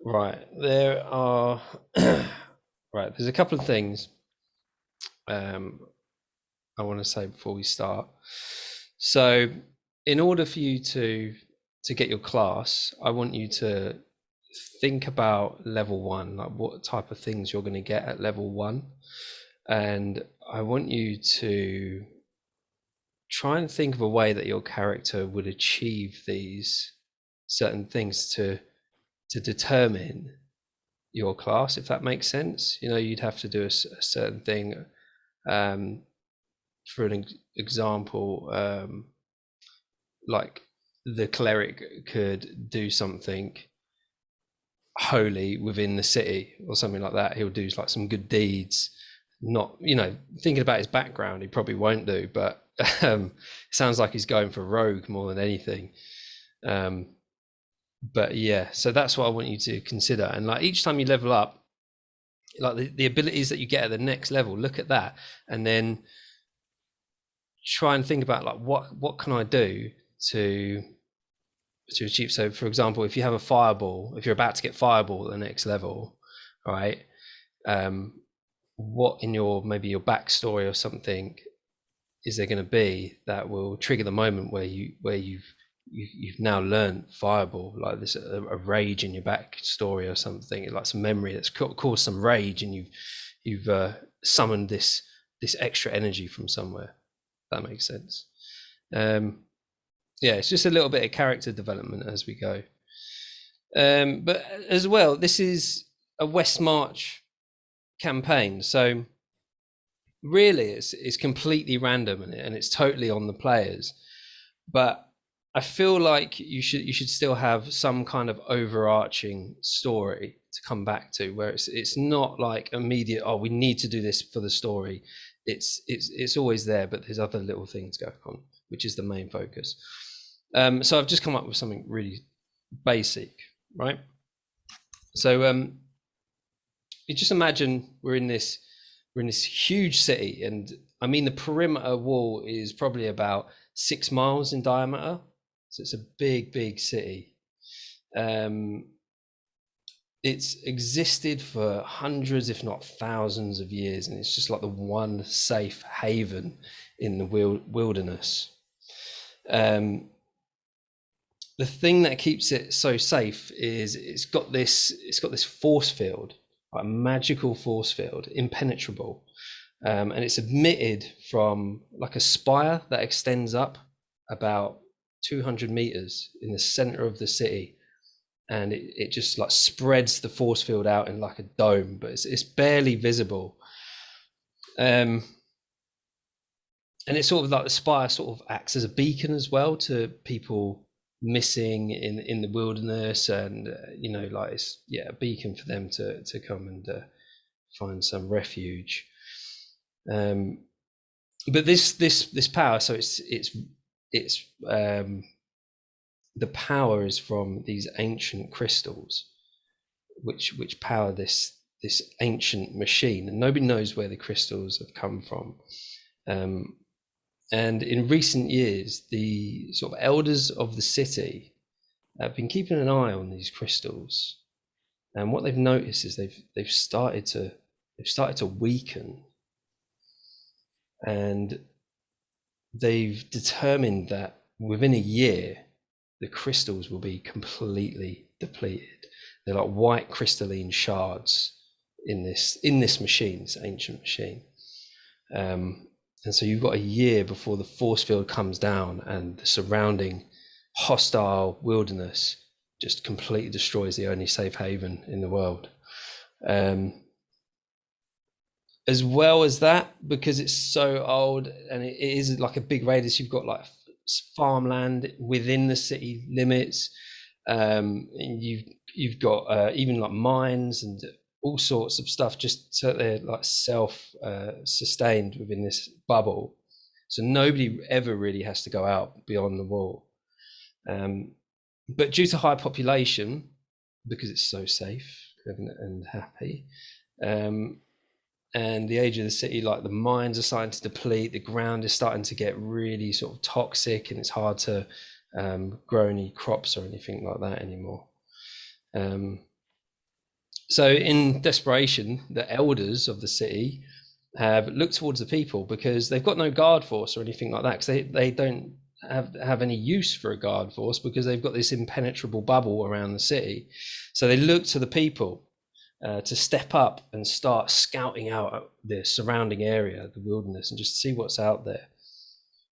Right, there are right. There's a couple of things I want to say before we start. So, in order for you to get your class, I want you to think about level one, like what type of things you're going to get at level one, and I want you to try and think of a way that your character would achieve these certain things to determine your class, if that makes sense. You know, you'd have to do a certain thing. For an example, like the cleric could do something holy within the city or something like that. He'll do like some good deeds. Not, you know, thinking about his background, he probably won't do, but it sounds like he's going for rogue more than anything. But yeah, so that's what I want you to consider. And like each time you level up, like the abilities that you get at the next level, look at that, and then try and think about like what can I do to achieve. So for example, if you have a fireball, if you're about to get fireball at the next level, right, what in your maybe your backstory or something is there going to be that will trigger the moment where you've now learned fireball, like this a rage in your backstory or something, like some memory that's caused some rage, and you've summoned this extra energy from somewhere. That makes sense. Yeah, it's just a little bit of character development as we go. But as well, this is a West March campaign, so really it's completely random and it's totally on the players. But I feel like you should still have some kind of overarching story to come back to, where it's not like immediate, oh, we need to do this for the story. It's always there, but there's other little things going on, which is the main focus. So I've just come up with something really basic, right? So you just imagine we're in this huge city, and I mean the perimeter wall is probably about 6 miles in diameter, so it's a big city. It's existed for hundreds, if not thousands of years, and it's just like the one safe haven in the wilderness. The thing that keeps it so safe is it's got this force field, a magical force field, impenetrable, and it's emitted from like a spire that extends up about 200 meters in the center of the city, and it just like spreads the force field out in like a dome, but it's barely visible. And it's sort of like the spire sort of acts as a beacon as well to people missing in the wilderness, and you know, like it's a beacon for them to come and find some refuge. But this power, so it's the power is from these ancient crystals, which power this ancient machine, and nobody knows where the crystals have come from. And in recent years, the sort of elders of the city have been keeping an eye on these crystals, and what they've noticed is they've started to weaken, and they've determined that within a year the crystals will be completely depleted. They're like white crystalline shards in this machine, this ancient machine. And so you've got a year before the force field comes down and the surrounding hostile wilderness just completely destroys the only safe haven in the world. As well as that, because it's so old and it is like a big radius, you've got like farmland within the city limits. And you've got even like mines and all sorts of stuff, just so they're like self-sustained within this bubble, so nobody ever really has to go out beyond the wall. But due to high population, because it's so safe and happy, and the age of the city, like the mines are starting to deplete, the ground is starting to get really sort of toxic, and it's hard to grow any crops or anything like that anymore. So in desperation, the elders of the city have looked towards the people, because they've got no guard force or anything like that, because they don't have any use for a guard force, because they've got this impenetrable bubble around the city. So they look to the people to step up and start scouting out the surrounding area, the wilderness, and just see what's out there.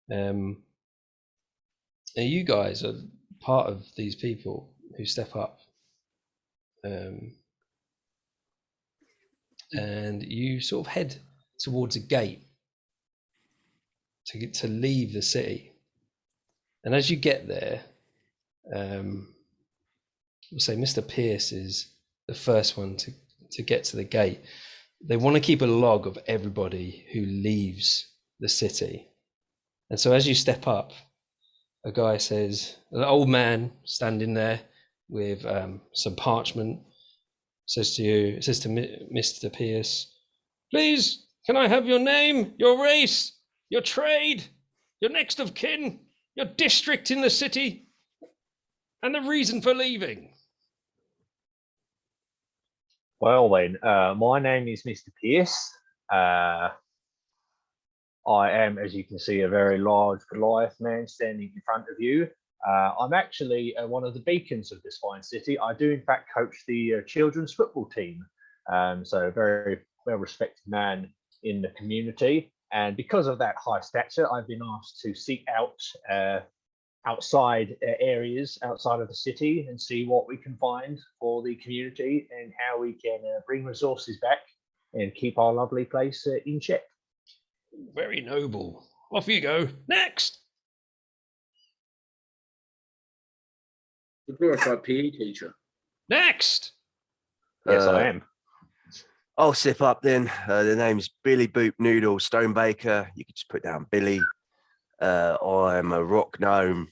And you guys are part of these people who step up. And you sort of head towards a gate to leave the city. And as you get there, we'll say Mr. Pierce is the first one to get to the gate. They want to keep a log of everybody who leaves the city. And so as you step up, a guy says, an old man standing there with some parchment, says to Mr. Pierce, "Please, can I have your name, your race, your trade, your next of kin, your district in the city, and the reason for leaving?" Well then, my name is Mr. Pierce. I am, as you can see, a very large Goliath man standing in front of you. I'm actually one of the beacons of this fine city. I do, in fact, coach the children's football team. So a very well-respected man in the community. And because of that high stature, I've been asked to seek out outside areas outside of the city and see what we can find for the community and how we can bring resources back and keep our lovely place in check. Very noble. Off you go. Next. The glorified PE teacher. Next. Yes, I am. I'll step up then. The name's Billy Boop Noodle Stonebaker. You could just put down Billy. I'm a rock gnome,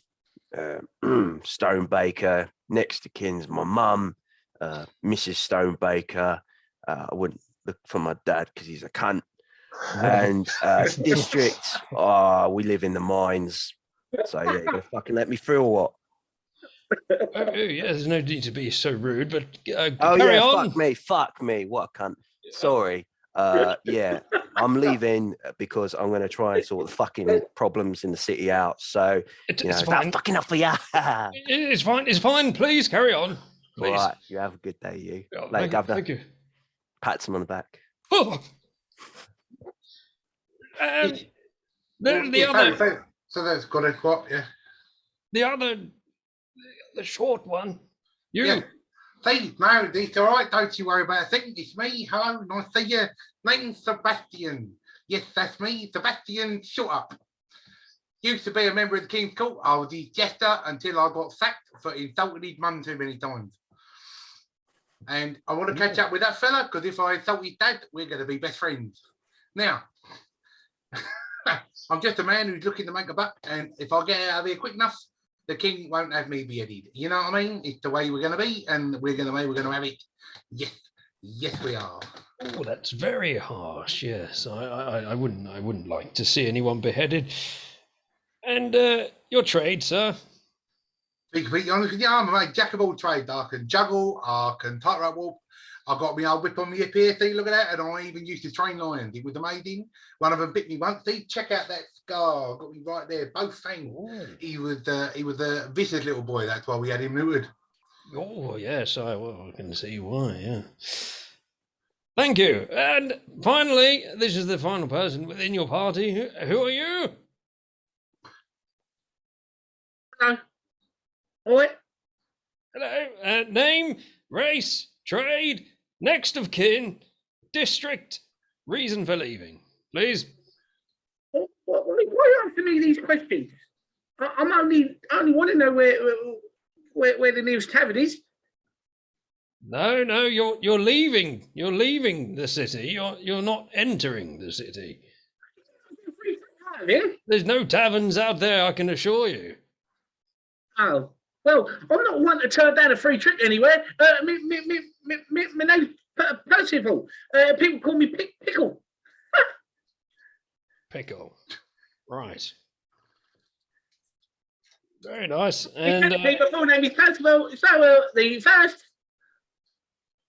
Stonebaker. Next to kin's my mum, Mrs. Stonebaker. I wouldn't look for my dad because he's a cunt. And district, we live in the mines. So yeah, you're gonna fucking let me through or what? Oh, yeah, there's no need to be so rude, but Oh carry yeah, on. fuck me, what a cunt. Sorry. Yeah, I'm leaving because I'm going to try and sort the fucking problems in the city out. So, It's that's fine. fucking enough for you. It's fine. It's fine. Please carry on. Please. All right, you have a good day, you. Oh, Later, Governor. Thank you. Pats him on the back. Oh. The other, So that's got a quote, yeah. the short one. You. Yeah. See, no, it's all right. Don't you worry about it. I think it's me. Hello, nice to see you. Name's Sebastian. Yes, that's me, Sebastian. Shut up. Used to be a member of the King's Court. I was his jester until I got sacked for insulting his mum too many times. And I want to catch up with that fella, because if I insult his dad, we're going to be best friends. Now, I'm just a man who's looking to make a buck, and if I get out of here quick enough, the king won't have me beheaded. You know what I mean? It's the way we're going to be, and we're going to have it. Yes, we are. Oh, that's very harsh. Yes, I wouldn't like to see anyone beheaded. And your trade, sir? To be completely honest with you, I'm a jack of all trades. I can juggle, I can tightrope walk. I've got my old whip on my hip here. See, look at that. And I even used to train lions. It was amazing. One of them bit me once. See, check out that scar. Got me right there. Both fangs. He was a vicious little boy. That's why we had him neutered. Oh, yes, I can see why, yeah. Thank you. And finally, this is the final person within your party. Who are you? Hello. Oi. Hello. Name, race, trade, next of kin, district, reason for leaving. Please. Why are you asking me these questions? I'm only want to know where the nearest tavern is. No, you're leaving. You're leaving the city. You're not entering the city. There's no taverns out there, I can assure you. Oh, well, I'm not one to turn down a free trip anywhere. My name's Percival. People call me Pickle. Pickle. Right. Very nice. And The full name is Percival. So the first,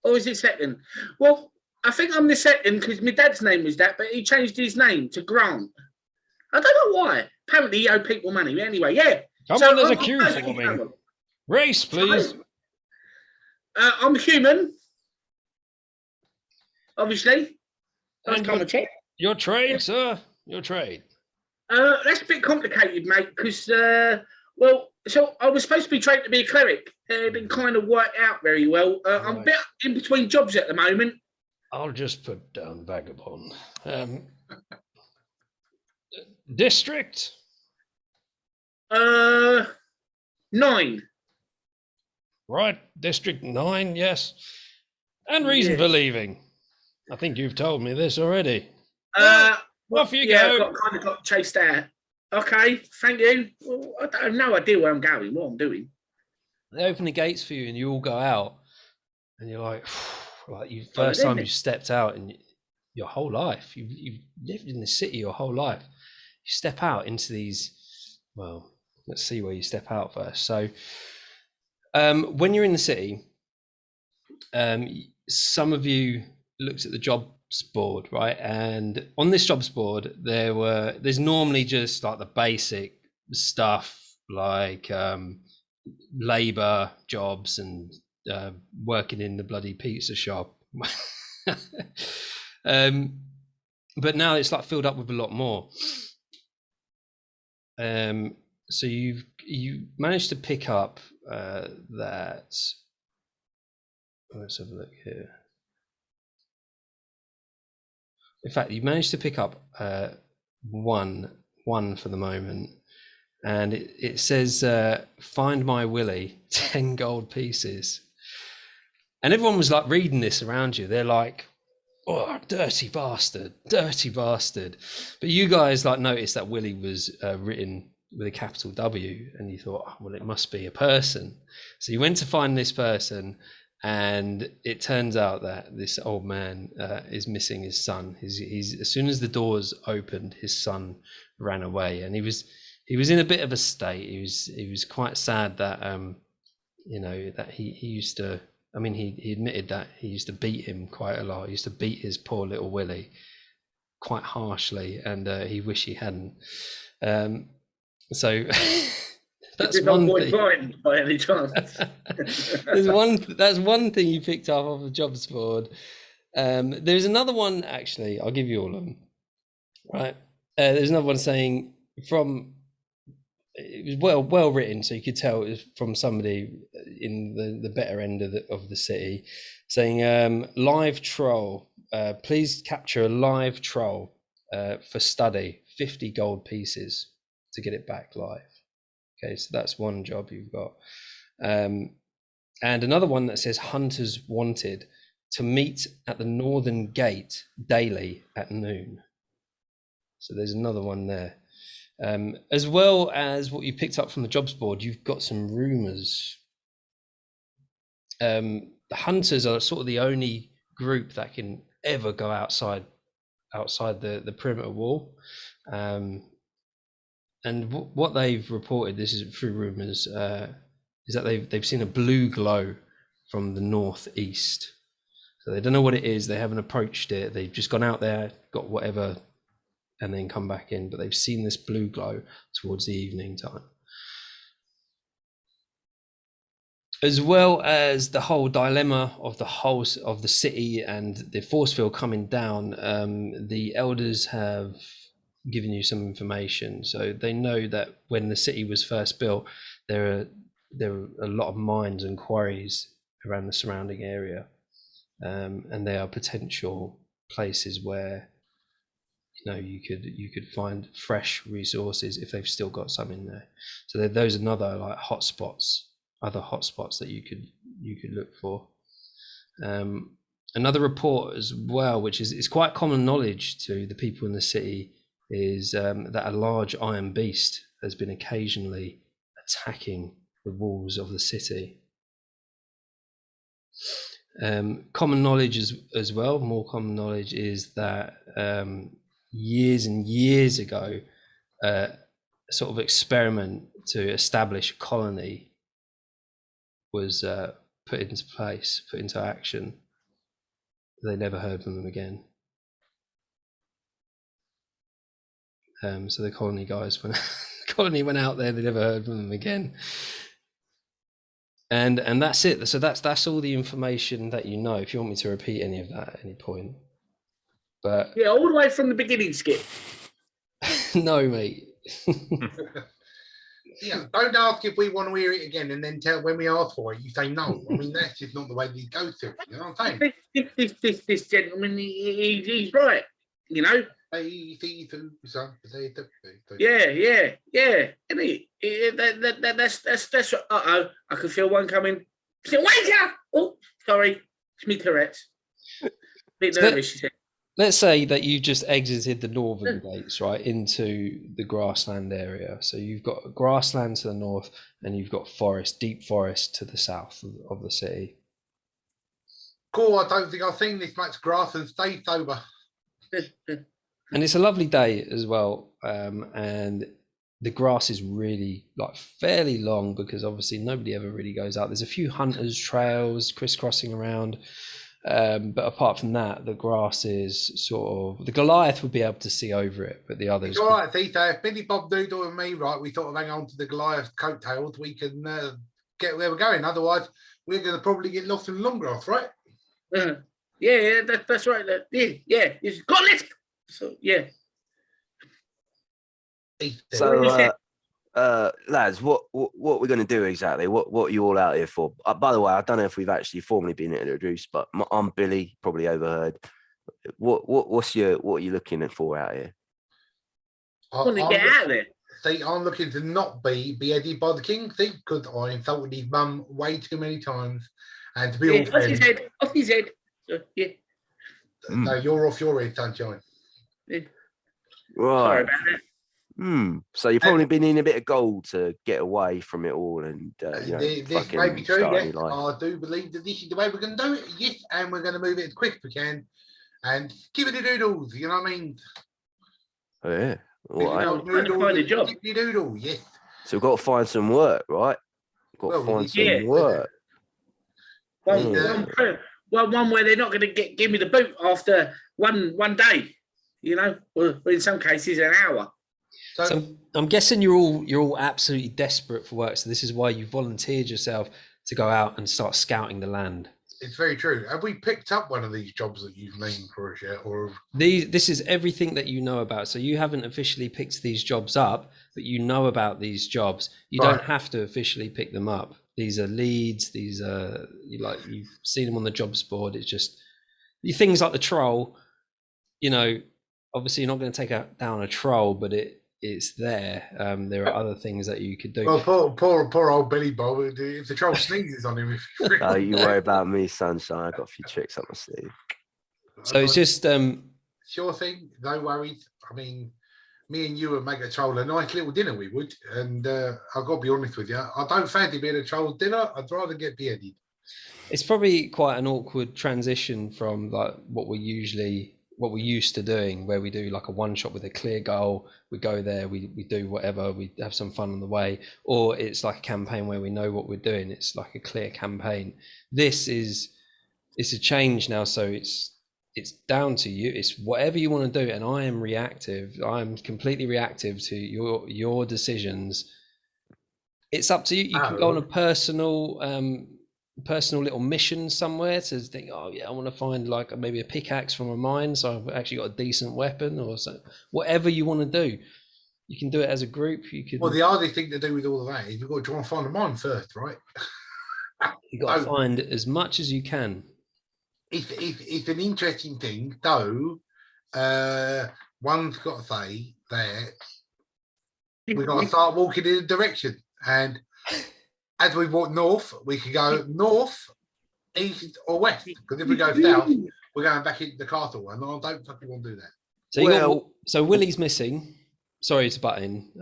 or is it second? Well, I think I'm the second because my dad's name was that, but he changed his name to Grant. I don't know why. Apparently, he owed people money. But anyway, yeah. come So on, there's a I'm queue first in forming. trouble. Race, please. I'm human, obviously. First And time I check. your trade, sir. Your trade. That's a bit complicated, mate, because, well, so I was supposed to be trained to be a cleric. It didn't kind of work out very well. I'm a Right. bit in between jobs at the moment. I'll just put down vagabond. District. 9. Right. District 9, yes. And reason for leaving. I think you've told me this already. Off you go. Kind of got chased out. Okay, thank you. Well, I have no idea where I'm going, what I'm doing. They open the gates for you and you all go out. And you're like you first time you stepped out in your whole life. You've lived in the city your whole life. You step out into these, well, let's see where you step out first. So when you're in the city, some of you looked at the jobs board, right? And on this jobs board, there's normally just like the basic stuff like labor jobs and working in the bloody pizza shop. But now it's like filled up with a lot more. So you managed to pick up that. Let's have a look here. In fact, you managed to pick up one for the moment, and it says find my Willie, 10 gold pieces. And everyone was like reading this around you. They're like, oh, dirty bastard. But you guys like noticed that Willie was written with a capital W, and you thought, oh, well, it must be a person. So you went to find this person, and it turns out that this old man is missing his son. He's as soon as the doors opened, his son ran away, and he was in a bit of a state. He was quite sad that that he used to. I mean, he admitted that he used to beat him quite a lot. He used to beat his poor little Willie quite harshly, and he wished he hadn't. So that's one thing. By any chance. That's one thing you picked up off the jobs board. There's another one, actually. I'll give you all of them. Right. There's another one saying it was well written, so you could tell it was from somebody in the better end of the city, saying live troll. Please capture a live troll for study, 50 gold pieces to get it back live. Okay, so that's one job you've got. And another one that says hunters wanted to meet at the northern gate daily at noon. So there's another one there. As well as what you picked up from the jobs board, you've got some rumors. The hunters are sort of the only group that can ever go outside the perimeter wall. And what they've reported, this is through rumors, is that they've seen a blue glow from the northeast. So they don't know what it is. They haven't approached it. They've just gone out there, got whatever, and then come back in. But they've seen this blue glow towards the evening time. As well as the whole dilemma of the city and the force field coming down, the elders have given you some information. So they know that when the city was first built, there are a lot of mines and quarries around the surrounding area, and they are potential places where you could find fresh resources if they've still got some in there. So those are another like other hotspots that you could look for. Another report as well, which is quite common knowledge to the people in the city, is that a large iron beast has been occasionally attacking the walls of the city. Common knowledge as well, more common knowledge is that years and years ago, sort of experiment to establish a colony was put into place, put into action. They never heard from them again. So the colony guys went out there. They never heard from them again. And that's it. So that's all the information that you know. If you want me to repeat any of that at any point, but Yeah, all the way from the beginning, Skip. no, mate. Yeah, don't ask if we want to hear it again and then tell when we ask for it, you say no. I mean, that's just not the way these go to. You know what I'm saying? This gentleman, he's right. You know. Yeah. Isn't it? That's. I can feel one coming. Waiter! Oh, sorry, it's me, Tourette's. Bit nervous, she said. Let's say that you just exited the northern gates, right, into the grassland area. So you've got grassland to the north, and you've got forest, deep forest to the south of the city. Cool. I don't think I've seen this much grass and stayed sober. And it's a lovely day as well, and the grass is really like fairly long because obviously nobody ever really goes out. There's a few hunters' trails crisscrossing around. But apart from that, the grass is sort of, the Goliath would be able to see over it, but the others. It's all right, Tito. If Billy Bob Doodle and me, right, we sort of hang on to the Goliath coattails, we can get where we're going. Otherwise, we're going to probably get lost in the long grass, right? Yeah, that's right. Yeah. It's got it. So yeah. So, lads, what we're going to do exactly? What are you all out here for? By the way, I don't know if we've actually formally been introduced, but I'm Billy. Probably overheard. What are you looking for out here? I want to get out of there. See, I'm looking to not be beheaded by the king, see, because I insulted his mum way too many times, and to be all fair, off his head. So, yeah. So you're off your head, sunshine. Yeah. Right. Sorry about that. So you've probably been in a bit of gold to get away from it all, and this may be true. Yes, I do believe that this is the way we're going to do it. Yes, and we're going to move it as quick as we can, and give it a doodles. You know what I mean? Oh, yeah. All right. Trying to find a job. Doodle. Yes. So we've got to find some work, right? Got to find some work. One where they're not going to give me the boot after one day, you know, or in some cases an hour. So I'm guessing you're all absolutely desperate for work. So this is why you volunteered yourself to go out and start scouting the land. It's very true. Have we picked up one of these jobs that you've named for us yet? Or this is everything that you know about. So you haven't officially picked these jobs up, but you know about these jobs. You don't have to officially pick them up. These are leads. These are you've seen them on the jobs board. It's just things like the troll. You know, obviously you're not going to take down a troll, but it's there. There are other things that you could do. Well, poor old Billy Bob. If the troll sneezes on him, oh, you worry about me, sunshine. I got a few tricks up my sleeve. So it's just sure thing. No worries. I mean, me and you would make a troll a nice little dinner. We would, and I've got to be honest with you. I don't fancy being a troll's dinner. I'd rather get beheaded. It's probably quite an awkward transition from like what we used to doing, where we do like a one shot with a clear goal. We go there, we do whatever, we have some fun on the way, or it's like a campaign where we know what we're doing. It's like a clear campaign. It's a change now, so it's down to you. It's whatever you want to do, and I am reactive. I'm completely reactive to your decisions. It's up to you. You can go on a personal little mission somewhere to think, oh yeah, I want to find like maybe a pickaxe from a mine, so I've actually got a decent weapon, or so. Whatever you want to do, you can do it as a group. You can. Well, the hardest thing to do with all of that is you've got to try and find a mine first, right? You've got to find as much as you can. It's an interesting thing, though. One's got to say that we've got to start walking in a direction, and as we walk north, we could go north, east, or west. Because if we go south, we're going back into the castle, and I don't fucking want to do that. So Willie's missing. Sorry to butt in.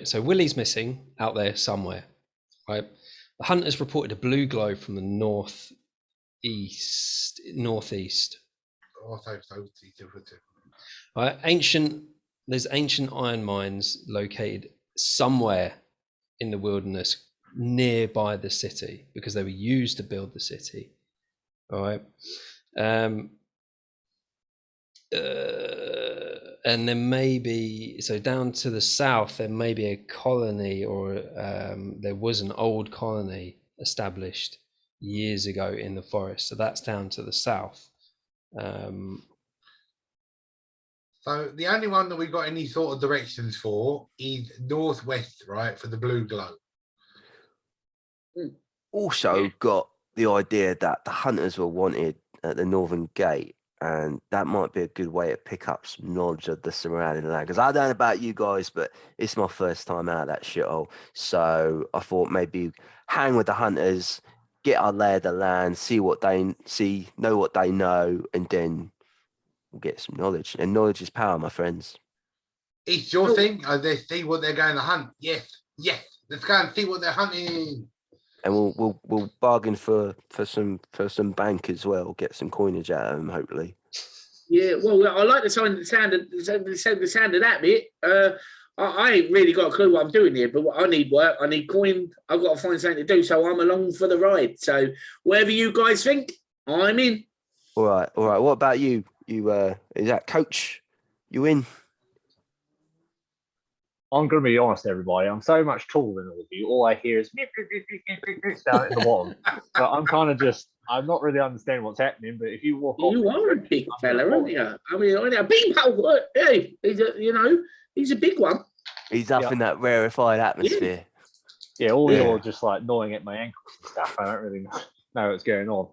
So Willie's missing out there somewhere, right? The hunters reported a blue glow from the northeast. Oh, so. Right, ancient there's ancient iron mines located somewhere in the wilderness nearby the city because they were used to build the city. All right. And then maybe, so down to the south, there may be a colony, or there was an old colony established years ago in the forest. So that's down to the south. So the only one that we got any sort of directions for is northwest, right, for the blue glow. Also got the idea that the hunters were wanted at the northern gate, and that might be a good way to pick up some knowledge of the surrounding land. Because I don't know about you guys, but it's my first time out of that shithole. So I thought maybe hang with the hunters, get our lay of the land, see what they see, know what they know, and then we'll get some knowledge. And knowledge is power, my friends. It's your thing. Let's see what they're going to hunt. Yes, yes. Let's go and see what they're hunting. And we'll bargain for some bank as well. Get some coinage out of them, hopefully. Yeah, well, I like the sound of that bit. I ain't really got a clue what I'm doing here, but I need work. I need coin. I've got to find something to do, so I'm along for the ride. So whatever you guys think, I'm in. All right. What about you? You is that coach? You in? I'm going to be honest, everybody. I'm so much taller than all of you. All I hear is down at the bottom. So I'm kind of I'm not really understanding what's happening. But if you walk off, You are a big fella, aren't you? I mean, a big fella. Hey, he's a big one. He's up in that rarefied atmosphere. Yeah, all you're just like gnawing at my ankles and stuff. I don't really know what's going on.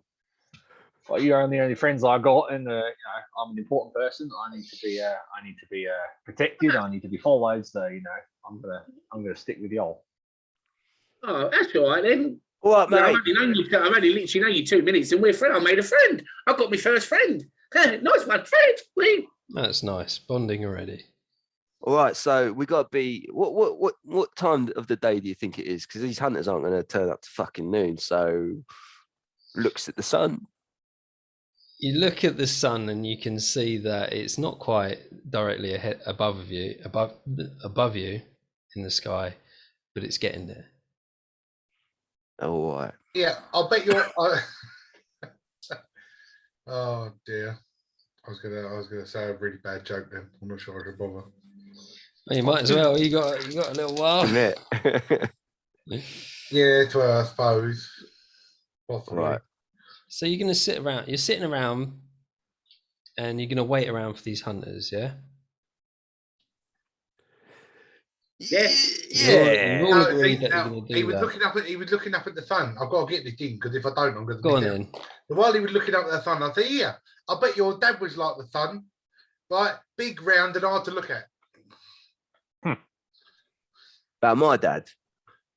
Like, you're the only friends I got, and I'm an important person. I need to be protected. I need to be followed. So I'm gonna stick with y'all. Oh, that's all right then. What, mate? I've only literally known you 2 minutes, and we're friends. I made a friend. I got my first friend. Nice one, friend. That's nice. Bonding already. All right, so we got to be. What time of the day do you think it is? Because these hunters aren't going to turn up to fucking noon. So looks at the sun. You look at the sun and you can see that it's not quite directly above you in the sky, but it's getting there. All right. Yeah, I'll bet you're. Oh dear, I was gonna say a really bad joke then. I'm not sure I can bother. Well, you might as well. You got a little while. Yeah, I suppose. Possibly. Right. So you're gonna sit around. You're sitting around, and you're gonna wait around for these hunters. Yeah. Yeah. You've all No, agreed that you're now, gonna do he was that. looking up at the sun. I've got to get this in because if I don't, I'm going to Go on then. So while he was looking up at the sun, I said, "Yeah, I bet your dad was like the sun, right? Big, round, and hard to look at." About my dad.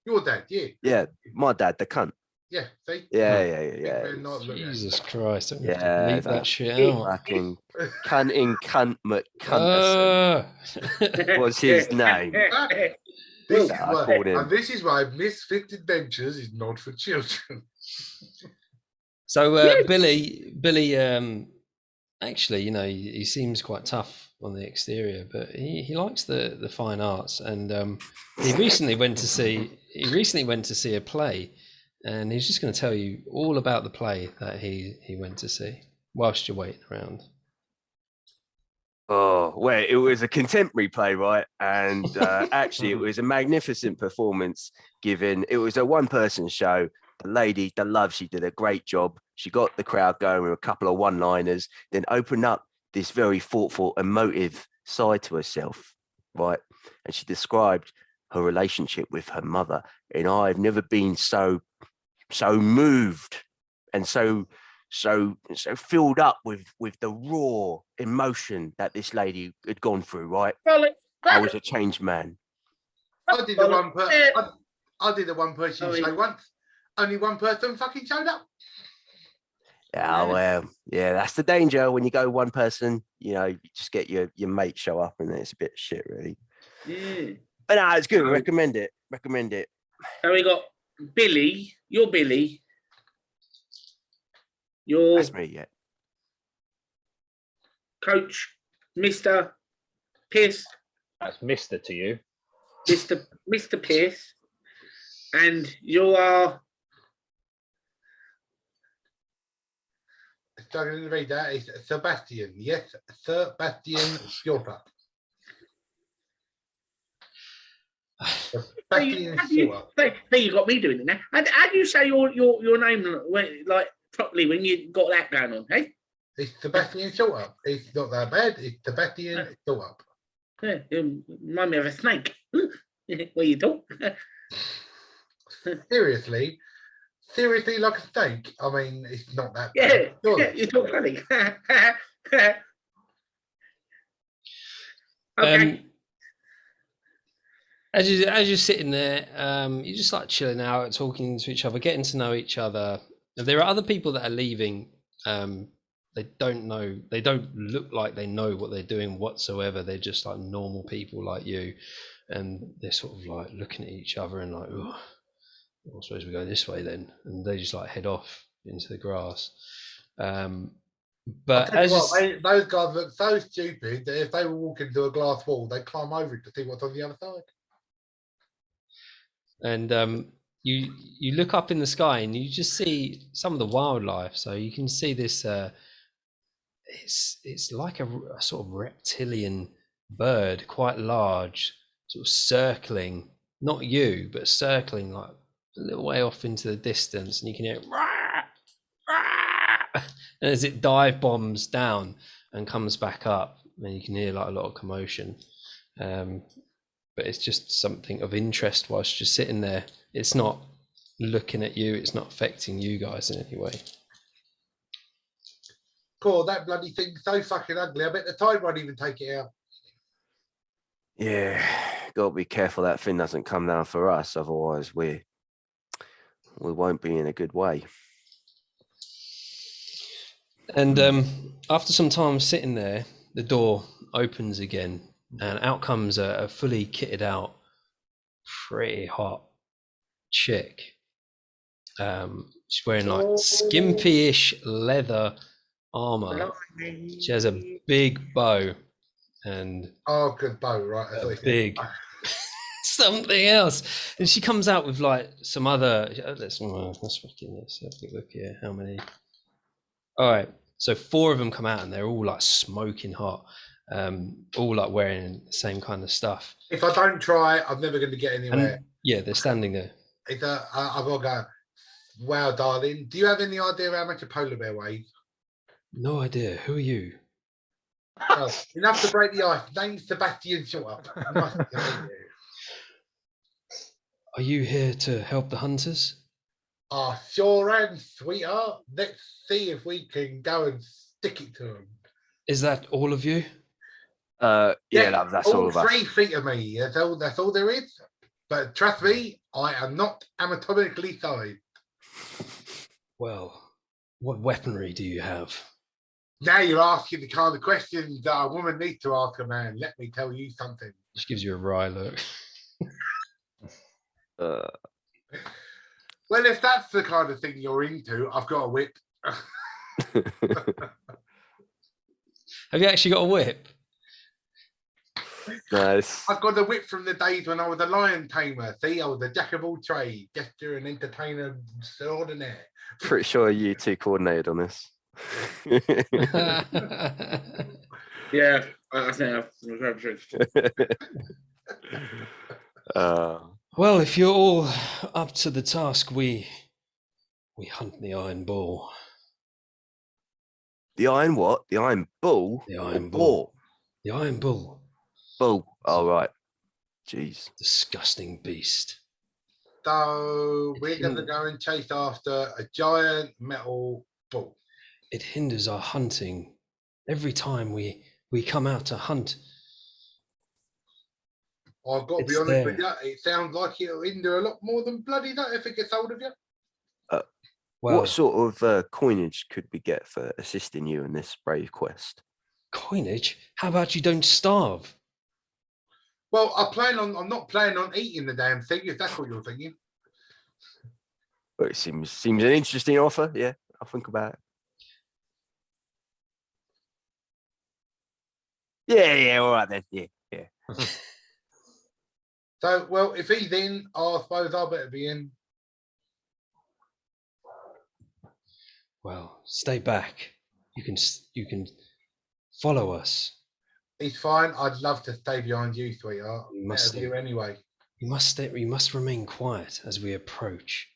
Your dad, yeah. Yeah, my dad, the cunt. Yeah, see? Yeah. Jesus Christ! I'm Yeah, leave that shit out. Fucking cunt McCunterson was his name. This is why Misfit Adventures is not for children. So Billy, actually, he seems quite tough on the exterior, but he likes the fine arts, and he recently went to see a play, and he's just going to tell you all about the play that he went to see whilst you're waiting around. Oh, well, it was a contemporary play, right? And actually, it was a magnificent performance given. It was a one-person show. The lady, the love, she did a great job. She got the crowd going with a couple of one-liners, then opened up this very thoughtful, emotive side to herself, right? And she described her relationship with her mother. And I've never been so moved and so filled up with the raw emotion that this lady had gone through, right? I was a changed man. I did the one person show once. Only one person fucking showed up. Yeah, well, yeah, that's the danger when you go one person. You just get your mate show up, and then it's a bit shit, really. Yeah. But no, it's good. Recommend it. So we got Billy. You're Billy. You're That's me, yeah. Coach, Mr. Pierce. That's Mr. to you. Mr. Pierce, and you are. Struggling to read that. It's Sebastian. Yes, Sebastian Shorter. Sebastian Shorter. So you got me doing it now. How do you say your name like properly when you got that going on? Hey, It's Sebastian Shorter. It's not that bad. It's Sebastian Shorter. yeah, you remind me of a snake. What you talk? Seriously, like a snake. I mean, it's not that Yeah, bad. yeah, you talk funny. Okay. As you're sitting there, you're just like chilling out, talking to each other, getting to know each other. And there are other people that are leaving. They don't look like they know what they're doing whatsoever. They're just like normal people like you, and they're sort of like looking at each other and like, oh, I suppose we go this way then, and they just like head off into the grass. But as those guys look so stupid that if they were walking to a glass wall, they'd climb over it to see what's on the other side. and you look up in the sky and you just see some of the wildlife. So you can see this. It's like a sort of reptilian bird, quite large, sort of circling, not you, but circling like a little way off into the distance, and you can hear it, rah, rah, and as it dive bombs down and comes back up, and you can hear like a lot of commotion. But it's just something of interest whilst you're sitting there. It's not looking at you, it's not affecting you guys in any way. Cool, that bloody thing's so fucking ugly. I bet the tide won't even take it out. Yeah, got to be careful that thing doesn't come down for us, otherwise we won't be in a good way. And after some time sitting there, the door opens again, and out comes a fully kitted out, pretty hot chick. She's wearing like skimpy-ish leather armor. She has a big bow and Oh, good bow, right? a big something else. And she comes out with like some other. Let's have a quick look here. How many? All right, so 4 of them come out, and they're all like smoking hot, all like wearing the same kind of stuff. If I don't try, I'm never going to get anywhere. And, yeah, they're standing there. I've got to go. Wow, darling. Do you have any idea how much a polar bear weighs? No idea. Who are you? Oh, enough to break the ice. Name's Sebastian Short. Nice to meet you. Are you here to help the hunters? Oh, sure am, sweetheart. Let's see if we can go and stick it to them. Is that all of you? Yeah, that's all of us. 3 feet of me. That's all there is. But trust me, I am not anatomically sized. Well, what weaponry do you have? Now you're asking the kind of questions that a woman needs to ask a man. Let me tell you something. She gives you a wry look. Well, if that's the kind of thing you're into, I've got a whip. Have you actually got a whip? Nice. I've got a whip from the days when I was a lion tamer. See, I was a jack of all trades, gesture and entertainer extraordinaire. Pretty sure you two coordinated on this. Yeah, I think Well, if you're all up to the task, we hunt the iron bull. The iron what? The iron bull? The iron Boar? bull. The iron bull. Bull. Oh, right. Jeez. Disgusting beast. So we're going to go and chase after a giant metal bull. It hinders our hunting every time we come out to hunt. I've got to be It's honest with there. you, it sounds like it'll hinder a lot more than bloody that if it gets hold of you. Well, What sort of coinage could we get for assisting you in this brave quest? coinage? How about you don't starve? Well, I'm not planning on eating the damn thing, if that's what you're thinking. Well, it seems an interesting offer. Yeah, I'll think about it. Yeah, all right then. Yeah. So, well, if he's in, I suppose I better be in. Well, stay back. You can follow us. He's fine. I'd love to stay behind you, sweetheart. You must Better view anyway. You must remain quiet as we approach.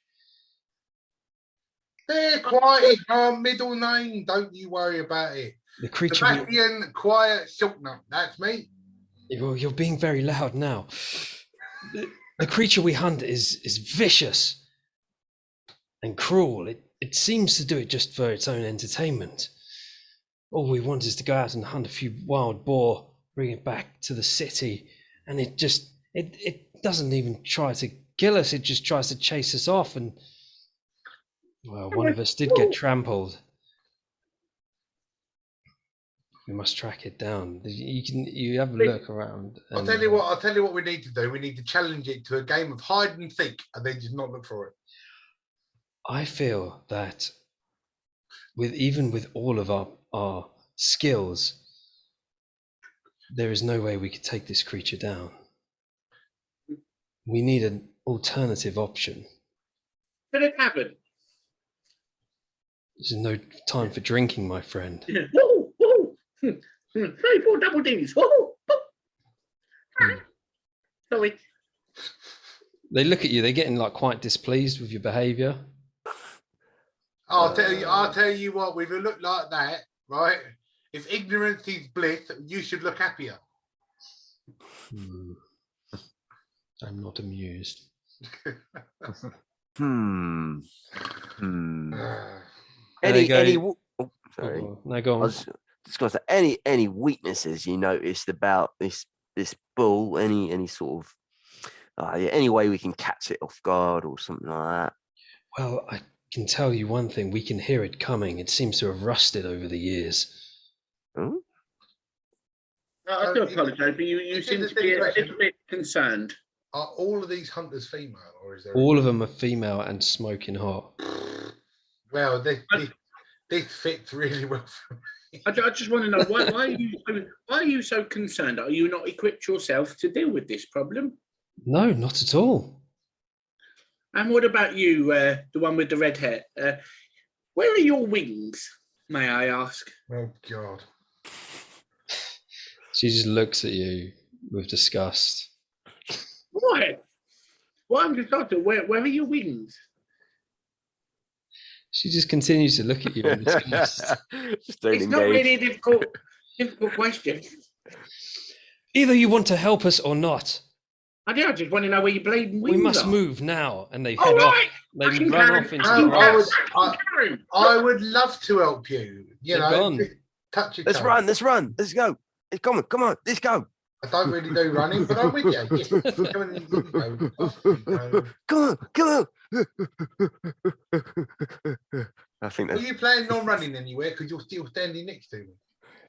There, quiet is our middle name. Don't you worry about it. The creature. Sebastian, quiet, Shortnut. That's me. You're being very loud now. The creature we hunt is vicious and cruel. It seems to do it just for its own entertainment. All we want is to go out and hunt a few wild boar, bring it back to the city, and it doesn't even try to kill us. It just tries to chase us off, and well, one of us did get trampled. We must track it down. You have a look around. I'll tell you what we need to do. We need to challenge it to a game of hide and seek, and then just not look for it. I feel that even with all of our skills, there is no way we could take this creature down. We need an alternative option. Could it happen? There's no time for drinking, my friend. Woo, woo. 3, 4 double D's. Woo, woo. Sorry. They look at you. They're getting like quite displeased with your behaviour. I'll tell you what. With a look like that, right? If ignorance is bliss, you should look happier. I'm not amused. Any oh, sorry. No, go on. I was just going to say any weaknesses you noticed about this bull, any sort of any way we can catch it off guard or something like that. Well, I can tell you one thing. We can hear it coming. It seems to have rusted over the years. Oh? I do apologise, but you seem to be a little bit concerned. Are all of these hunters female, or is there All of them are female and smoking hot. Well, this fits really well for me. I just want to know why are you so concerned? Are you not equipped yourself to deal with this problem? No, not at all. And what about you, the one with the red hair? Where are your wings, may I ask? Oh God. She just looks at you with disgust. Why? Well, I'm just asking, where are your wings? She just continues to look at you in disgust. It's not really a difficult question. Either you want to help us or not. I just want to know where your bleeding wings are. We must move now, and they head off. They run off into the grass. I would love to help you. You They're know, gone. touch your Let's toe. run, let's go. Come on, let's go. I don't really do running, but I'm with you. Yeah. Come on. I think Are that's you planning on running anywhere? Because you're still standing next to me.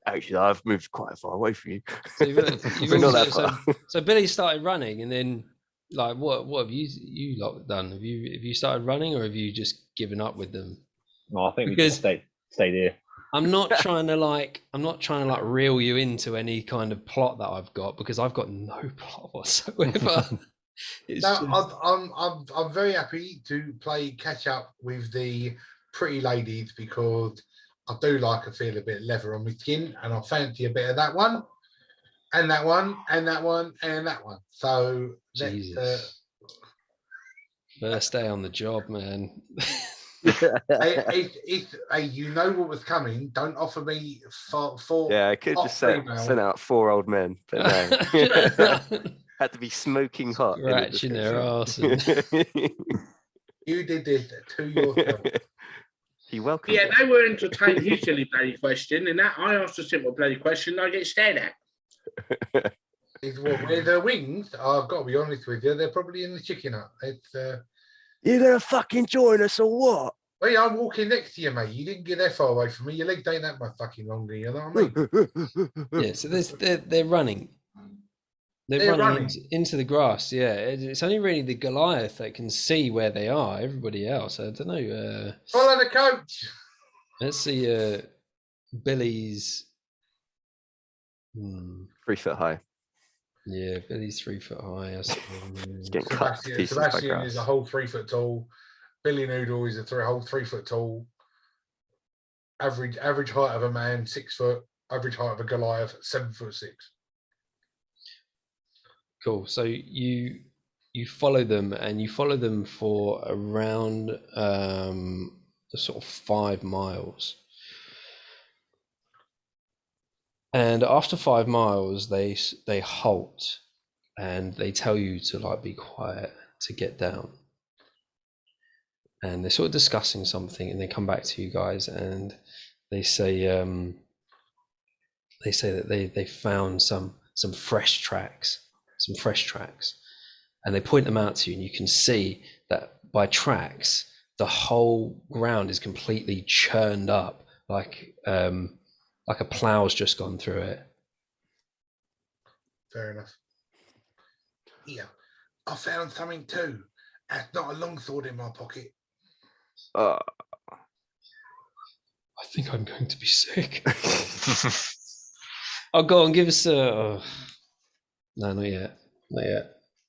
actually I've moved quite far away from you. So, you've But not that also- far. so Billy started running, and then like what have you lot done? Have you started running, or have you just given up with them? No, I think we Because- just stay there. I'm not trying to reel you into any kind of plot that I've got, because I've got no plot whatsoever. It's No, just- I'm very happy to play catch up with the pretty ladies, because I do like to feel a bit of leather on my skin, and I fancy a bit of that one, and that one, and that one, and that one. So Jesus. First day on the job, man. hey, you know what was coming. Don't offer me four. Yeah, I could hot just send out 4 old men, but no. Had to be smoking hot. in the Scratching their arse. description. You did this to yourself. He welcomed Yeah, it. they were entertaining his silly bloody question, and that I asked a simple bloody question, I get stared at. Is what where the wings? I've got to be honest with you. They're probably in the chicken hut. It's You're gonna fucking join us or what? Well, I'm walking next to you, mate. You didn't get that far away from me. Your legs ain't that much fucking longer. You know what I mean? Yeah, so they're running. They're running into the grass. Yeah, it's only really the Goliath that can see where they are. Everybody else, I don't know. Follow the coach. Let's see. Billy's. 3 foot high. Yeah, Billy's 3 foot high. He's getting cut to pieces by Sebastian is a grass. whole 3 foot tall. Billy Noodle is a whole 3 foot tall. Average height of a man, 6 foot. Average height of a Goliath, 7'6". Cool. So you follow them, and you follow them for around the sort of 5 miles. And after 5 miles, they halt, and they tell you to like be quiet, to get down. And they're sort of discussing something, and they come back to you guys, and they say that they found some fresh tracks, and they point them out to you, and you can see that by tracks, the whole ground is completely churned up, like a plough's just gone through it. Fair enough. Yeah, I found something too. That's not a longsword in my pocket. I think I'm going to be sick. Oh, go on, give us a. Oh. No, not yet.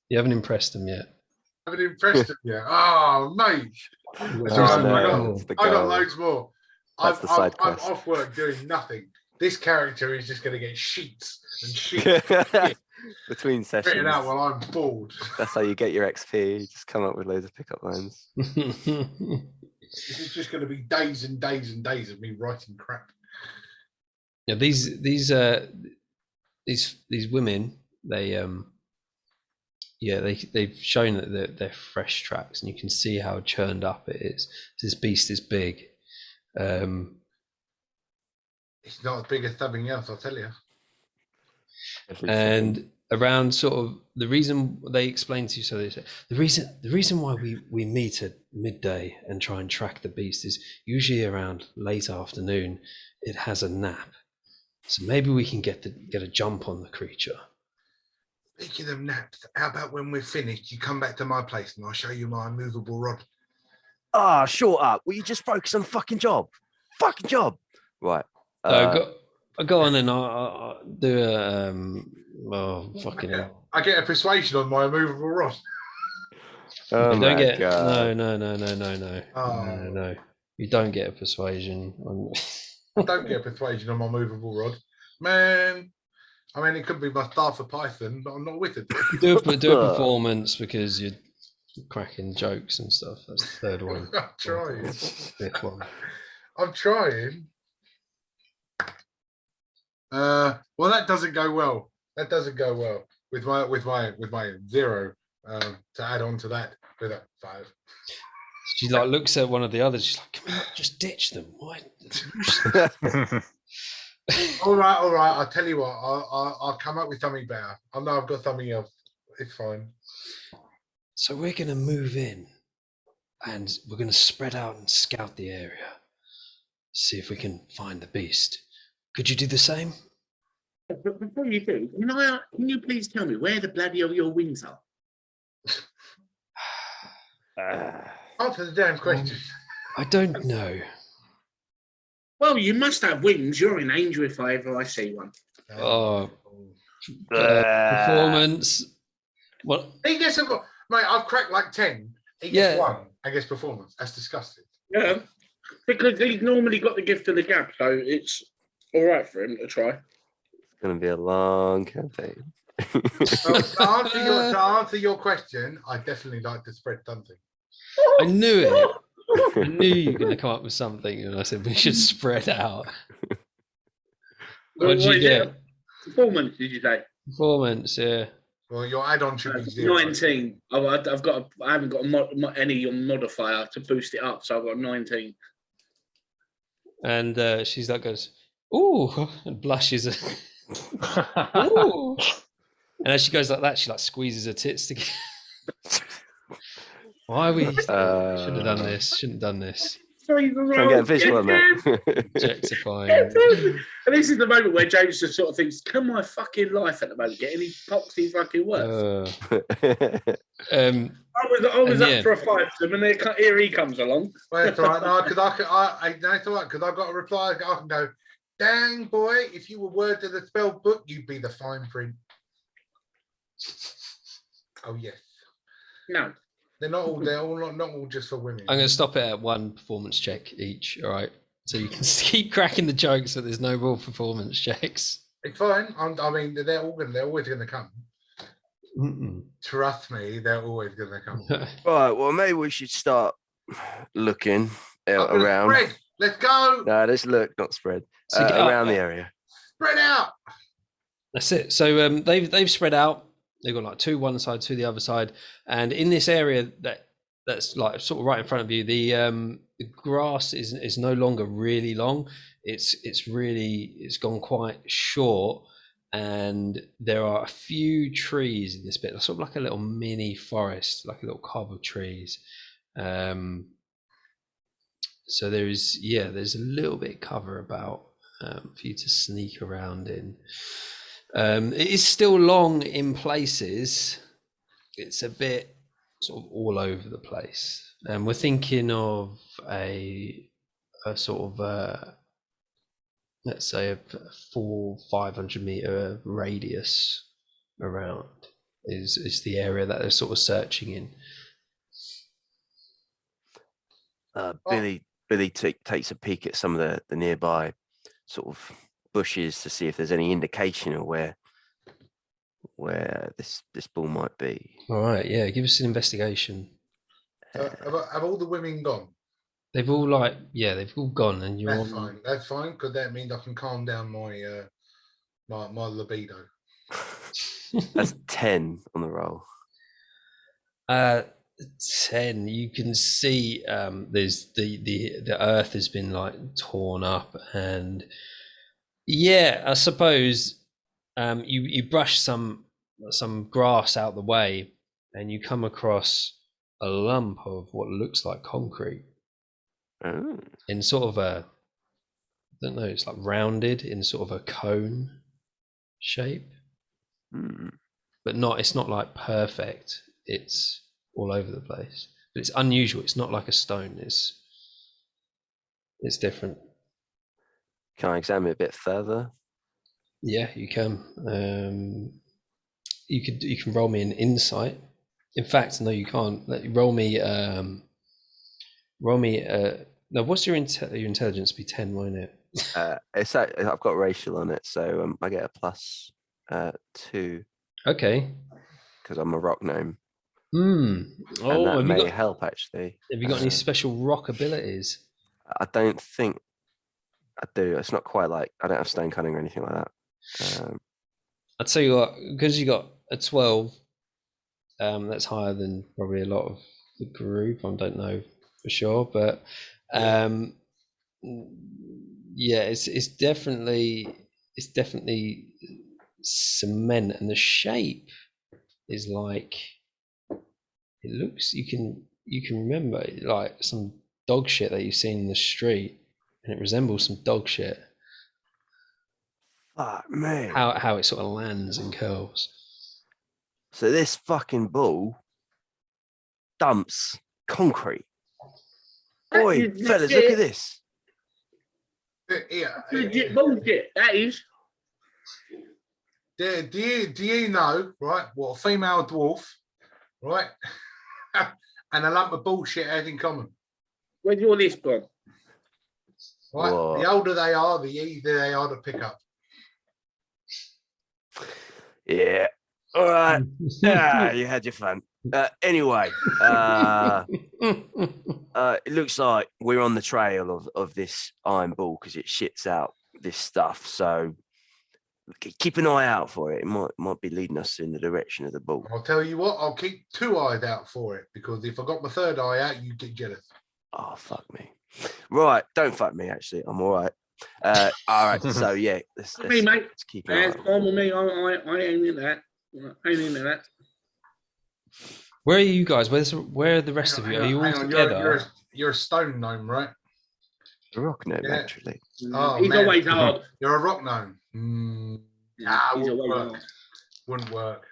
You haven't impressed them yet. I haven't impressed him yet. Oh, mate. That's all right. I got loads more. I'm off work doing nothing. This character is just going to get sheets and sheets. Between sessions. Written out while I'm bored. That's how you get your XP. Just come up with loads of pickup lines. This is just going to be days and days and days of me writing crap. Yeah, these women, they've shown that they're fresh tracks, and you can see how churned up it is. This beast is big. It's not as big as something else, I'll tell you. And around sort of the reason they explain to you, so they say the reason why we meet at midday and try and track the beast is usually around late afternoon. It has a nap, so maybe we can get a jump on the creature. Speaking of naps, how about when we're finished, you come back to my place and I'll show you my immovable rod. Ah, shut up. Will you just focus on fucking job? Fucking job. Right. Go on then. I'll do a fucking hell. I get a persuasion on my immovable rod. Oh You don't my get God. no. You don't get a persuasion on. I don't get a persuasion on my movable rod, man. I mean, it could be my staff of Python, but I'm not with it. do a performance because you're cracking jokes and stuff. That's the third one. I'm trying. Fifth one. I'm trying. Well, that doesn't go well. That doesn't go well with my 0 to add on to that with a 5. She like looks at one of the others. She's like, "Can we not just ditch them? Why?" All right. I'll tell you what. I'll come up with something better. I know I've got something else. It's fine. So we're gonna move in, and we're gonna spread out and scout the area, see if we can find the beast. Could you do the same? But before you do, can you please tell me where the bloody of your wings are? Answer the damn question. I don't know. Well, you must have wings. You're an angel if I see one. Performance. What? He gets a mate. I've cracked like 10. He gets 1. I guess performance. That's disgusting. Yeah, because he's normally got the gift of the gab, so it's all right for him to try. It's going to be a long campaign. To answer your question, I definitely like to spread something. I knew it. I knew you were going to come up with something, and I said we should spread out. What did you get? Performance, did you say? Performance, yeah. Well, your add-on should be 0. 19. I haven't got any modifier to boost it up, so I've got 19. And she's like, goes, ooh, and blushes. Ooh. And as she goes like that, she like squeezes her tits together. Why we should have done this? Shouldn't have done this. Try and get a visual on that. Objectifying. And this is the moment where James just sort of thinks, "Can my fucking life at the moment get any poxy fucking worse?" I was up for a fight to him, and here he comes along. Well, that's all right. No, because that's all right. Because I've got a reply. I can go, dang boy, if you were word to the spell book, you'd be the fine print. Oh yes. No. They're not all. They're all not all just for women. I'm going to stop it at 1 performance check each. All right. So you can keep cracking the jokes that there's no real performance checks. It's fine. I mean, they're always going to come. Mm-mm. Trust me, they're always going to come. Right. Well, maybe we should start looking around. Spread. Let's go. No, let's look, not spread. So get up. Around the area. Spread out. That's it. So they've spread out. They've got like 2 one side, 2 the other side, and in this area that's like sort of right in front of you, the grass is no longer really long. It's gone quite short, and there are a few trees in this bit, sort of like a little mini forest, like a little cob of trees. So there's a little bit of cover about for you to sneak around in. It is still long in places. It's a bit sort of all over the place. And we're thinking of a sort of let's say a 400-500 meter radius around is the area that they're sort of searching in. Billy takes a peek at some of the nearby sort of bushes to see if there's any indication of where this bull might be. All right, yeah, give us an investigation. Have all the women gone? They've all gone, and you're That's fine. That's fine, because that means I can calm down my my libido. That's 10 on the roll. 10. You can see there's the earth has been like torn up, and yeah, I suppose you brush some grass out the way, and you come across a lump of what looks like concrete. Oh. In sort of I don't know, it's like rounded in sort of a cone shape. But it's not like perfect. It's all over the place. But it's unusual. It's not like a stone. It's different. Can I examine it a bit further? Yeah, you can. You can roll me an insight. In fact, no, you can't. Roll me. No, what's your intelligence? Be 10, won't it? I've got racial on it, so I get a plus 2. Okay. Because I'm a rock gnome. And that may help actually. Have you got any special rock abilities? I don't think I do. It's not quite like I don't have stone cunning or anything like that. I'll tell you what, because you got a 12, that's higher than probably a lot of the group. I don't know for sure, but yeah, it's definitely cement, and the shape is like, it looks, you can remember like some dog shit that you've seen in the street, and it resembles some dog shit. Fuck me. How it sort of lands and curls. So this fucking bull dumps concrete. Oi, fellas, look at this. Yeah. Legit bullshit, that is. Do you know, right, what a female dwarf, right, and a lump of bullshit has in common? Where's your list gone? Right, What? the older they are, the easier they are to pick up. Yeah. All right. You had your fun. Anyway, it looks like we're on the trail of this iron bull because it shits out this stuff. So keep an eye out for it. It might be leading us in the direction of the bull. I'll tell you what, I'll keep 2 eyes out for it, because if I got my 3rd eye out, you get jealous. Oh, fuck me. Right. Don't fuck me, actually. I'm all right. All right. So, yeah. Let's keep an eye That's out. fine with me. I ain't into that. I ain't into that. Where are you guys? Where are the rest of you? Are you all together? You're a stone gnome, right? A rock gnome, Yeah. actually. Oh, He's man. always hard. You're a rock gnome. Nah, He's wouldn't always work. hard. Wouldn't work.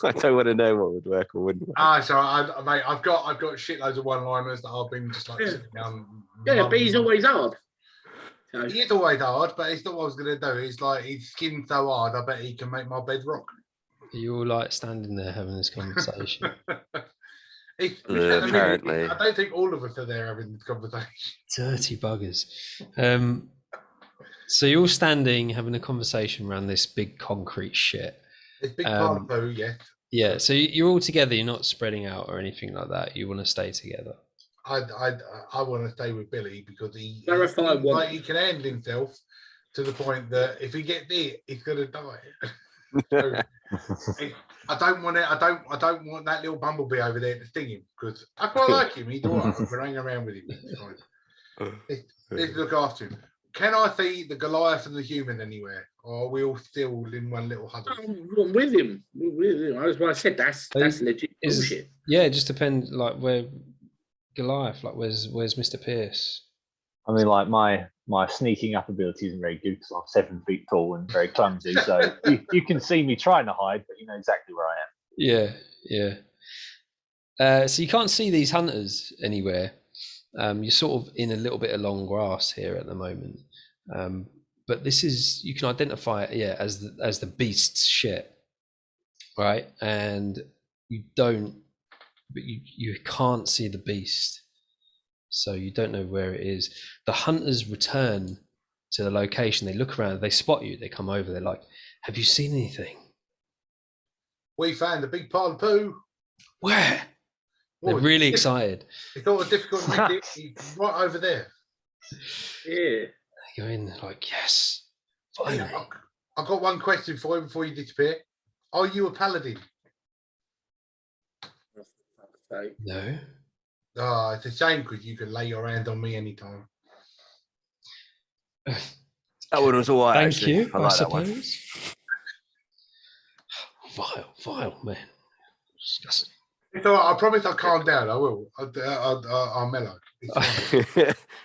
I don't want to know what would work or wouldn't work. So mate, I've got shitloads of one-liners that I've been just like sitting down. Yeah, but he's always hard. So, He is always hard, but it's not what I was going to do. It's like his skin's so hard, I bet he can make my bed rock. you all like standing there having this conversation? Apparently. I don't think all of us are there having this conversation. Dirty buggers. So you're all standing having a conversation around this big concrete shit. It's big pile of poo, yes. Yeah, so you're all together. You're not spreading out or anything like that. You want to stay together. I want to stay with Billy because he can handle himself to the point that if he gets it, he's gonna die. So, I don't want that little bumblebee over there to sting him because I quite like him. He's all right. I'm gonna hang around with him. Let's look after him. Can I see the Goliath and the human anywhere? Or are we all still in one little huddle? I'm with him. That's what I said. That's legit bullshit. Yeah, it just depends. Like where Goliath, like where's Mr. Pierce? I mean, like my sneaking up ability isn't very good because I'm 7 feet tall and very clumsy. So you can see me trying to hide, but you know exactly where I am. Yeah. So you can't see these hunters anywhere. You're sort of in a little bit of long grass here at the moment. But this is, you can identify it, as the beast's shit, right? And you can't see the beast, so you don't know where it is. The hunters return to the location. They look around, they spot you, they come over. They're like, "Have you seen anything?" We found a big pile of poo. Where? They're really excited. It's got a difficult right over there. Yeah. They go in, like, yes, finally. I've got one question for you before you disappear. Are you a paladin? No. Oh, it's a shame because you can lay your hand on me anytime. That one was all right. Thank actually. you, I like that one. Vile man. Disgusting. It's all right. I promise I'll calm down. I will. I'll mellow.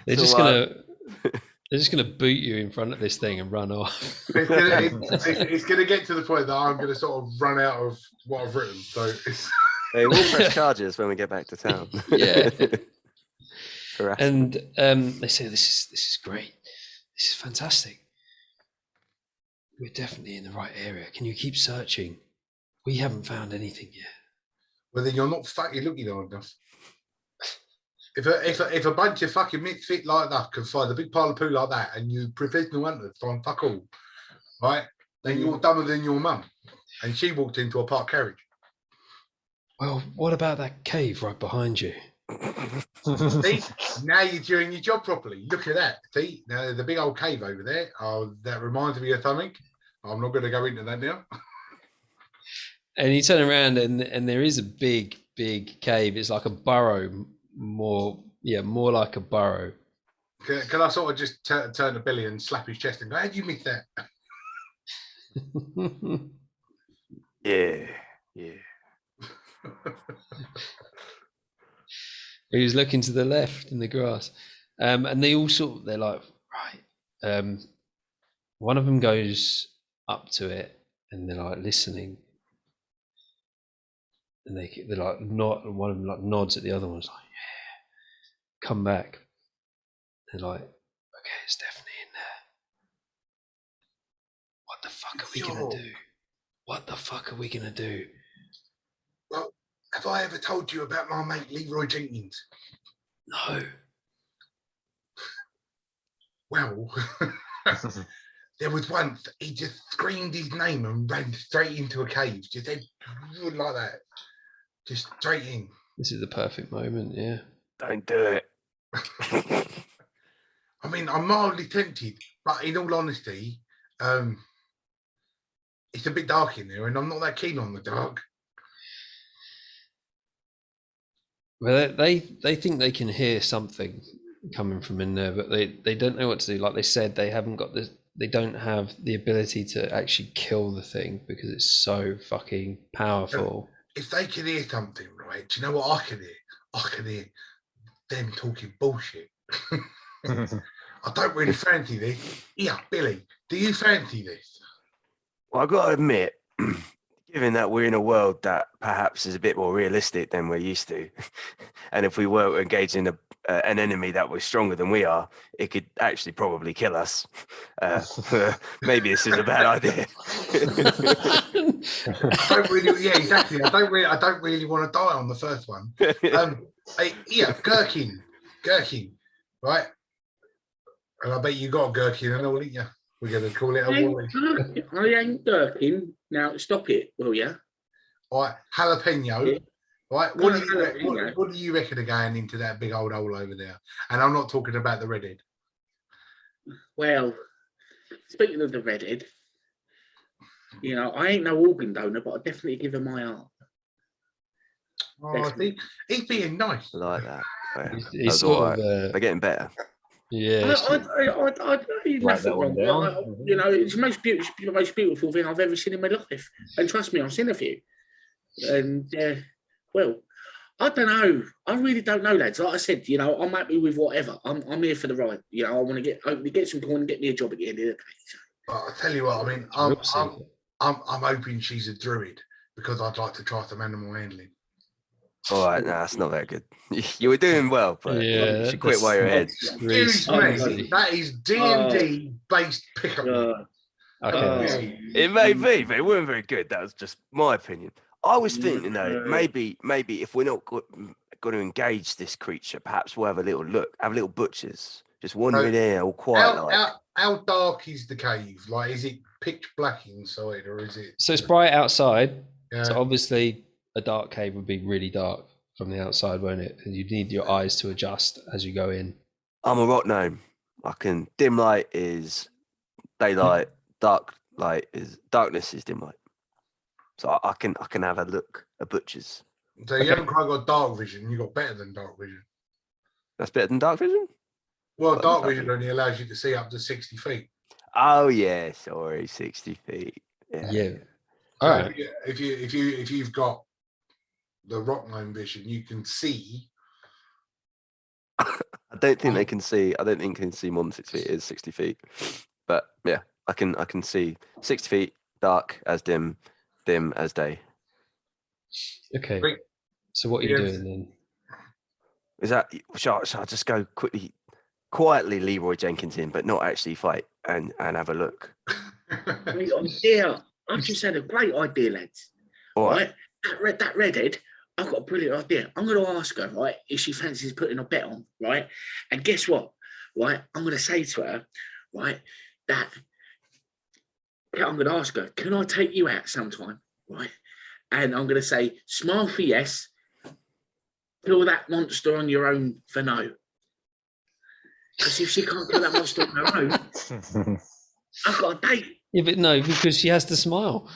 They're just gonna boot you in front of this thing and run off. It's gonna get to the point that I'm gonna sort of run out of what I've written. So it's. Hey, we'll press charges when we get back to town. Yeah. And they say this is great. This is fantastic. We're definitely in the right area. Can you keep searching? We haven't found anything yet. Well, then you're not fucking looking hard enough. If a bunch of fucking misfit like that can find a big pile of poo like that, and you professional hunters find fuck all, right? Then you're dumber than your mum, and she walked into a park carriage. Well, what about that cave right behind you? See, now you're doing your job properly. Look at that. See, now there's a big old cave over there. Oh, that reminds me of something. I'm not going to go into that now. And you turn around and there is a big cave. It's like a burrow, more like a burrow. Can I sort of just turn to Billy and slap his chest and go, how'd you miss that? Yeah. He was looking to the left in the grass, and they're like, right. One of them goes up to it and they're like listening, and they're like not. One of them like nods at the other one's like, yeah. Come back. They're like, okay, it's definitely in there. What the fuck are we gonna do? What the fuck are we gonna do? Well, have I ever told you about my mate Leroy Jenkins? No. Well, there was once he just screamed his name and ran straight into a cave. Just like that. Just straight in. This is the perfect moment, yeah. Don't do it. I mean, I'm mildly tempted, but in all honesty, it's a bit dark in there and I'm not that keen on the dark. Well, they think they can hear something coming from in there, but they don't know what to do. Like they said, they don't have the ability to actually kill the thing because it's so fucking powerful. If they can hear something, right? Do you know what I can hear? I can hear them talking bullshit. I don't really fancy this. Yeah, Billy, do you fancy this? Well, I've got to admit, Given that we're in a world that perhaps is a bit more realistic than we're used to, and if we were engaged in an enemy that was stronger than we are, it could actually probably kill us. Maybe this is a bad idea. I don't really, yeah, exactly. I don't really want to die on the first one. Yeah, gherkin, right? And I bet you got a gherkin and all, didn't you? We're going to call it a wally. I ain't gherkin. Now stop it, will ya? All right, jalapeno. Yeah. Right, What do you reckon are going into that big old hole over there? And I'm not talking about the redhead. Well, speaking of the redhead, you know, I ain't no organ donor, but I definitely give her my heart. Oh, I think he's being nice. I like that. Yeah, He's sort of they're getting better. yeah. I ain't Write that one nothing wrong. down. You know, it's the most beautiful thing I've ever seen in my life. And trust me, I've seen a few. And well, I don't know. I really don't know, lads. Like I said, you know, I'm happy with whatever. I'm here for the ride. You know, I want to get some coin and get me a job at the end of the day. But I'll tell you what, I mean, I'm hoping she's a druid because I'd like to try some animal handling. All right, no, that's not very good. You were doing well, but you should quit while you're ahead. Excuse me, that is D&D based pickup. Okay. It may be, but it weren't very good. That was just my opinion. I was thinking, though, maybe if we're not going to engage this creature, perhaps we'll have a little look, have little butchers, just wandering here, all quiet. How dark is the cave? Like, is it pitch black inside, or is it? So it's bright outside. Yeah. So obviously, a dark cave would be really dark from the outside, won't it? And you'd need your eyes to adjust as you go in. I'm a rock gnome. I can dim light is daylight, dark light is darkness is dim light. So I can have a look at butchers. So you haven't quite got dark vision. You got better than dark vision. That's better than dark vision. Well, dark vision only allows you to see up to 60 feet. Oh yeah, sorry, 60 feet. Yeah. So All right. if you've got the rock gnome vision, you can see. I don't think they can see. I don't think they can see more than 6 feet. It is 60 feet. But yeah, I can see 60 feet, dark as dim as day. Okay. Great. So what are you doing then? Is that shall I just go quietly Leroy Jenkins in, but not actually fight and have a look? Great idea. I've just had a great idea, lads. All right. That redhead, I've got a brilliant idea. I'm going to ask her, right, if she fancies putting a bet on, right? And guess what? Right, I'm going to say to her, right, that I'm going to ask her, can I take you out sometime, right? And I'm going to say, smile for yes, kill that monster on your own for no. Because if she can't kill that monster on her own, I've got a date. Yeah, but no, because she has to smile.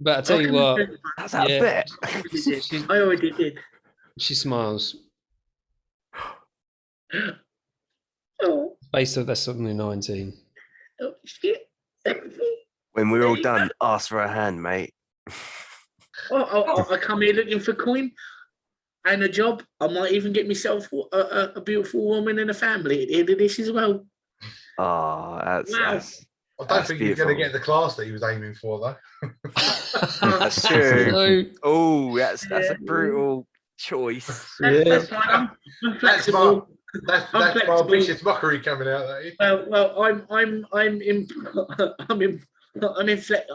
But I tell you what, That's a bet. I already did. she smiles. Oh, Based on that's only 19. oh shit. When we're all done, ask for a hand, mate. I come here looking for coin and a job. I might even get myself a beautiful woman and a family at the end of this as well. Oh, that's I don't think he's going to get the class that he was aiming for, though. that's true. So, Oh, that's a brutal choice. That's fine. I'm flexible. That's I'm my flexible. vicious mockery coming out. That is. Well,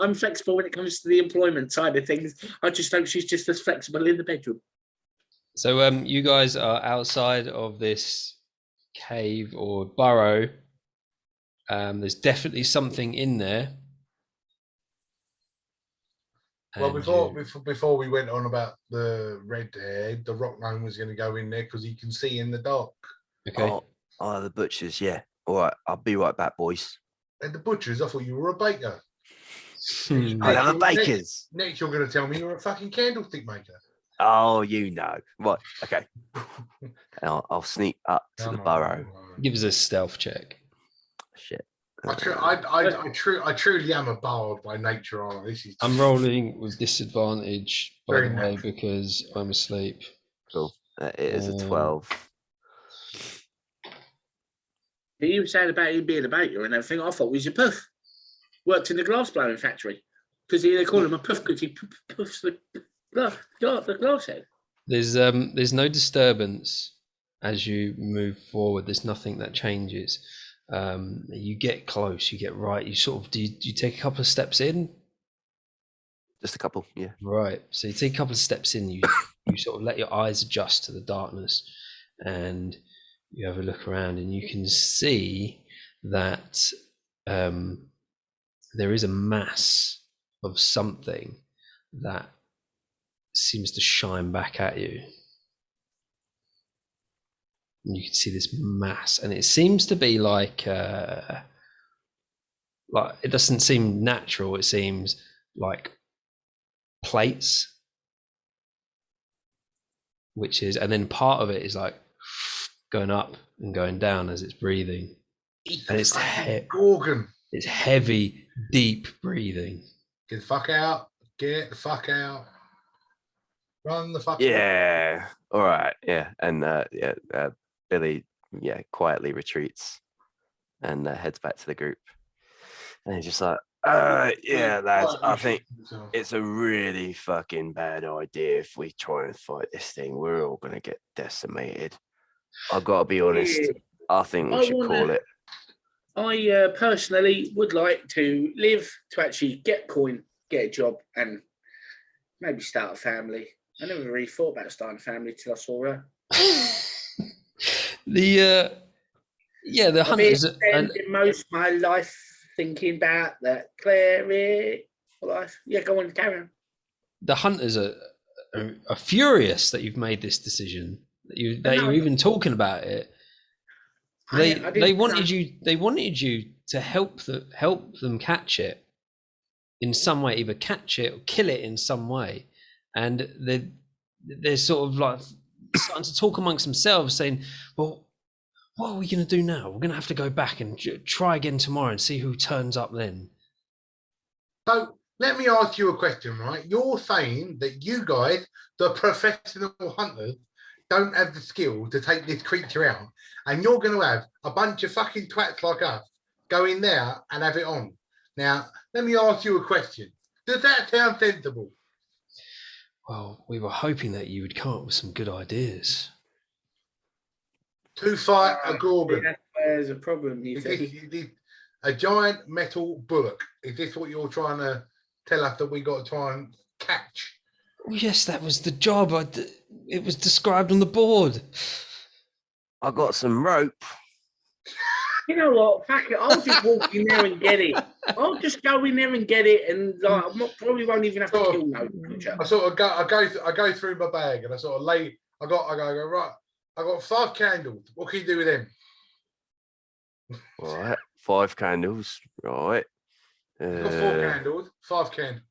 I'm flexible when it comes to the employment side of things. I just hope she's just as flexible in the bedroom. so you guys are outside of this cave or burrow. There's definitely something in there. Well, And before we went on about the redhead, the rock gnome was going to go in there because he can see in the dark. okay. Oh, the butchers, yeah. All right, I'll be right back, boys. And the butchers, I thought you were a baker. I'll have a bakers. Next, you're going to tell me you're a fucking candlestick maker. Oh, you know. Right, okay. And I'll sneak up to the burrow. Give us a stealth check. Shit. I truly am a bard by nature, aren't I? This is I'm rolling with disadvantage, by Very the way, natural. because I'm asleep. Cool. It is a 12. You were saying about him being a baker and everything. I thought he was a puff. Worked in the glass blowing factory. Because they call him a puff because he puffs the glass head. There's no disturbance as you move forward. There's nothing that changes. You get close, you get right. You sort of do you take a couple of steps in? Just a couple, yeah. Right. So you take a couple of steps in. You sort of let your eyes adjust to the darkness, and you have a look around, and you can see that there is a mass of something that seems to shine back at you. And you can see this mass, and it seems to be like it doesn't seem natural. It seems like plates, and then part of it is like going up and going down as it's breathing, and it's Gorgon. It's heavy, deep breathing. Get the fuck out. Get the fuck out. Run the fuck out. Yeah. All right. Yeah. And Billy, quietly retreats and heads back to the group. And he's just like, yeah, lads, I think it's a really fucking bad idea if we try and fight this thing. We're all going to get decimated. I've got to be honest. Yeah. I think we should call it. I personally would like to live to actually get coin, get a job, and maybe start a family. I never really thought about starting a family till I saw her. The hunters. I've been spending most of my life thinking about that Claire life. Yeah, go on, carry on. The hunters are furious that you've made this decision. That you're even talking about it. They wanted you to help them catch it in some way, either catch it or kill it in some way, and they're sort of like starting to talk amongst themselves, saying, "Well, what are we going to do now? We're going to have to go back and try again tomorrow and see who turns up then." So let me ask you a question, right? You're saying that you guys, the professional hunters, don't have the skill to take this creature out, and you're going to have a bunch of fucking twats like us go in there and have it on. Now, let me ask you a question. Does that sound sensible? Well, we were hoping that you would come up with some good ideas. To fight a Gorgon. There's a problem. Is this a giant metal bullock? Is this what you're trying to tell us that we got to try and catch? Well, yes, that was the job. It was described on the board. I got some rope. You know what? Fuck it. I'll just walk in there and get it. I'll just go in there and get it, and probably won't even have to kill no creature. I go through my bag and I sort of lay. I go right. I got 5 candles. What can you do with them? All right, 5 candles. Right. I've got 4 candles. 5 candles.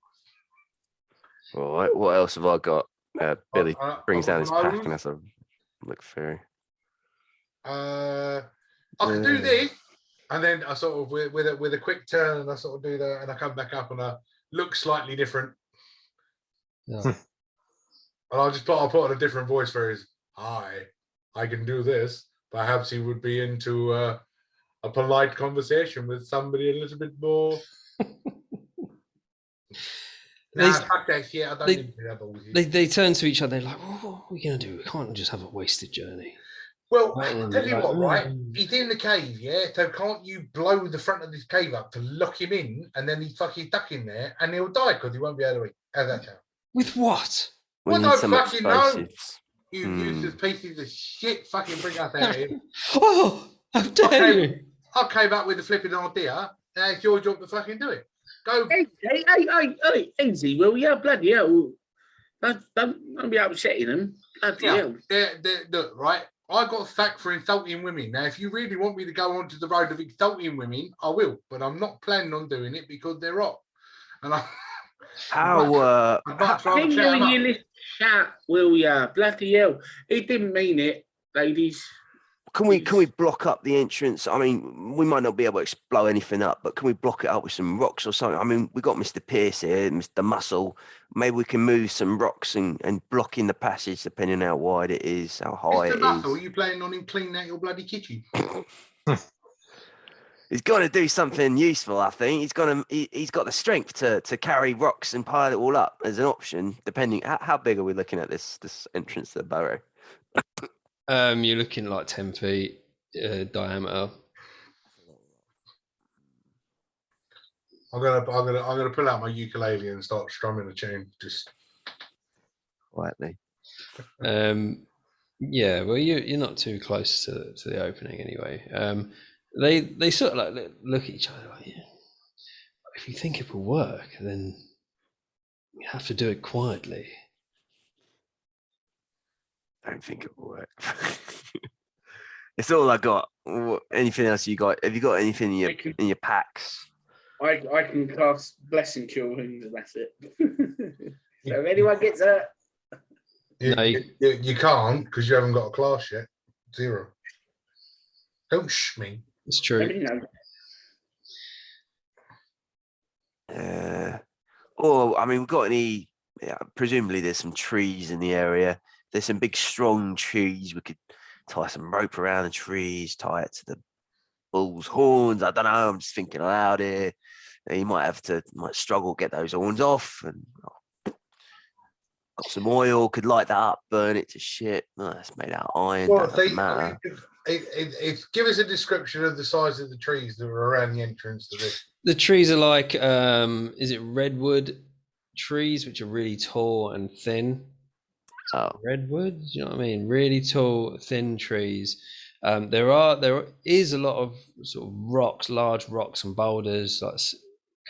All right. What else have I got? Billy brings down his pack clothes. and has a look through. I can do this, and then I sort of with a quick turn, and I sort of do that, and I come back up, and I look slightly different. Yeah. And I'll put on a different voice for his. Hi, I can do this. Perhaps he would be into a polite conversation with somebody a little bit more. Fuck that shit. I don't need to do that bullshit. They turn to each other like, well, what are we going to do? We can't just have a wasted journey. Well, tell you what, right? He's in the cave, yeah? So can't you blow the front of this cave up to lock him in, and then he's fucking stuck in there, and he'll die because he won't be able to eat? How's that sound? With what? What do I fucking know? You useless pieces of shit, fucking bring us out here. Oh, how dare you! I came up with the flipping idea. Now it's your job to fucking do it. Go. Hey, easy, will you? Bloody hell. Don't be upsetting them. Bloody hell. Look, right. I got sacked for insulting women. Now, if you really want me to go onto the road of insulting women, I will. But I'm not planning on doing it because they're hot. And How Can you in your list chat, will ya? Bloody hell. He didn't mean it, ladies. Can we block up the entrance? I mean, we might not be able to blow anything up, but can we block it up with some rocks or something? I mean, we got Mr. Pierce here, Mr. Muscle. Maybe we can move some rocks and block in the passage, depending on how wide it is, how high Mr. it Muscle, is. are you planning on him cleaning out your bloody kitchen? He's got to do something useful, I think. He's got the strength to carry rocks and pile it all up as an option, depending. How big are we looking at this entrance to the burrow? You're looking like 10 feet diameter. I'm gonna pull out my ukulele and start strumming a tune. Just Quietly. Yeah, well, you're not too close to the opening anyway. They sort of like look at each other like, yeah, if you think it will work, then you have to do it quietly. I don't think it will work. It's all I got. Anything else you got? Have you got anything in your packs? I can cast Blessing Cure and that's it. So if anyone gets hurt. You can't because you haven't got a class yet. 0. Don't shh me. It's true. Or I mean, we've got any? Yeah, presumably there's some trees in the area. There's some big, strong trees. We could tie some rope around the trees, tie it to the bull's horns. I don't know. I'm just thinking aloud here. You might struggle to get those horns off, and got some oil. Could light that up, burn it to shit. No, it's made out of iron. Well, doesn't matter. Give us a description of the size of the trees that were around the entrance to this. The trees are like, is it redwood trees, which are really tall and thin? Oh, Redwood, do you know what I mean? Really tall, thin trees. There is a lot of sort of rocks, large rocks and boulders,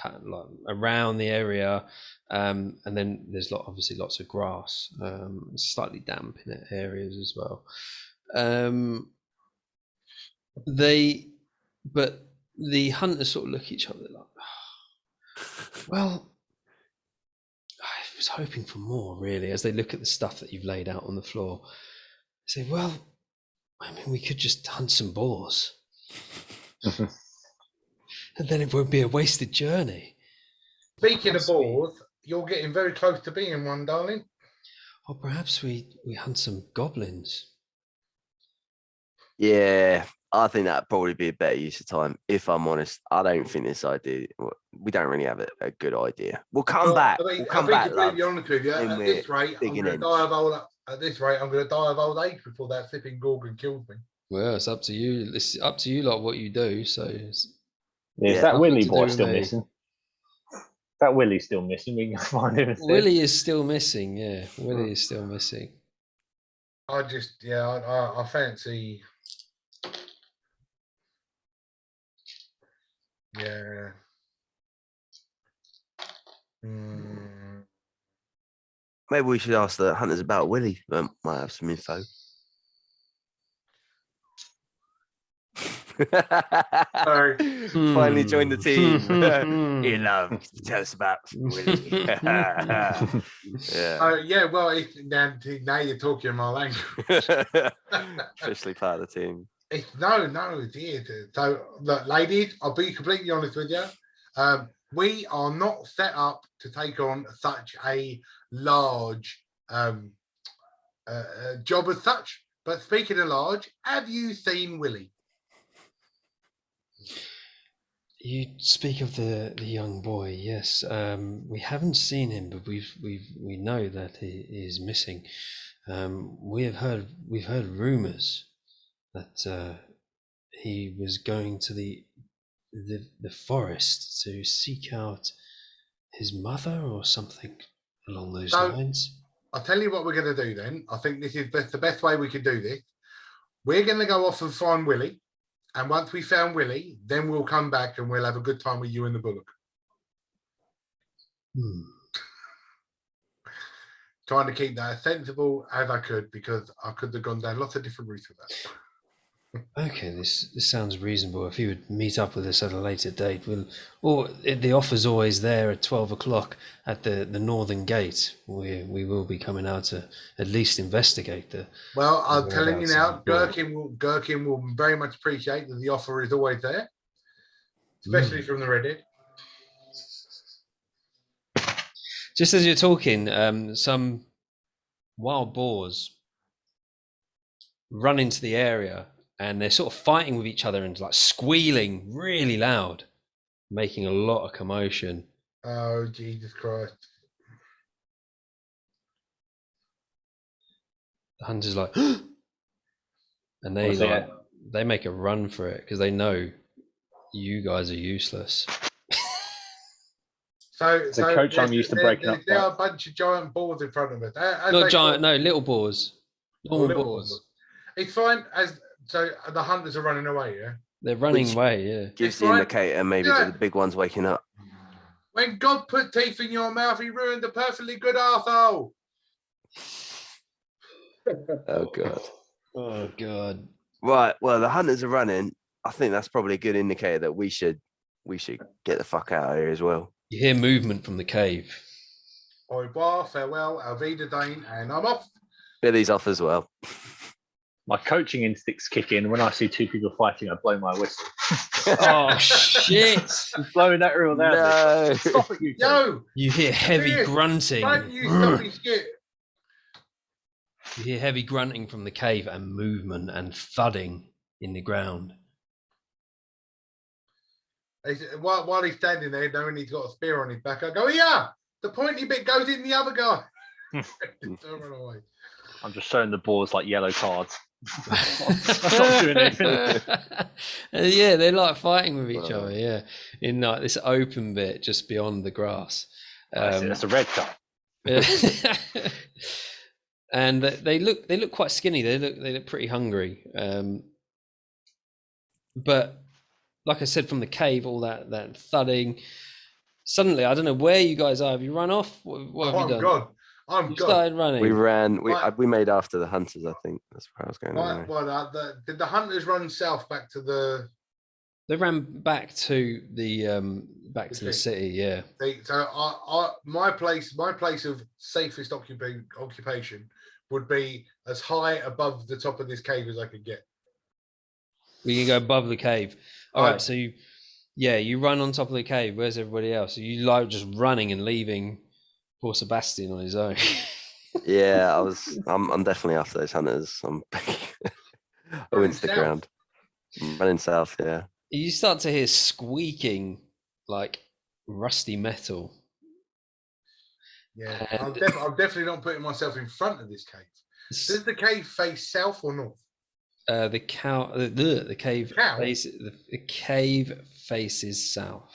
kind of like around the area, and then there's obviously lots of grass. It's slightly damp in areas as well. But the hunters sort of look at each other like, well, I was hoping for more, really, as they look at the stuff that you've laid out on the floor. They say, well, I mean, we could just hunt some boars. And then it won't be a wasted journey. Speaking of boars, you're getting very close to being one, darling. Or perhaps we hunt some goblins. yeah. I think that'd probably be a better use of time. If I'm honest, I don't think this idea. We don't really have a good idea. We'll come back. We'll come back. Completely honest with you. At this rate, I'm going to die of old age before that flipping Gorgon kills me. Well, it's up to you. It's up to you, lot, what you do. So, is that Willy boy still missing? That Willy's still missing. We can find him. Willy is still missing. Yeah, Willy is still missing. I fancy. Yeah. Maybe we should ask the hunters about Willy. Might have some info. Finally joined the team. Tell us about Willy. Yeah. Well, now you're talking my language. Officially part of the team. No, dear. So, look, ladies, I'll be completely honest with you. We are not set up to take on such a large job as such. But speaking of large, have you seen Willy? You speak of the young boy, yes. We haven't seen him, but we know that he is missing. We've heard rumors that he was going to the forest to seek out his mother or something along those lines. I'll tell you what we're going to do then. I think this is the best way we can do this. We're going to go off and find Willy. And once we found Willy, then we'll come back and we'll have a good time with you and the bullock. Trying to keep that as sensible as I could, because I could have gone down lots of different routes with that. Okay, this sounds reasonable. If you would meet up with us at a later date, the offer's always there at 12 o'clock at the northern gate. We will be coming out to at least investigate the. Well, I'm telling you now, Gherkin will very much appreciate that the offer is always there, especially from the Reddit. Just as you're talking, some wild boars run into the area and they're sort of fighting with each other and like squealing really loud, making a lot of commotion. Oh, Jesus Christ. The hunter's like, and they Honestly, like they make a run for it because they know you guys are useless. So Coach, I'm used to breaking up there are a fights. bunch of giant balls in front of us. Not giant, no, little boars. Normal little boars. balls. It's fine so the hunters are running away, yeah? They're running Which- away, yeah. Gives It's the fine. indicator maybe Yeah. that the big one's waking up. When God put teeth in your mouth, he ruined a perfectly good arsehole. Oh god. Oh god. Right. Well, the hunters are running. I think that's probably a good indicator that we should get the fuck out of here as well. You hear movement from the cave. Au revoir, farewell, Alvida Dane, and I'm off. Billy's off as well. My coaching instincts kick in. When I see two people fighting, I blow my whistle. Oh shit! He's blowing that real loud. No. Stop it, you two. Yo, You hear heavy Yes, grunting. don't you stop me shit. You hear heavy grunting from the cave and movement and thudding in the ground. While he's standing there, knowing he's got a spear on his back, I go, yeah, the pointy bit goes in the other guy. Don't run away. I'm just showing the boars like yellow cards. I'm not doing anything. Yeah, they like fighting with each Wow. other. Yeah, in like this open bit just beyond the grass. That's a red card. And they look quite skinny. They look pretty hungry. But like I said, from the cave, all that thudding. Suddenly, I don't know where you guys are. Have you run off? What have you done? God. I'm You God. started running. We ran. Right. We made after the hunters. I think that's where I was going. Anyway. Did the hunters run south back to the? They ran back to the Okay. city. Yeah. So my place of safest occupation would be as high above the top of this cave as I could get. We can go above the cave. All Right. right. So you run on top of the cave. Where's everybody else? Are you like just running and leaving poor Sebastian on his own? Yeah, I'm definitely after those hunters. I went to the south. ground. I'm running south. Yeah. You start to hear squeaking like rusty metal. Yeah, And- I'm definitely not putting myself in front of this cave. Does the cave face south or north? The cave Cow? the cave faces south.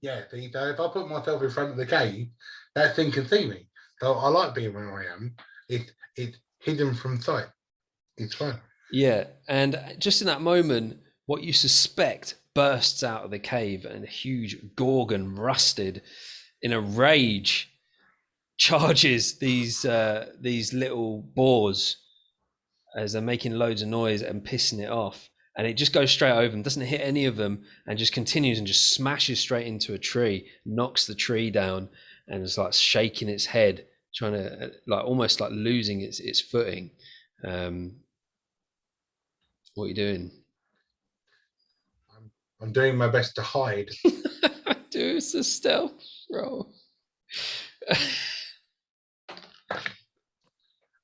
Yeah, if I put myself in front of the cave, that thing can see me. So I like being where I am. It's hidden from sight. It's fine. Yeah, and just in that moment, what you suspect bursts out of the cave, and a huge Gorgon, rusted, in a rage, charges these little boars as they're making loads of noise and pissing it off. And it just goes straight over them, doesn't hit any of them, and just continues and just smashes straight into a tree, knocks the tree down, and is like shaking its head, trying to like almost like losing its footing. What are you doing? I'm doing my best to hide. Do a stealth roll.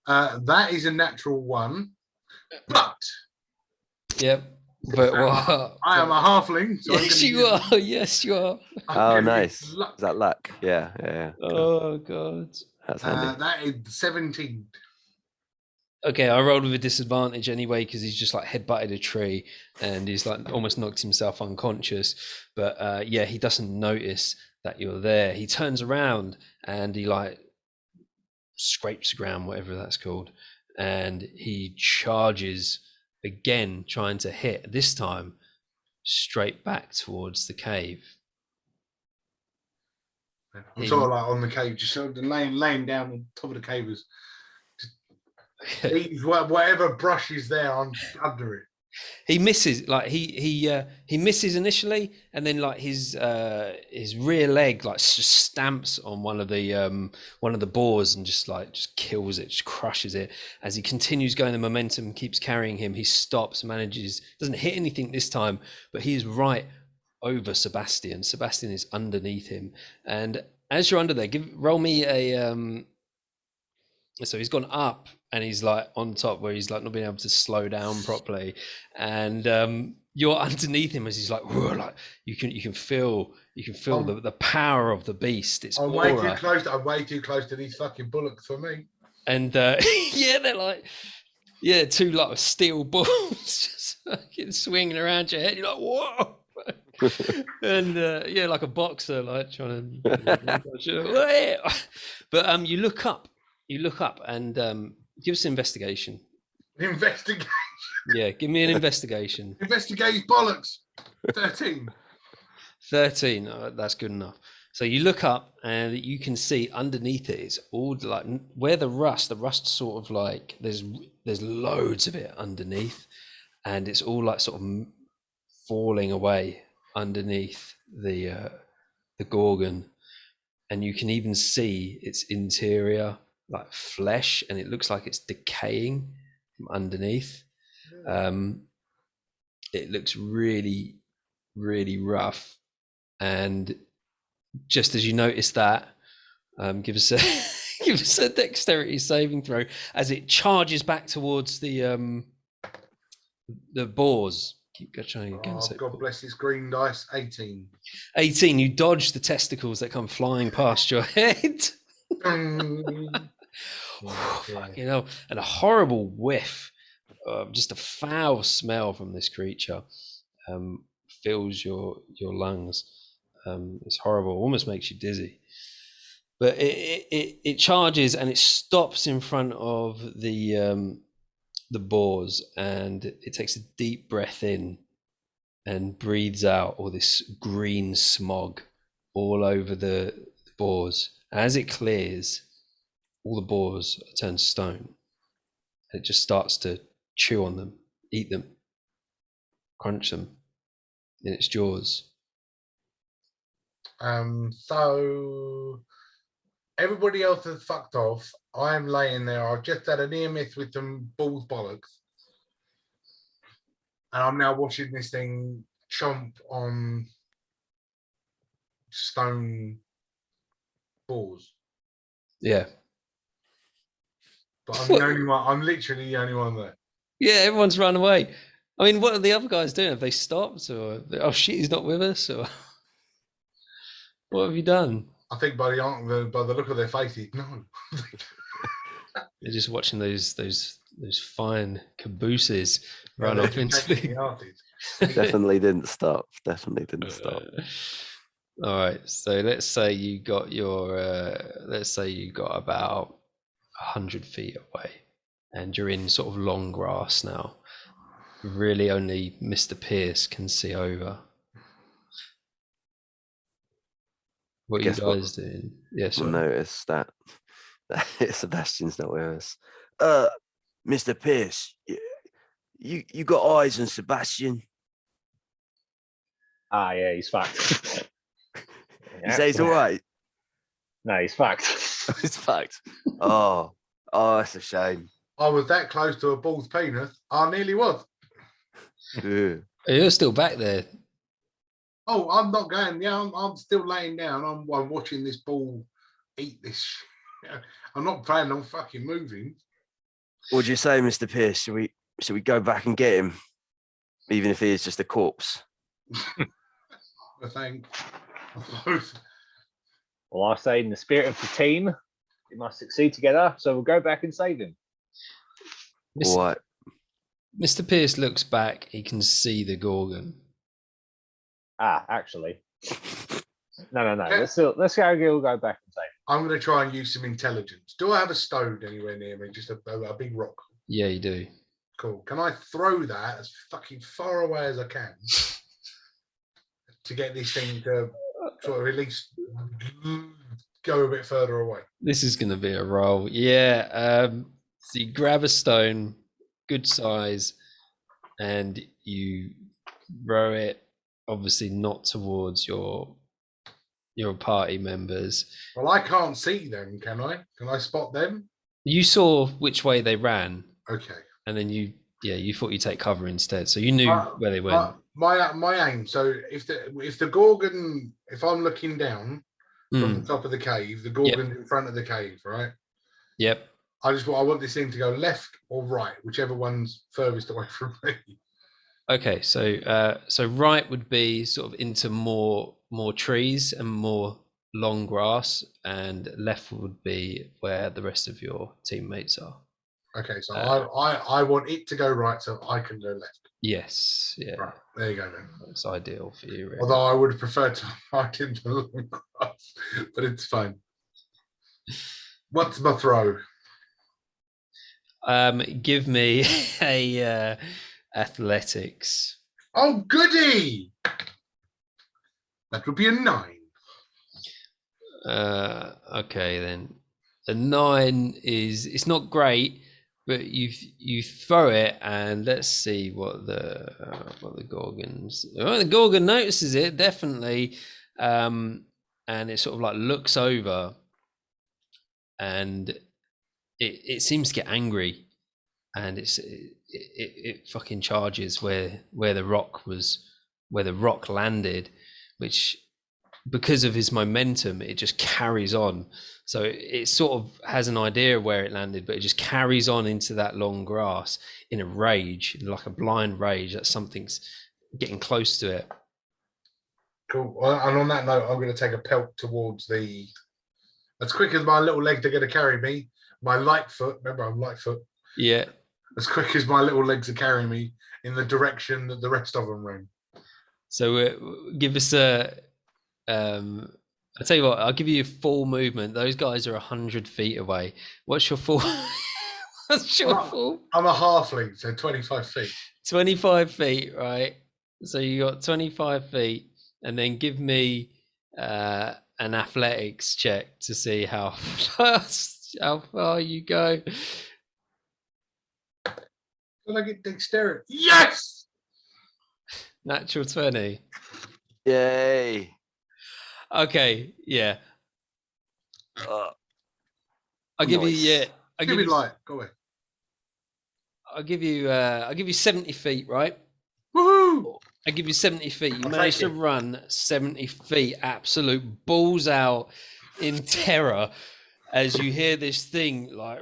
That is a natural 1, but Yep. But what? I am a halfling. So Yes, you are. Yes, you are. Oh, nice. Is that luck? Yeah. Cool. Oh god. That's handy. That is 17. Okay, I rolled with a disadvantage anyway because he's just like headbutted a tree and he's like almost knocked himself unconscious. But yeah, he doesn't notice that you're there. He turns around and he like scrapes the ground, whatever that's called, and he charges again, trying to hit, this time straight back towards the cave. I'm sort of like on the cave, just sort of laying down on top of the cave. Whatever brush is there, I'm under it. He misses, like he misses initially, and then like his rear leg like just stamps on one of the boars and just kills it, just crushes it. As he continues going, the momentum keeps carrying him. He stops, doesn't hit anything this time, but he is right over Sebastian. Sebastian is underneath him, and as you're under there, roll me a So he's gone up, and he's like on top where he's like not being able to slow down properly, and you're underneath him as he's like, whoa, like you can feel the power of the beast. It's I'm way too aura. close. I'm way too close to these fucking bullocks for me. And yeah, they're like, yeah, two like steel balls just fucking swinging around your head. You're like, whoa. And yeah, like a boxer, like trying to. But you look up, and give us an investigation. Investigate. Yeah, give me an investigation. Investigate his bollocks. 13. 13. That's good enough. So you look up, and you can see underneath it is all like where the rust sort of like there's loads of it underneath, and it's all like sort of falling away underneath the Gorgon, and you can even see its interior like flesh, and it looks like it's decaying from underneath. It looks really, really rough, and just as you notice that, give us a dexterity saving throw as it charges back towards the boars. Keep trying again. Oh, God bless his green dice. 18. 18. You dodge the testicles that come flying past your head. Fucking hell. And a horrible whiff, just a foul smell from this creature fills your lungs. It's horrible. Almost makes you dizzy. But it charges, and it stops in front of the boars, and it takes a deep breath in and breathes out all this green smog all over the boars. As it clears, all the boars turn stone. It just starts to chew on them, eat them, crunch them in its jaws. So everybody else has fucked off. I'm laying there. I've just had a near miss with some balls bollocks. And I'm now watching this thing chomp on stone balls. Yeah. But I'm the only one. I'm literally the only one there. Yeah, everyone's run away. I mean, what are the other guys doing? Have they stopped, or oh shit, he's not with us, or what have you done? I think by the look of their faces, no. They're just watching those fine cabooses run off into the. Definitely didn't stop. All right, so let's say you got about 100 feet away, and you're in sort of long grass now. Really, only Mr. Pierce can see over. What are you guys doing? Yes, we'll notice that Sebastian's not with us. Mr. Pierce, you got eyes on Sebastian? Ah, yeah, he's fucked. You say he's all right? No, he's fucked. It's fact. Oh, that's a shame. I was that close to a bull's penis. I nearly was. You're still back there. Oh, I'm not going. Yeah, I'm still laying down. I'm watching this bull eat this. I'm not planning on fucking moving. What do you say, Mr. Pierce? Should we go back and get him, even if he is just a corpse? I think. Well, I say in the spirit of the team, we must succeed together. So we'll go back and save him. What? Mr. Pierce looks back. He can see the Gorgon. Ah, actually. No. Let's go back and save him. I'm going to try and use some intelligence. Do I have a stone anywhere near me? Just a big rock? Yeah, you do. Cool. Can I throw that as fucking far away as I can to get this thing to sort of at least go a bit further away? This is going to be a roll. Yeah. So you grab a stone, good size, and you throw it, obviously not towards your party members. Well, I can't see them, can I? Can I spot them? You saw which way they ran. Okay. And then you thought you'd take cover instead. So you knew where they went. My aim. So if the Gorgon, if I'm looking down from the top of the cave, the Gorgon's in front of the cave, right? Yep. I want this thing to go left or right, whichever one's furthest away from me. Okay, so right would be sort of into more trees and more long grass, and left would be where the rest of your teammates are. Okay, so I want it to go right so I can go left. Yes, yeah. Right, there you go then. That's ideal for you, really. Although I would prefer to hide in the long grass, but it's fine. What's my throw? Give me a athletics. Oh, goody! That would be a 9. Okay then. A 9 it's not great, but you throw it, and let's see what the Gorgons. Oh, the Gorgon notices it definitely, and it sort of like looks over, and it seems to get angry, and it fucking charges where the rock landed, which, because of his momentum, it just carries on. So it sort of has an idea of where it landed, but it just carries on into that long grass in a rage, like a blind rage that something's getting close to it. Cool. Well, and on that note, I'm going to take a pelt towards the. As quick as my little legs are going to carry me, my light foot. Remember, I'm light foot. Yeah. As quick as my little legs are carrying me in the direction that the rest of them ran. So give us a. I'll tell you what. I'll give you full movement. Those guys are 100 feet away. What's your full? What's your full? I'm a halfling, so 25 feet. 25 feet, right? So you got 25 feet, and then give me an athletics check to see how far you go. Will I get dexterity? Yes! Natural 20. Yay. Okay, yeah. I'll give Nice. you Give me light. Go away. I'll give you 70 feet, right? Woohoo! I give you 70 feet. You I'll managed take to it. run 70 feet, absolute balls out in terror, as you hear this thing like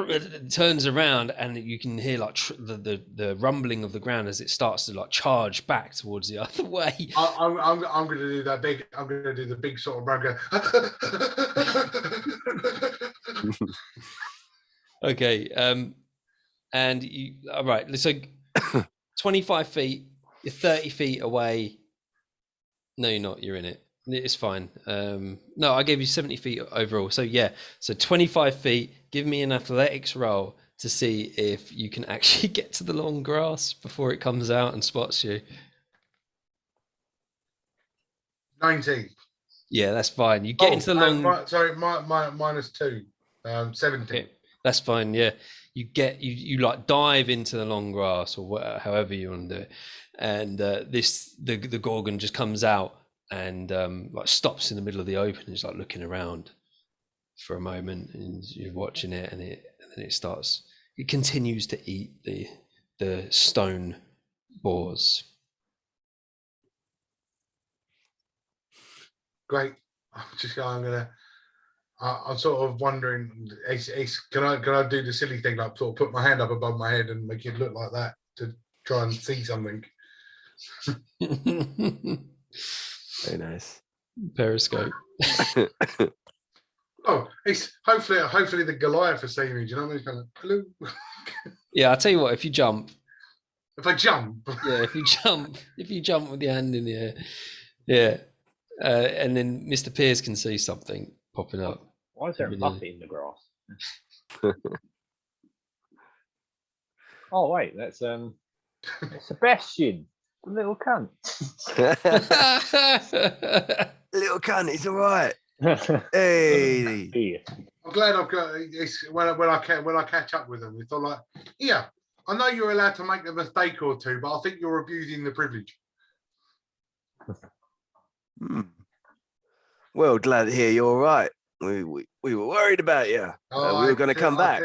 it turns around, and you can hear like the rumbling of the ground as it starts to like charge back towards the other way. I'm going to do that big. I'm going to do the big sort of run. Okay, and you all right? So 25 feet. You're 30 feet away. No, you're not. You're in it. It's fine. No, I gave you 70 feet overall. So yeah, so 25 feet. Give me an athletics roll to see if you can actually get to the long grass before it comes out and spots you. 19. Yeah, that's fine. You get into the long. Minus 2. 17. Okay, that's fine. Yeah, you like dive into the long grass or whatever, however you want to do it, and the Gorgon just comes out and like stops in the middle of the open. It's like looking around for a moment, and you're watching it, and then it continues to eat the stone boars. Great. I'm sort of wondering, can I do the silly thing, like sort of put my hand up above my head and make it look like that to try and see something? Very nice. Periscope. Oh, it's hopefully the Goliath has seen me. Do you know what I mean? Kind of, hello. Yeah, I'll tell you what. If you jump, If I jump. yeah, if you jump with your hand in the air, yeah, and then Mr. Pierce can see something popping up. Why is there a puppy in the grass? Oh wait, that's Sebastian, the little cunt. Little cunt, it's all right. Hey. Yeah. I'm glad I've got. It's when I catch up with them, it's all like, yeah, I know you're allowed to make a mistake or two, but I think you're abusing the privilege. Well, glad to hear you're all right. We were worried about you. We were going to come back.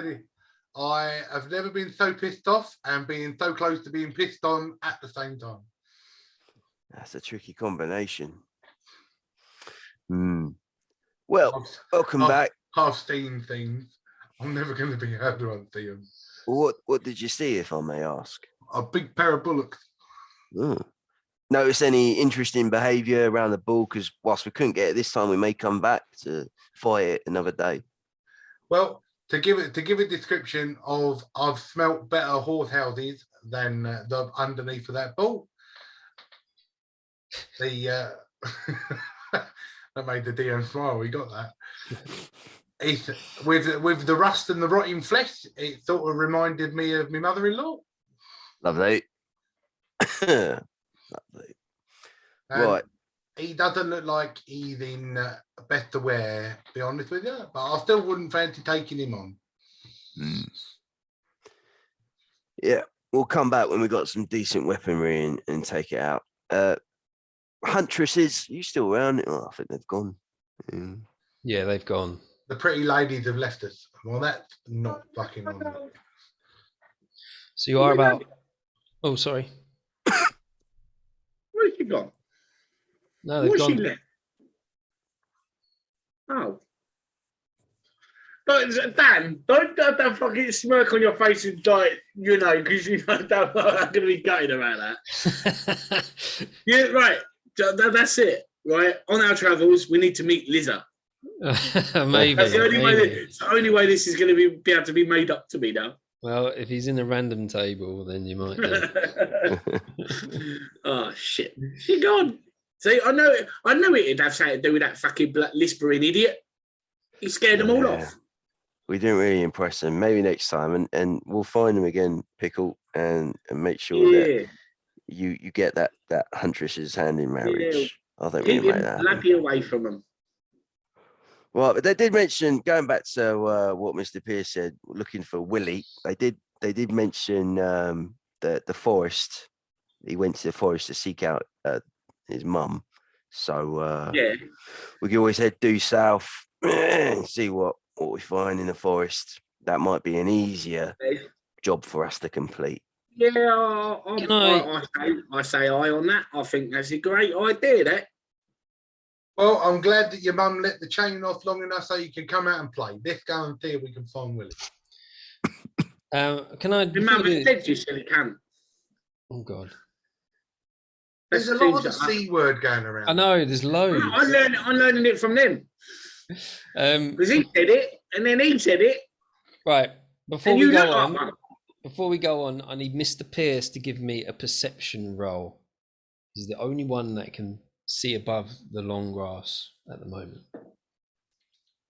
I have never been so pissed off and being so close to being pissed on at the same time. That's a tricky combination. Well, welcome back. Half steam things. I'm never going to be able to unsee them. What did you see, if I may ask? A big pair of bullocks. Oh. Notice any interesting behaviour around the bull? Because whilst we couldn't get it this time, we may come back to fight it another day. Well, to give a description of, I've smelt better horse houses than the underneath of that bull. The that made the DM smile. We got that. It's with the rust and the rotting flesh. It sort of reminded me of my mother-in-law. Lovely. Lovely. Right. He doesn't look like he's in best to wear, to be honest with you, but I still wouldn't fancy taking him on. Yeah, we'll come back when we got some decent weaponry and take it out. Huntresses, you still around? Oh, I think they've gone. Yeah, they've gone. The pretty ladies have left us. Well, that's not fucking on. So you are about. Oh, sorry. Where's she gone? No, they've Where's gone. she left? Oh. But Dan, don't have that fucking smirk on your face and like, you know, because you know I'm going to be gutted about that. Yeah, right. That's it. Right. On our travels, we need to meet Lizza. Maybe. That's the only way. Maybe. It's the only way this is going to be able to be made up to me now. Well, if he's in a random table, then you might. Yeah. Oh shit! She gone. See, I know it'd have something to do with that fucking lispering idiot. He scared them all off. We didn't really impress them. Maybe next time, and we'll find them again, Pickle, and make sure that you get that huntress's hand in marriage. Yeah. I think Keep we make him that. bloody away from them. Well, but they did mention, going back to what Mr. Pierce said, looking for Willie. They did mention the forest. He went to the forest to seek out his mum. So we can always head due south and see what we find in the forest. That might be an easier job for us to complete. Yeah, I say aye on that. I think that's a great idea. That. Well, I'm glad that your mum let the chain off long enough so you can come out and play. Let's go and see if we can find Willie. Can I? Your mum has said you said it can. Oh God. There's a lot of the C word going around. I know, there's loads. I'm learning it from them. Because he said it, and then he said it. Right. Before we go on, I need Mr. Pierce to give me a perception roll. He's the only one that can see above the long grass at the moment.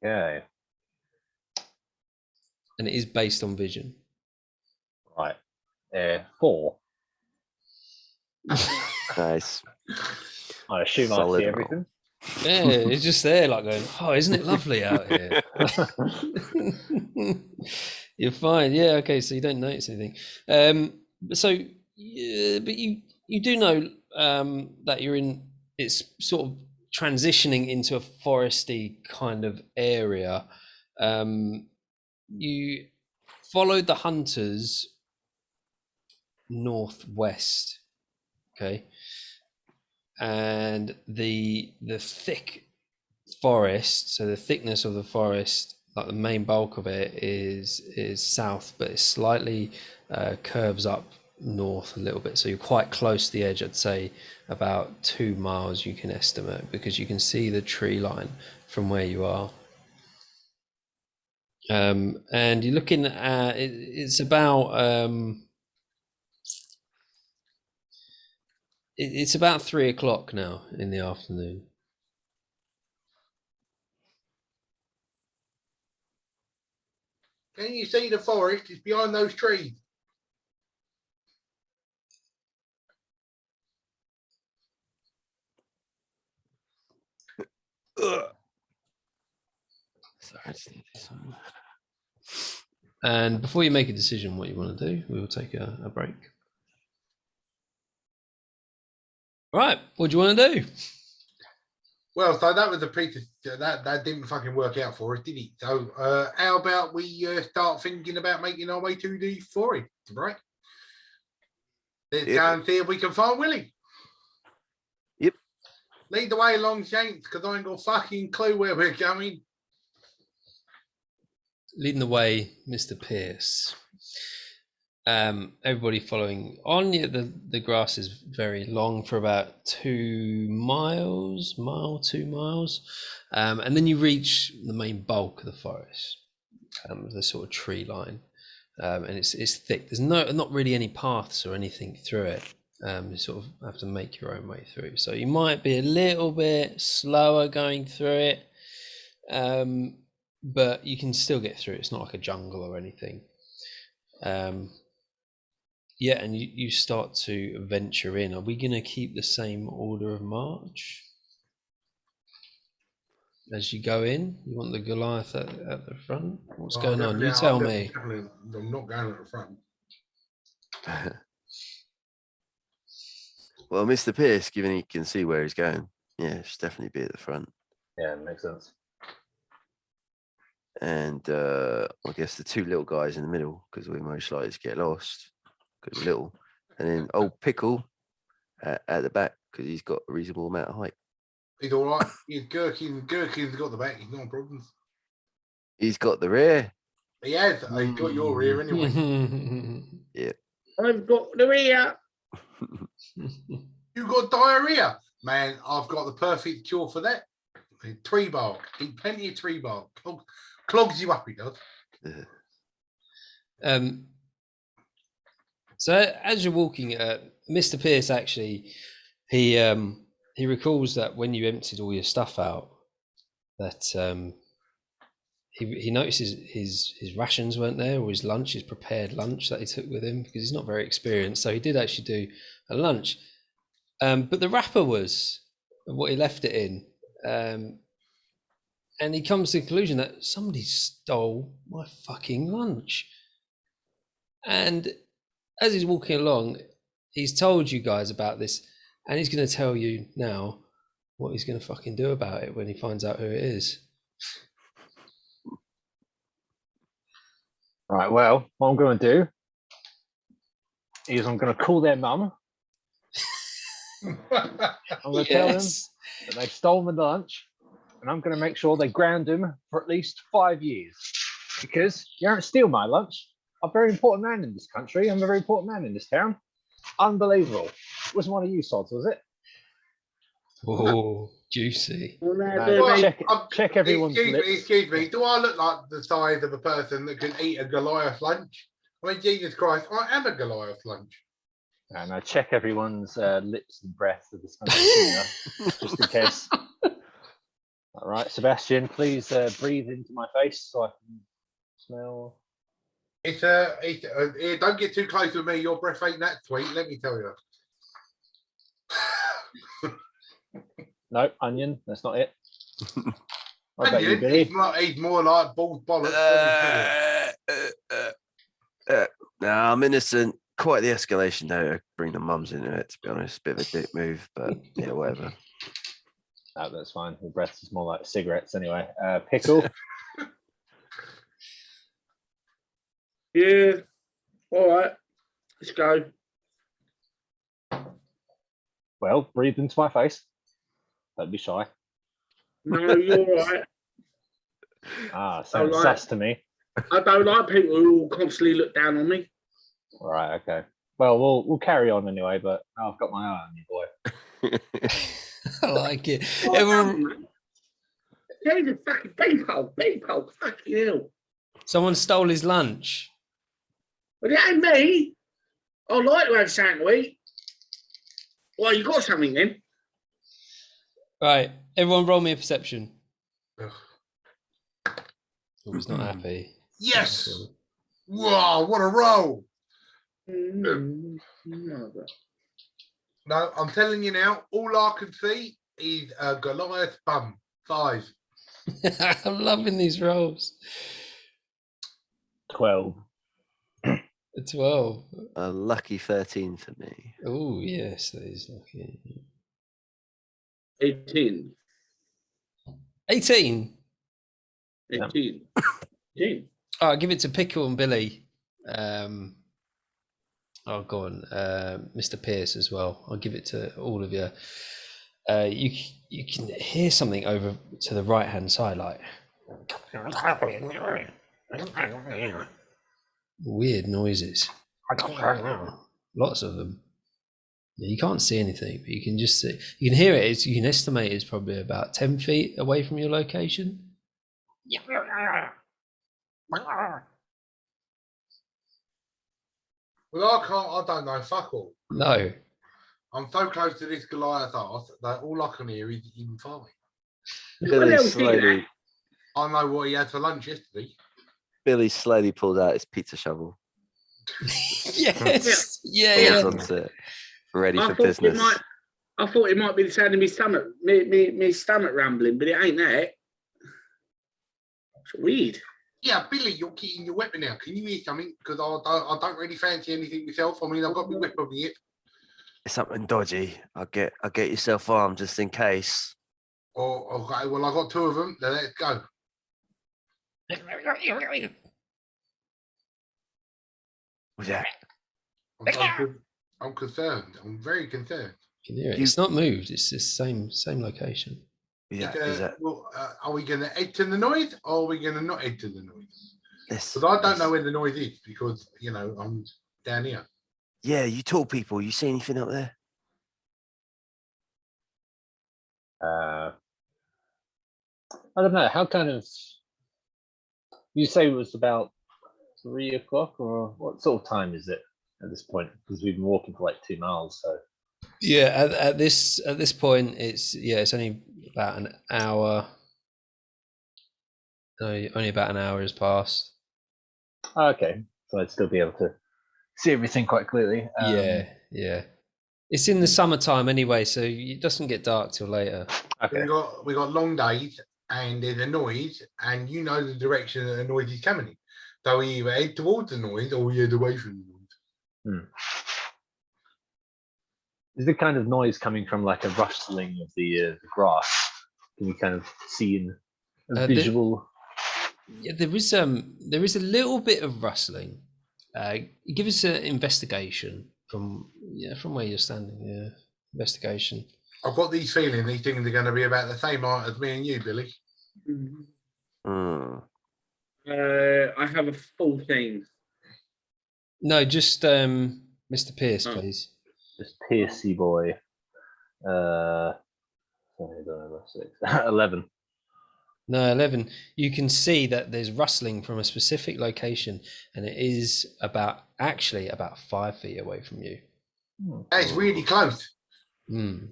Yeah. And it is based on vision. Right. 4. Nice. I assume Solid I see roll. everything. Yeah, it's just there like going, oh, isn't it lovely out here? You're fine. Yeah, okay, so you don't notice anything. But you do know that you're in, it's sort of transitioning into a foresty kind of area. You followed the hunters northwest, okay, and the thick forest, so the thickness of the forest, like the main bulk of it is south, but it slightly curves up north a little bit, so you're quite close to the edge. I'd say about 2 miles you can estimate, because you can see the tree line from where you are. And you're looking at it's about it's about 3 o'clock now in the afternoon. Can you see the forest? It's behind those trees. And before you make a decision what you want to do, we will take a break. Right, what do you want to do? Well, so that was a piece of, that didn't fucking work out for us, did it? So how about we start thinking about making our way to the forest, right? Let's go and see if we can find Willie. Yep. Lead the way along, Saints, because I ain't got a fucking clue where we're going. leading the way, Mr. Pierce. Everybody following on. Yeah, the grass is very long for about 2 miles, 2 miles, and then you reach the main bulk of the forest, the sort of tree line, and it's thick. There's not really any paths or anything through it. You sort of have to make your own way through. So you might be a little bit slower going through it, but you can still get through it. It's not like a jungle or anything. Yeah, and you start to venture in. Are we going to keep the same order of march as you go in? You want the Goliath at the front? What's going on? You tell me. I'm not going at the front. Well, Mr. Pierce, given he can see where he's going, yeah, should definitely be at the front. Yeah, makes sense. And I guess the 2 little guys in the middle, because we're most likely to get lost, because we're little. And then old Pickle at the back, because he's got a reasonable amount of height. He's all right. He's Gherkin's got the back. He's no problems. He's got the rear. He has. He's got your rear anyway. Yeah. I've got the rear. You got diarrhea, man. I've got the perfect cure for that. Tree bark. Eat plenty of tree bark. Clogs you up. He does. So as you're walking, Mr. Pierce actually he recalls that when you emptied all your stuff out, that he notices his rations weren't there, or his lunch, his prepared lunch that he took with him, because he's not very experienced. So he did actually do a lunch, but the wrapper was what he left it in, and he comes to the conclusion that somebody stole my fucking lunch. And as he's walking along, he's told you guys about this, and he's going to tell you now what he's going to fucking do about it when he finds out who it is. Right, well, what I'm going to do is I'm going to call their mum. I'm going to tell them that they stole my lunch, and I'm going to make sure they ground them for at least 5 years. Because you don't steal my lunch. I'm a very important man in this country. I'm a very important man in this town. Unbelievable. It wasn't one of you sods, was it? Oh, juicy. Check everyone's lips. Excuse me. Do I look like the size of a person that can eat a Goliath lunch? I mean, Jesus Christ, I am a Goliath lunch. And I check everyone's lips and breath with this just in case. All right, Sebastian, please breathe into my face so I can smell. Don't get too close with me. Your breath ain't that sweet, let me tell you. No, onion. That's not it. What about Onion, you, Billy? he's more like balls bollocks. No, I'm innocent. Quite the escalation though to bring the mums into it, to be honest. Bit of a dick move, but yeah, whatever. No, that's fine. The breath is more like cigarettes anyway. Pickle. Yeah. All right. Let's go. Well, breathe into my face. Don't be shy. No, you're all right. Sounds sus to me. I don't like people who constantly look down on me. All right, okay. Well, we'll carry on anyway, but I've got my eye on you, boy. I like it. He's a fucking beephole, fucking hell. Someone stole his lunch. But it ain't me. I like to have something to eat. Well, you got something then? Right, everyone roll me a perception. Oh, he's not happy. Yes! Wow, what a roll! No, I'm telling you now, all I can see is a Goliath bum. 5. I'm loving these rolls. 12. 12. A lucky 13 for me. Oh, yes, that is lucky. 18. 18. 18. 18. Oh, I'll give it to Pickle and Billy. Go on, Mr. Pierce as well. I'll give it to all of you. You can hear something over to the right hand side, like, Weird noises. Lots of them. Yeah, you can't see anything, but you can just see. You can hear it. You can estimate it's probably about 10 feet away from your location. Well, I don't know. Fuck all. No. I'm so close to this Goliath ass that all I can hear is him farming. Billy slowly, I know what he had for lunch yesterday. Billy slowly pulled out his pizza shovel. Yes. Yeah. Holds Yeah. onto it, ready I for thought business. I thought it might be the sound of my stomach, me stomach rambling, but it ain't that. It's weird. Yeah, Billy, you're keeping your weapon now. Can you hear something? Because I don't really fancy anything myself. I mean, I've got my whip on the hip. It's something dodgy. I'll get yourself armed just in case. Oh, okay. Well, I got two of them. Then let's go. Was that? I'm concerned. I'm very concerned. You can hear it. It's not moved. It's the same location. Yeah. Is that? Well, are we going to head to the noise, or are we going to not head to the noise? Yes. Because I don't know where the noise is, because I'm down here. Yeah, you tall people. You see anything up there? I don't know. How kind of? You say it was about 3 o'clock, or what sort of time is it at this point? Because we've been walking for like 2 miles, so. Yeah, at this point, it's only about an hour. No, only about an hour has passed. Okay, so I'd still be able to see everything quite clearly. Yeah. It's in the summertime anyway, so it doesn't get dark till later. Okay. We got long days, and there's a noise, and you know the direction that the noise is coming in. So we either head towards the noise or we head away from the noise. Is the kind of noise coming from like a rustling of the grass? Can you kind of see in a visual? There is a little bit of rustling. Give us an investigation from where you're standing. Yeah, investigation. I've got these feelings these things are going to be about the same height as me and you, Billy. I have a 14. No, just Mr. Pierce, please. Just Piercy boy. Sorry, I don't know, 6. 11. No, 11. You can see that there's rustling from a specific location, and it is about 5 feet away from you. That's really close. Mm.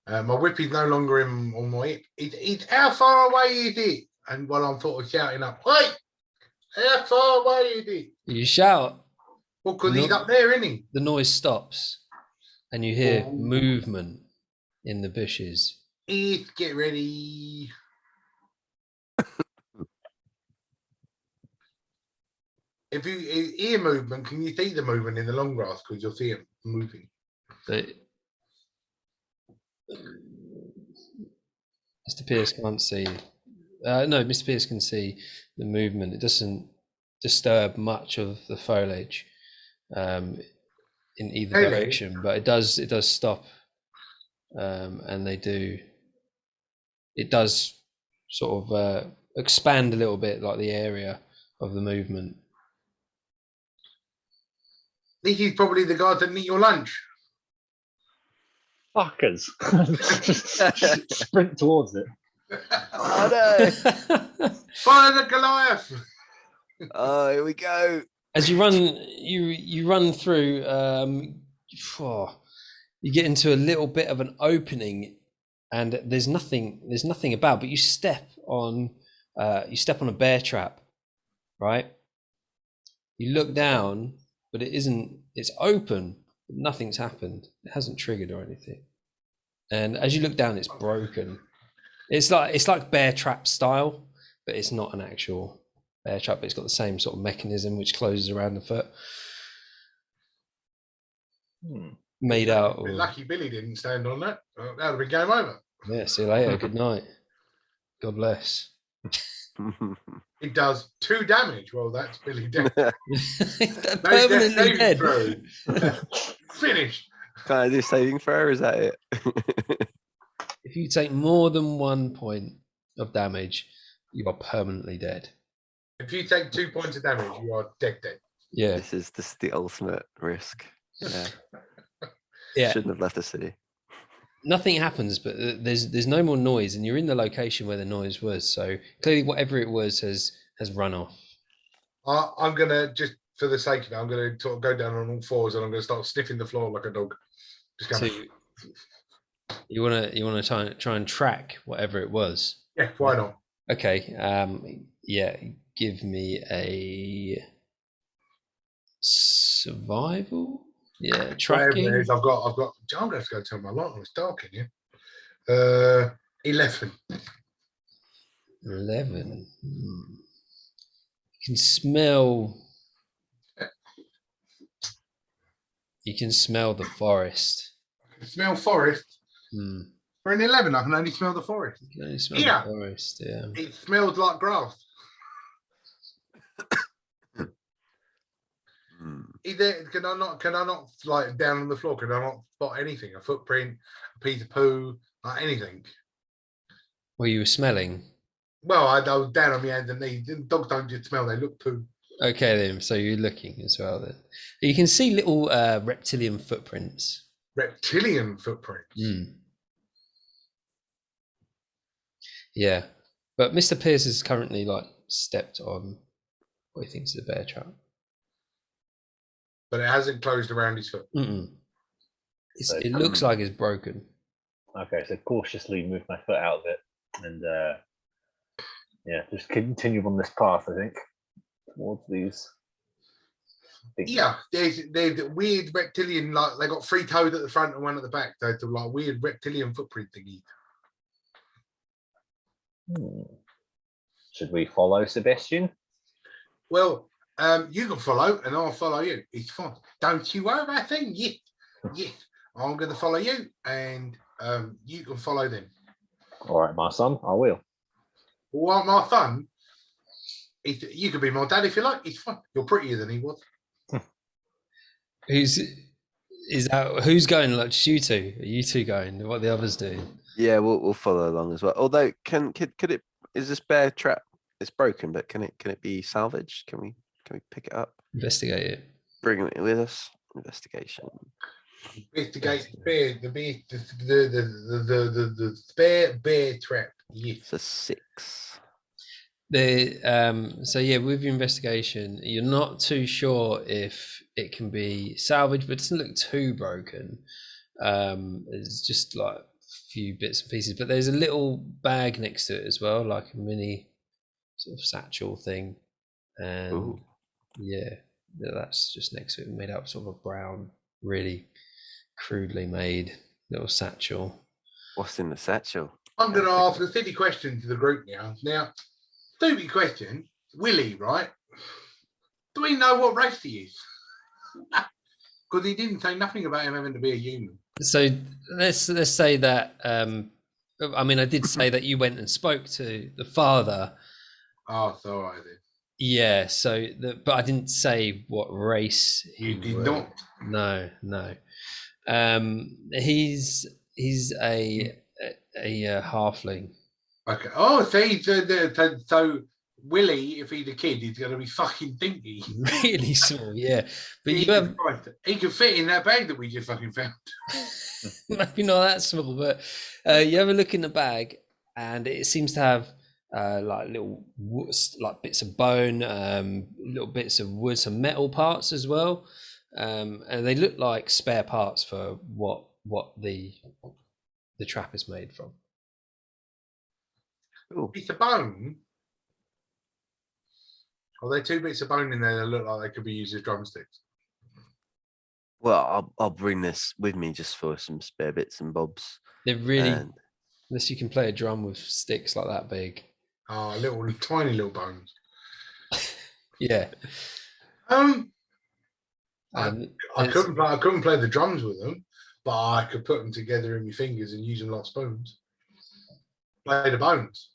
My whip is no longer on my hip. It's how far away is it? And while I'm sort of shouting up, wait, how far away is it? You shout. Well, because he's up there, isn't he? The noise stops, and you hear movement in the bushes. Get ready. If you hear movement, can you see the movement in the long grass? Because you'll see it moving. Mr. Pierce can't see. No, Mr. Pierce can see the movement. It doesn't disturb much of the foliage in either direction, but it does stop, and it does sort of expand a little bit, like the area of the movement. This is probably the guys that eat your lunch. Fuckers. Just sprint towards it. Oh no! Fire the Goliath! Oh, here we go. As you run, you run through. You get into a little bit of an opening, and there's nothing about. But you step on a bear trap, right? You look down, but it isn't. It's open. But nothing's happened. It hasn't triggered or anything. And as you look down, it's broken. It's like bear trap style, but it's not an actual bear trap. It's got the same sort of mechanism which closes around the foot. Made out of. Lucky Billy didn't stand on that. That would have been game over. Yeah, see you later. Good night. God bless. It does 2 damage. Well, that's Billy dead. Permanently dead. Finished. Can I do saving throw? Is that it? If you take more than 1 point of damage, you are permanently dead. If you take 2 points of damage, you are dead. Yeah, This is the ultimate risk. Yeah. yeah. Shouldn't have left the city. Nothing happens, but there's no more noise, and you're in the location where the noise was. So clearly, whatever it was has run off. I'm gonna just, for the sake of it, I'm gonna sort of go down on all fours and I'm gonna start sniffing the floor like a dog. Just going, You wanna try and track whatever it was. yeah, why not? Okay. Yeah. Give me a survival. Yeah, tracking. Whatever it is, I've got. I'm gonna have to go turn my light on. It's dark in here. 11. 11. You can smell. You can smell the forest. I can smell forest. Hmm. For an 11, I can only smell the forest. You can only smell Yeah. the forest. Yeah. It smells like grass. Can I not like down on the floor? Can I not spot anything? A footprint, a piece of poo, like anything? Well, you were smelling. Well, I was down on my hands and knees. Dogs don't just smell; they look poo. Okay, then. So you're looking as well. Then you can see little reptilian footprints. Reptilian footprints. Yeah, but Mr. Pierce has currently like stepped on what he thinks is a bear trap. But it hasn't closed around his foot. It looks like it's broken. Okay, so cautiously move my foot out of it and just continue on this path, I think, towards these. Yeah, there's weird reptilian, like they got 3 toes at the front and 1 at the back. They're like weird reptilian footprint thingy. Should we follow Sebastian? Well, you can follow and I'll follow you. It's fine. Don't you worry about a thing. Yes. I'm going to follow you and you can follow them. All right, my son, I will. Well, my fun, you could be my dad if you like. It's fine. You're prettier than he was. Who's going? Like just you two? Are you two going? What are the others doing? Yeah, we'll follow along as well. Although, could it? Is this bear trap? It's broken, but can it be salvaged? Can we pick it up? Investigate it. Bring it with us. Investigation. Investigate the spare bear trap. Yes. It's a 6. So yeah, with your investigation, you're not too sure if it can be salvaged, but it doesn't look too broken. It's just like a few bits and pieces, but there's a little bag next to it as well, like a mini sort of satchel thing, and Ooh. yeah, that's just next to it, made out of sort of a brown, really crudely made little satchel. What's in the satchel? I'm going to ask a silly question to the group now. Now, stupid question. Willie, right? Do we know what race he is? Because he didn't say nothing about him having to be a human. So let's say that. I mean, I did say that you went and spoke to the father. Oh, so I did. Yeah. So, but I didn't say what race. You did not. No. He's a halfling. Okay. Oh, so Willie, if he's a kid, he's going to be fucking dinky. Really small, yeah. But he can fit in that bag that we just fucking found. Maybe not that small, but you have a look in the bag, and it seems to have like little like bits of bone, little bits of wood, some metal parts as well, and they look like spare parts for what the trap is made from. Ooh. Piece of bone. Are there 2 bits of bone in there that look like they could be used as drumsticks? Well, I'll bring this with me just for some spare bits and bobs. They're really, unless you can play a drum with sticks like that big. Oh, little tiny little bones. Yeah. I couldn't play the drums with them, but I could put them together in my fingers and use them like spoons. Play the bones.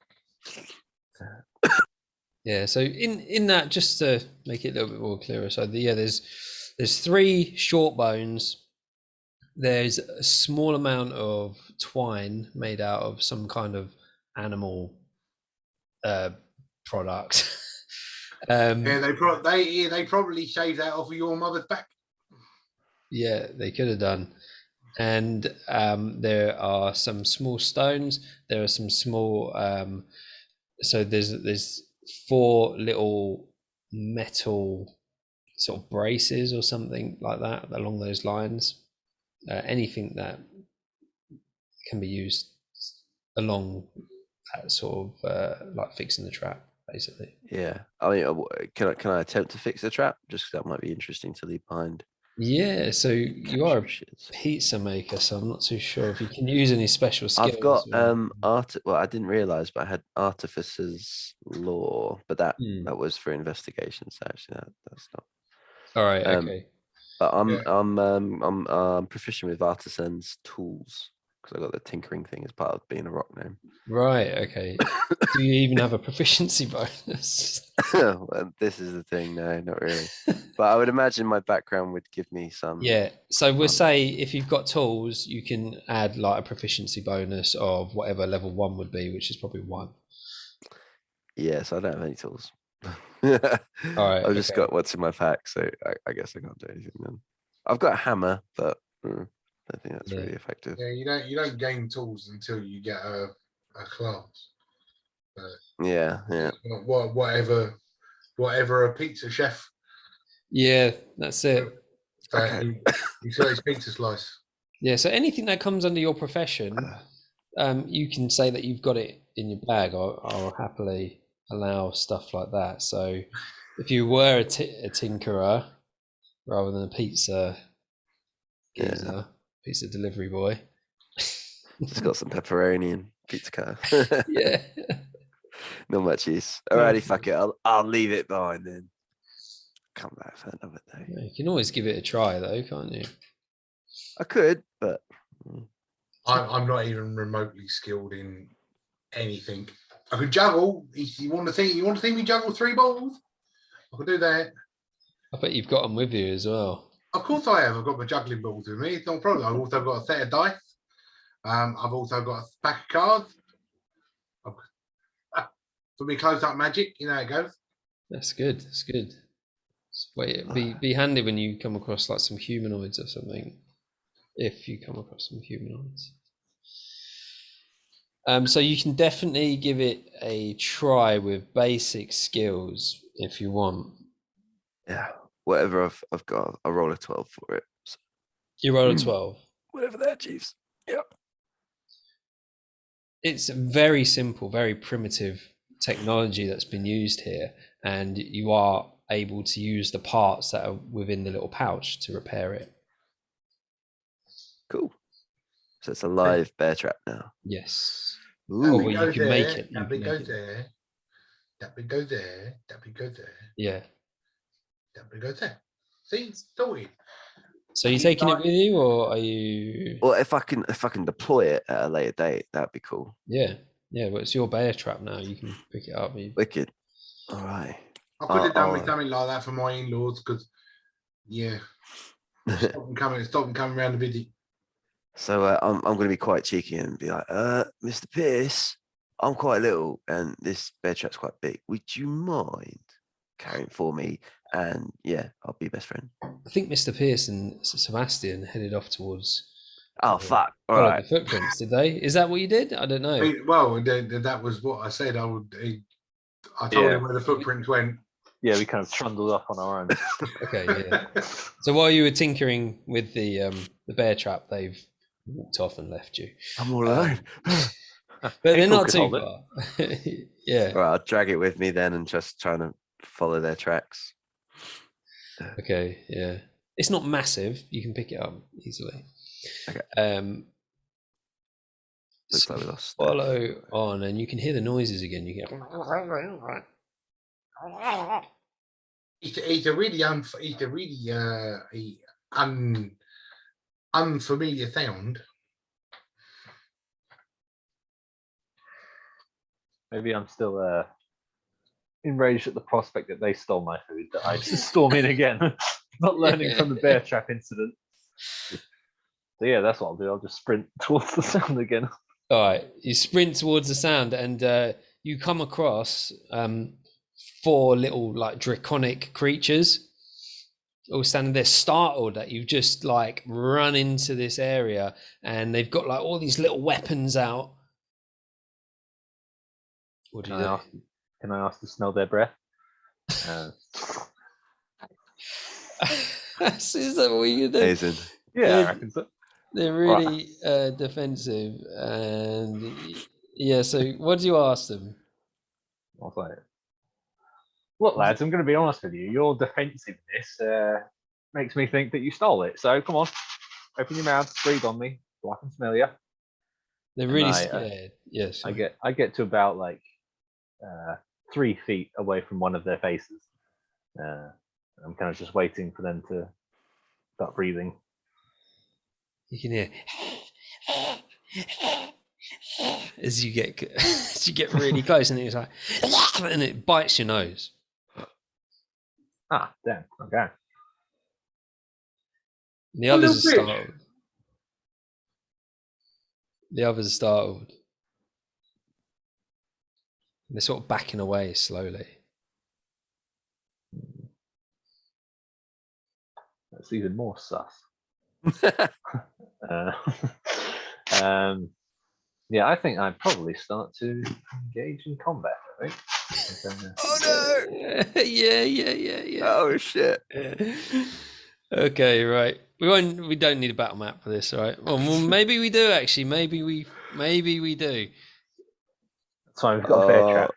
Yeah, so in that, just to make it a little bit more clearer, so there's 3 short bones. There's a small amount of twine made out of some kind of animal product. Yeah, they probably shaved that off of your mother's back. Yeah, they could have done. And there are some small stones. There are some small. So there's 4 little metal sort of braces or something like that along those lines. Anything that can be used along that sort of like fixing the trap, basically. Yeah. I mean, can I attempt to fix the trap? Just 'cause that might be interesting to leave behind. Yeah, so you are a Shits. pizza maker, so I'm not too sure if you can use any special skills. I've got or- well, I didn't realize, but I had artificer's law, but that Hmm. that was for investigations. So actually, that's not. All right, um, okay. But Yeah. I'm proficient with artisans tools because I got the tinkering thing as part of being a rock gnome. Right, okay. Do you even have a proficiency bonus? Well, this is the thing, no, not really. But I would imagine my background would give me some. Yeah, so we'll Um, say if you've got tools, you can add like a proficiency bonus of whatever level 1 would be, which is probably 1. Yeah, so I don't have any tools. Alright, I've just okay. got what's in my pack, so I guess I can't do anything then. I've got a hammer, but I don't think that's Yeah. really effective. Yeah, you don't gain tools until you get a class. Yeah. Whatever a pizza chef Yeah, that's it. that Okay. he sells his pizza slice. Yeah, so anything that comes under your profession, you can say that you've got it in your bag. I'll happily allow stuff like that. So if you were a tinkerer rather than a pizza geezer, pizza delivery boy. Just got some pepperoni and pizza cutter. Yeah. Not much use. Alrighty, fuck it. I'll leave it behind then. Come back for another day. You can always give it a try though, can't you? I could, but I'm not even remotely skilled in anything. I could juggle. You want to see me juggle 3 balls? I could do that. I bet you've got them with you as well. Of course I have. I've got my juggling balls with me. It's not a problem. I've also got a set of dice. I've also got a pack of cards. For me, close up magic. You know how it goes. That's good. That's good. Wait, be handy when you come across like some humanoids or something. If you come across some humanoids. So you can definitely give it a try with basic skills if you want. yeah, whatever I've got, I roll a 12 for it. So You roll a 12. whatever that achieves. Yep. It's very simple, very primitive technology that's been used here, and you are able to use the parts that are within the little pouch to repair it. Cool. So it's a live bear trap now. Yes. Ooh. Well, you can make it. That bit goes there. That bit goes there. That bit goes there. Yeah. That bit goes there. See, sorted. So are you taking it with you, or are you? Well, if I can deploy it at a later date, that'd be cool. Yeah. Well, it's your bear trap now. You can pick it up. Wicked. All right. I could have done with something like that for my in-laws because, yeah, stop them coming around the visit. So I'm going to be quite cheeky and be like, Mr. Pierce, I'm quite little and this bear trap's quite big. Would you mind carrying it for me? And yeah, I'll be best friend. I think Mr. Pierce and Sebastian headed off towards. Oh, fuck. All followed right. the footprints, did they? Is that what you did? I don't know. Well, that was what I said. I told him where the footprints went. Yeah, we kind of trundled up on our own. Okay, yeah. So while you were tinkering with the bear trap, they've walked off and left you. I'm all alone. But they're not could too hold it. far. Yeah. All right, I'll drag it with me then and just trying to follow their tracks. Okay, yeah. It's not massive. You can pick it up easily. Okay. Looks So like we lost. follow on, and you can hear the noises again. You get. It's a really unfamiliar sound. Maybe I'm still enraged at the prospect that they stole my food, that I storm in again, not learning from the bear trap incident. So yeah, that's what I'll do. I'll just sprint towards the sound again. All right, you sprint towards the sound, and you come across 4 little like draconic creatures all standing there startled that you've just like run into this area, and they've got like all these little weapons out. What do you do? Can I ask to smell their breath? Is that what you do? Amazing. Yeah, I reckon so. They're really defensive, and yeah. So, what do you ask them? I was like, look, lads, I'm going to be honest with you. Your defensiveness makes me think that you stole it. So come on, open your mouth, breathe on me, so I can smell you. They're really I, scared. Yes. I get to about like 3 feet away from one of their faces. I'm kind of just waiting for them to start breathing. You can hear as you get really close, and it's like, and it bites your nose. Ah, damn. Okay. And the others are startled. The others are startled. They're sort of backing away slowly. That's even more sus. Yeah, I think I'd probably start to engage in combat. I think. Oh no! Yeah. Oh shit! Okay, right. We don't need a battle map for this, right? Well, maybe we do actually. Maybe we do. That's why we've got a bear trap.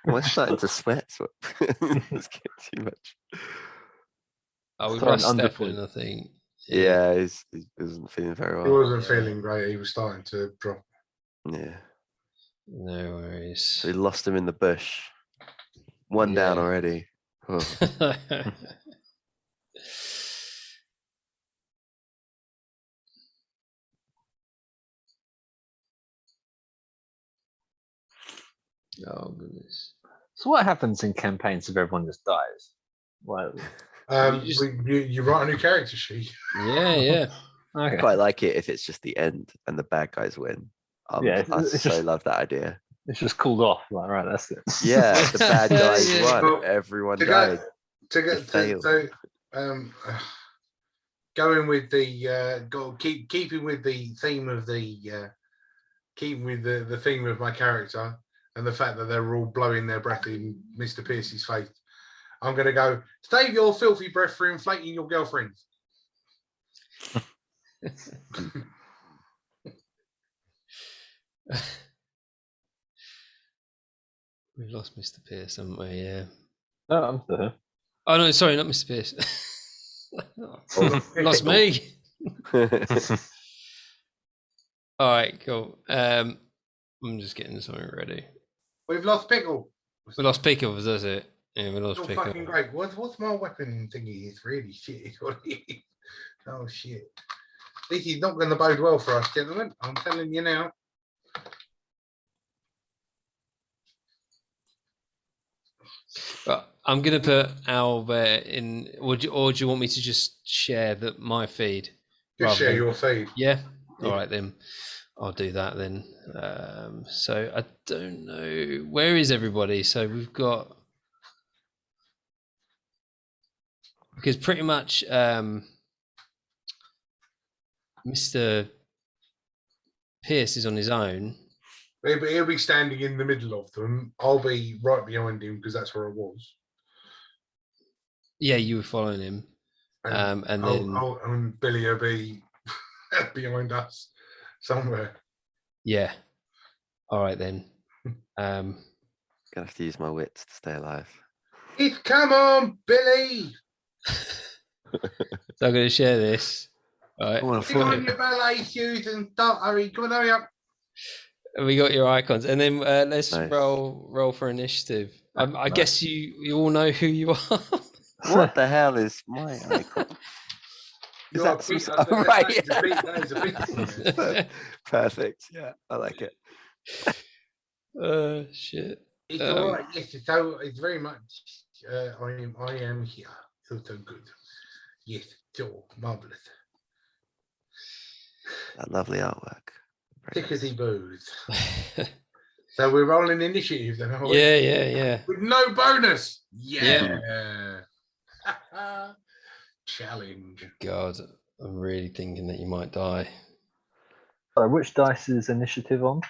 We're starting to sweat. It's getting too much. Oh, we've Throw an lost underfoot. Stefan, I think. Yeah, he wasn't feeling very He well. wasn't feeling great. He was starting to drop. Yeah. No worries. So we lost him in the bush. One down already. Oh. Oh goodness. So what happens in campaigns if everyone just dies? Well, You write a new character sheet. Yeah. I okay. quite like it if it's just the end and the bad guys win. Yeah, I it's so just- love that idea. It's just cooled off. Like, right, that's it. Yeah, the bad guys Yeah. won. Everyone died. Going with the keeping with the theme of the theme of my character and the fact that they were all blowing their breath in Mr. Pierce's face. I'm going to go, save your filthy breath for inflating your girlfriend. We've lost Mr. Pierce, haven't we? Yeah. No, I'm still here. Oh no, sorry, not Mr. Pierce. Lost me. All right, cool. I'm just getting something ready. We've lost Pickle. We lost Pickles, that's it. Yeah, we lost It's Pickle. fucking great. What's my weapon thingy? It's really shit. Oh shit. This is not going to bode well for us, gentlemen. I'm telling you now. But I'm gonna put Albert in. Or do you want me to just share my feed? Just share your feed. Yeah. Yeah. All right then. I'll do that then. So I don't know, where is everybody? So we've got, because pretty much Mr. Pierce is on his own. He'll be standing in the middle of them. I'll be right behind him because that's where I was. Yeah, you were following him. And then and Billy will be behind us somewhere. yeah. All right then. Gonna have to use my wits to stay alive. Come on, Billy. So I'm going to share this. All right. Oh, Put on your ballet shoes and start. Hurry, come on, hurry up. We got your icons, and then let's Nice. roll for initiative. I guess you all know who you are. What the hell is my icon? Is that some- right? Perfect. Yeah, I like it. Shit. It's all right. Yes, so it's very much. I am here. So good. Yes, so marvelous. That lovely artwork. Very nice. Tickety booze. So we're rolling initiative then, are we? Yeah. With no bonus. Yeah. Challenge. God, I'm really thinking that you might die. So which dice is initiative on?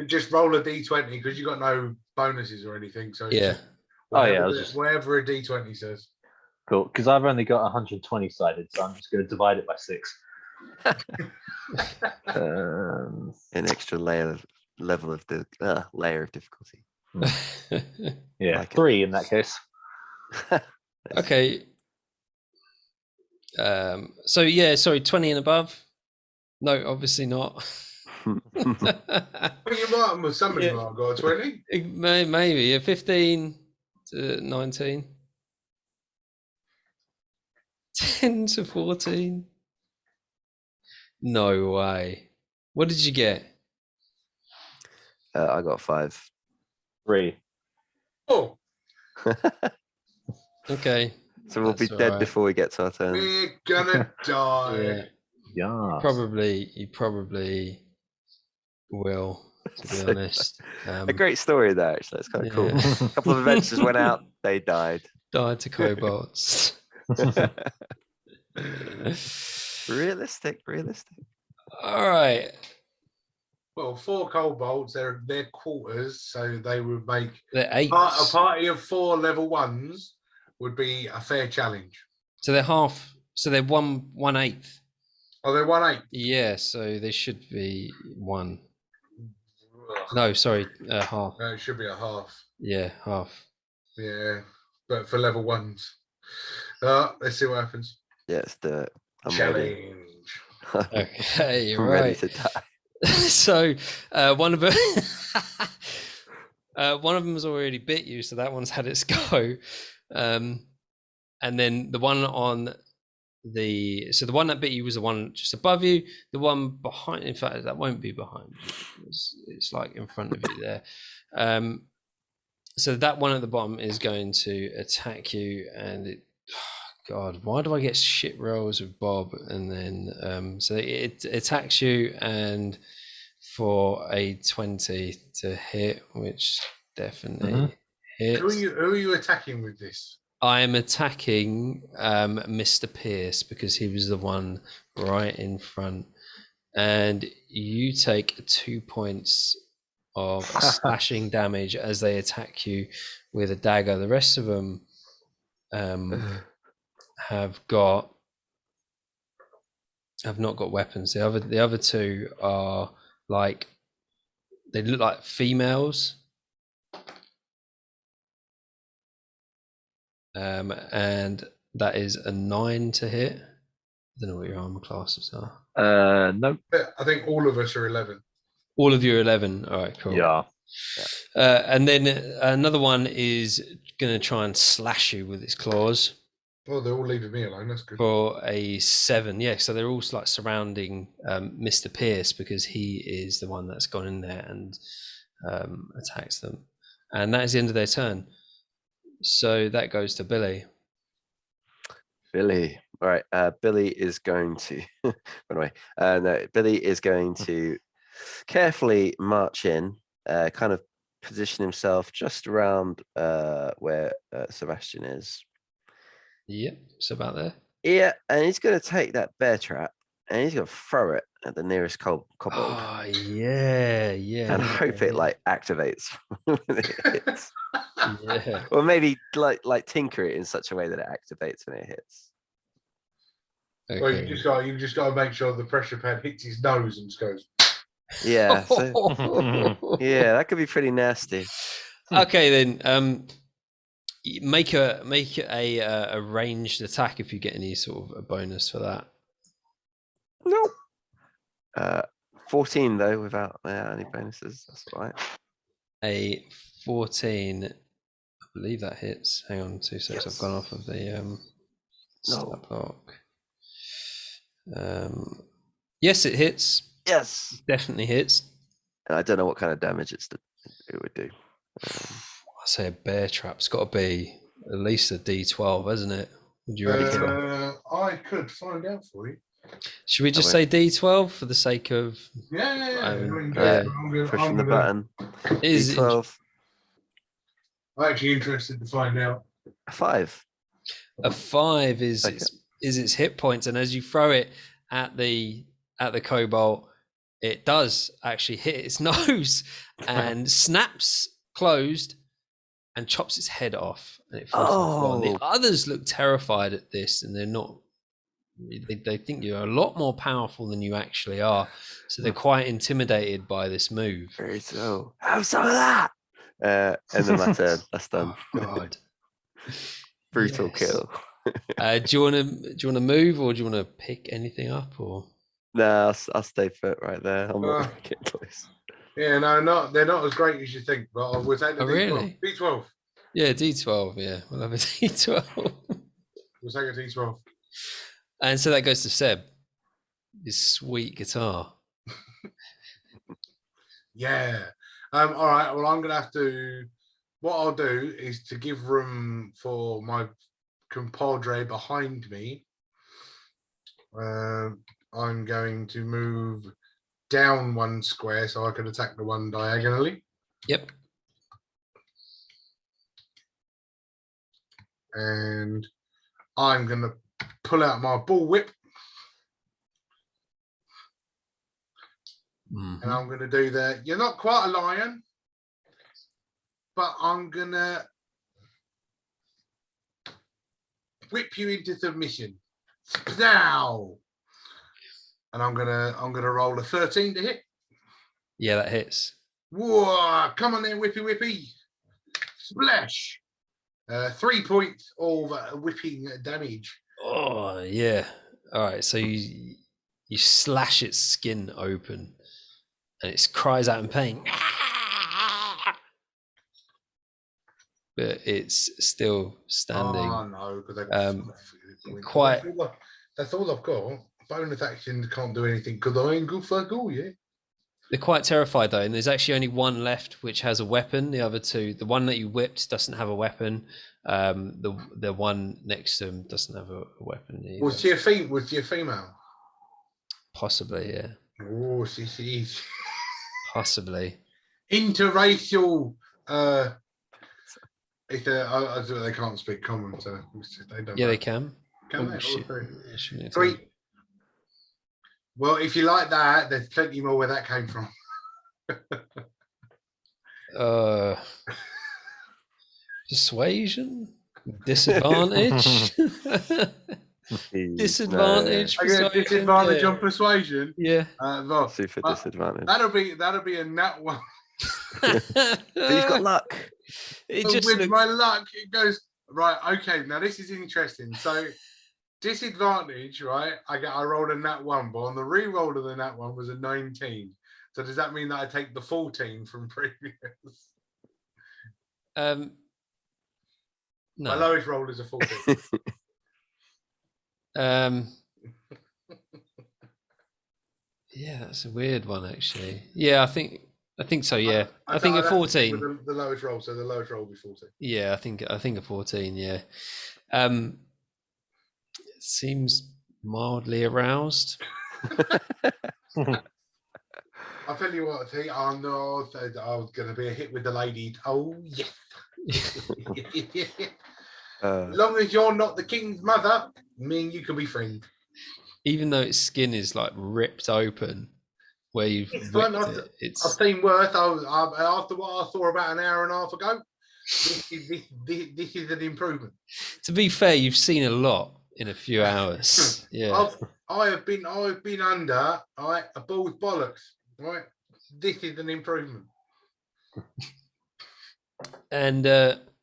Just roll a d20 because you got no bonuses or anything. So it's Yeah. just Oh, yeah, whatever a d20 says. Cool, because I've only got 120 sided, so I'm just going to divide it by 6. An extra level of the layer of difficulty. Yeah, Like it. 3 in that case. Okay. So yeah, sorry, 20 and above. No, obviously not. Well, you might somebody Yeah. might have got a 20. Maybe a 15 to 19. 10 to 14. No way. What did you get? I got 5. 3. Oh, Okay. So we'll be That's all dead right. before we get to our turn. we're gonna die. Yeah. Yeah. You probably will, to be honest. A great story there, actually. It's kind of cool. Yeah. A couple of adventurers went out, they died. Died to kobolds. Realistic. All right. Well, 4 kobolds, they're quarters, so they would make They're eights. a party of 4 level 1s would be a fair challenge. So they're half. So they're 1/8. Oh, they're 1/8. Yeah. So they should be 1. No, sorry, half. No, it should be a half. Yeah, half. Yeah, but for level 1s. Let's see what happens. Yeah, it's I'm Challenge. ready. Okay, you're I'm right. ready to die. So one of them, one of them's already bit you, so that one's had its go. And then the one on the one that bit you was the one just above you. The one behind, in fact, that won't be behind you. It's like in front of you there. So that one at the bottom is going to attack you, and it. God, why do I get shit rolls with Bob? And then so it attacks you, and for a 20 to hit, which definitely hits. Who are you attacking with this? I am attacking Mr. Pierce because he was the one right in front, and you take 2 points of slashing damage as they attack you with a dagger. The rest of them have not got weapons. The other 2 are like, they look like females. And that is a 9 to hit. I don't know what your armor classes are. No. I think all of us are 11. All of you are 11. All right, cool. Yeah. And then another one is going to try and slash you with its claws. Well, they're all leaving me alone. That's good. For a 7. Yeah, so they're all like surrounding Mr. Pierce because he is the one that's gone in there and attacks them. And that is the end of their turn. So that goes to Billy. Billy. All right. Billy is going to Billy is going to carefully march in, kind of position himself just around where Sebastian is. Yep, it's about there. Yeah, and he's going to take that bear trap and he's going to throw it at the nearest kobold. Oh, yeah. And hope it like activates when it hits. Yeah. Or maybe like tinker it in such a way that it activates when it hits. Okay. Well, you just got to make sure the pressure pad hits his nose and just goes. Yeah. So, yeah, that could be pretty nasty. Okay, then. Make a ranged attack if you get any sort of a bonus for that. Nope. 14 though, without any bonuses. That's all right. A 14, I believe that hits. Hang on 2 seconds. I've gone off of the stat block. Yes, it hits. Yes, Definitely hits. and I don't know what kind of damage it would do. I say a bear trap's got to be at least a D12, hasn't it? Would you reckon? I could find out for you. Should we just went- say D12 for the sake of? Yeah. I'm Pushing the button. Is D12. I'm actually interested to find out. 5. a 5 is Okay. its hit points, and as you throw it at the kobold, it does actually hit its nose and snaps closed and chops its head off, and it falls to the floor. And the others look terrified at this, and they're not. They think you're a lot more powerful than you actually are, so they're quite intimidated by this move. Very so. Have some of that. And then my turn. That's done. Oh, God. Brutal Yes. kill. Do you want to move, or do you want to pick anything up, or? No, I'll stay put right there. I'm not Uh, gonna get close. Yeah, no, they're not as great as you think, but I will take the Oh, D12. really? D12. Yeah, D12. Yeah, we'll have a D12. We'll take a D12. And so that goes to Seb. His sweet guitar. Yeah. All right. Well, I'm gonna have to. What I'll do is to give room for my compadre behind me. I'm going to move down 1 square so I can attack the one diagonally. Yep. And I'm going to pull out my bullwhip. And I'm going to do the, you're not quite a lion, but I'm going to whip you into submission. Now. And I'm gonna roll a 13 to hit. Yeah, that hits. Whoa, come on then, whippy. Splash. 3 points of whipping damage. Oh, yeah. All right, so you slash its skin open, and it cries out in pain. But it's still standing. Oh no, because Quite. That's all I've got. Bonus action can't do anything because I ain't good fuck all yet. They're quite terrified though, and there's actually only one left which has a weapon. The other two, the one that you whipped doesn't have a weapon. The one next to him doesn't have a weapon either. Was she a female? Possibly, yeah. Oh, she is. Possibly. Interracial. If they can't speak common, so they don't. Yeah, know. they can. Can Oh, they? shit. Also? 3. Well, if you like that, there's plenty more where that came from. Persuasion? Disadvantage? Disadvantage? I get a disadvantage on persuasion. Yeah. Well, Super disadvantage. that'll be a nat one. But you've got luck. It But just with looks... my luck, it goes right. Okay, now this is interesting. So disadvantage, right? I rolled a nat 1, but on the re-roll of the nat 1 was a 19. So does that mean that I take the 14 from previous? No. My lowest roll is a 14. Yeah, that's a weird one actually. Yeah, I think so. Yeah, I think a I'd have to stick 14. with the lowest roll, so the lowest roll will be 14. Yeah, I think a 14. Yeah. It seems mildly aroused. I'll tell you what, T. I know I was going to be a hit with the lady. Oh yes. As long as you're not the king's mother, me and you can be friends. Even though its skin is like ripped open, where you've fun. whipped it, it's I've seen worse. After what I saw about an hour and a half ago, this is an improvement. To be fair, you've seen a lot in a few hours. Yeah. I've been under a ball's bollocks. Right, this is an improvement. And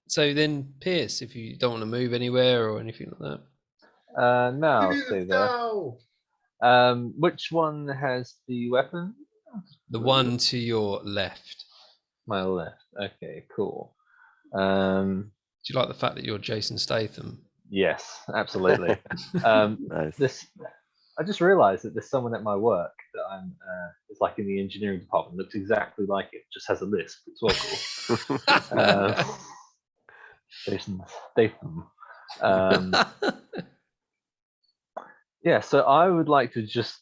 so then, Pierce, if you don't want to move anywhere or anything like that. No, I'll stay there. No. Which one has the weapon? The one to your left. My left. Okay, cool. Do you like the fact that you're Jason Statham? Yes, absolutely. Nice. I just realised that there's someone at my work that I'm is like in the engineering department, looks exactly like it, just has a lisp. It's well cool. Jason Statham. Yeah, so I would like to just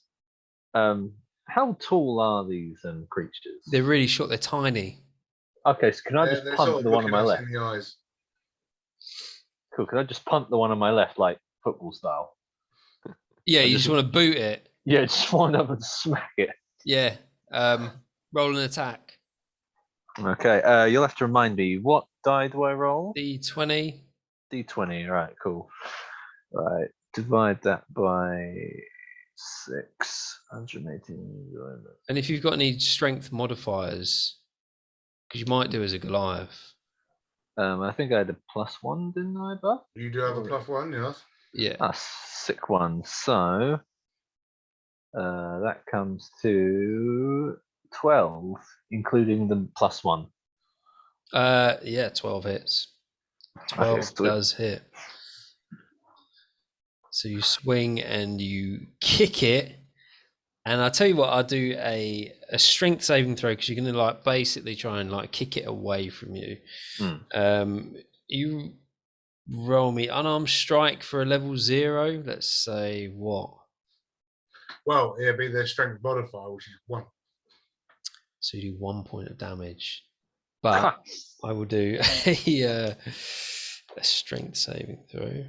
how tall are these creatures? They're really short. They're tiny. Okay, so can I just They're punt sort of the one on looking my us left? in the eyes. Cool. Can I just punt the one on my left, like football style? Yeah, I you just- just want to boot it. Yeah, just wind up and smack it. Yeah. Roll an attack. Okay, you'll have to remind me, what die do I roll? D20. D20, right, cool. Right, divide that by 6. 118. And if you've got any strength modifiers, because you might do as a Goliath. I think I had a +1, didn't I, Buff? You do have a +1, yes. Yeah. Ah, sick one. So that comes to 12, including the +1. Yeah, 12 hits. 12 let's do it. does hit. So you swing and you kick it. And I'll tell you what, I'll do a strength saving throw because you're going to like basically try and like kick it away from you. You roll me unarmed strike for a level 0. Let's say what? Well, it'll be their strength modifier, which is 1. So you do 1 point of damage. But I will do a strength saving throw.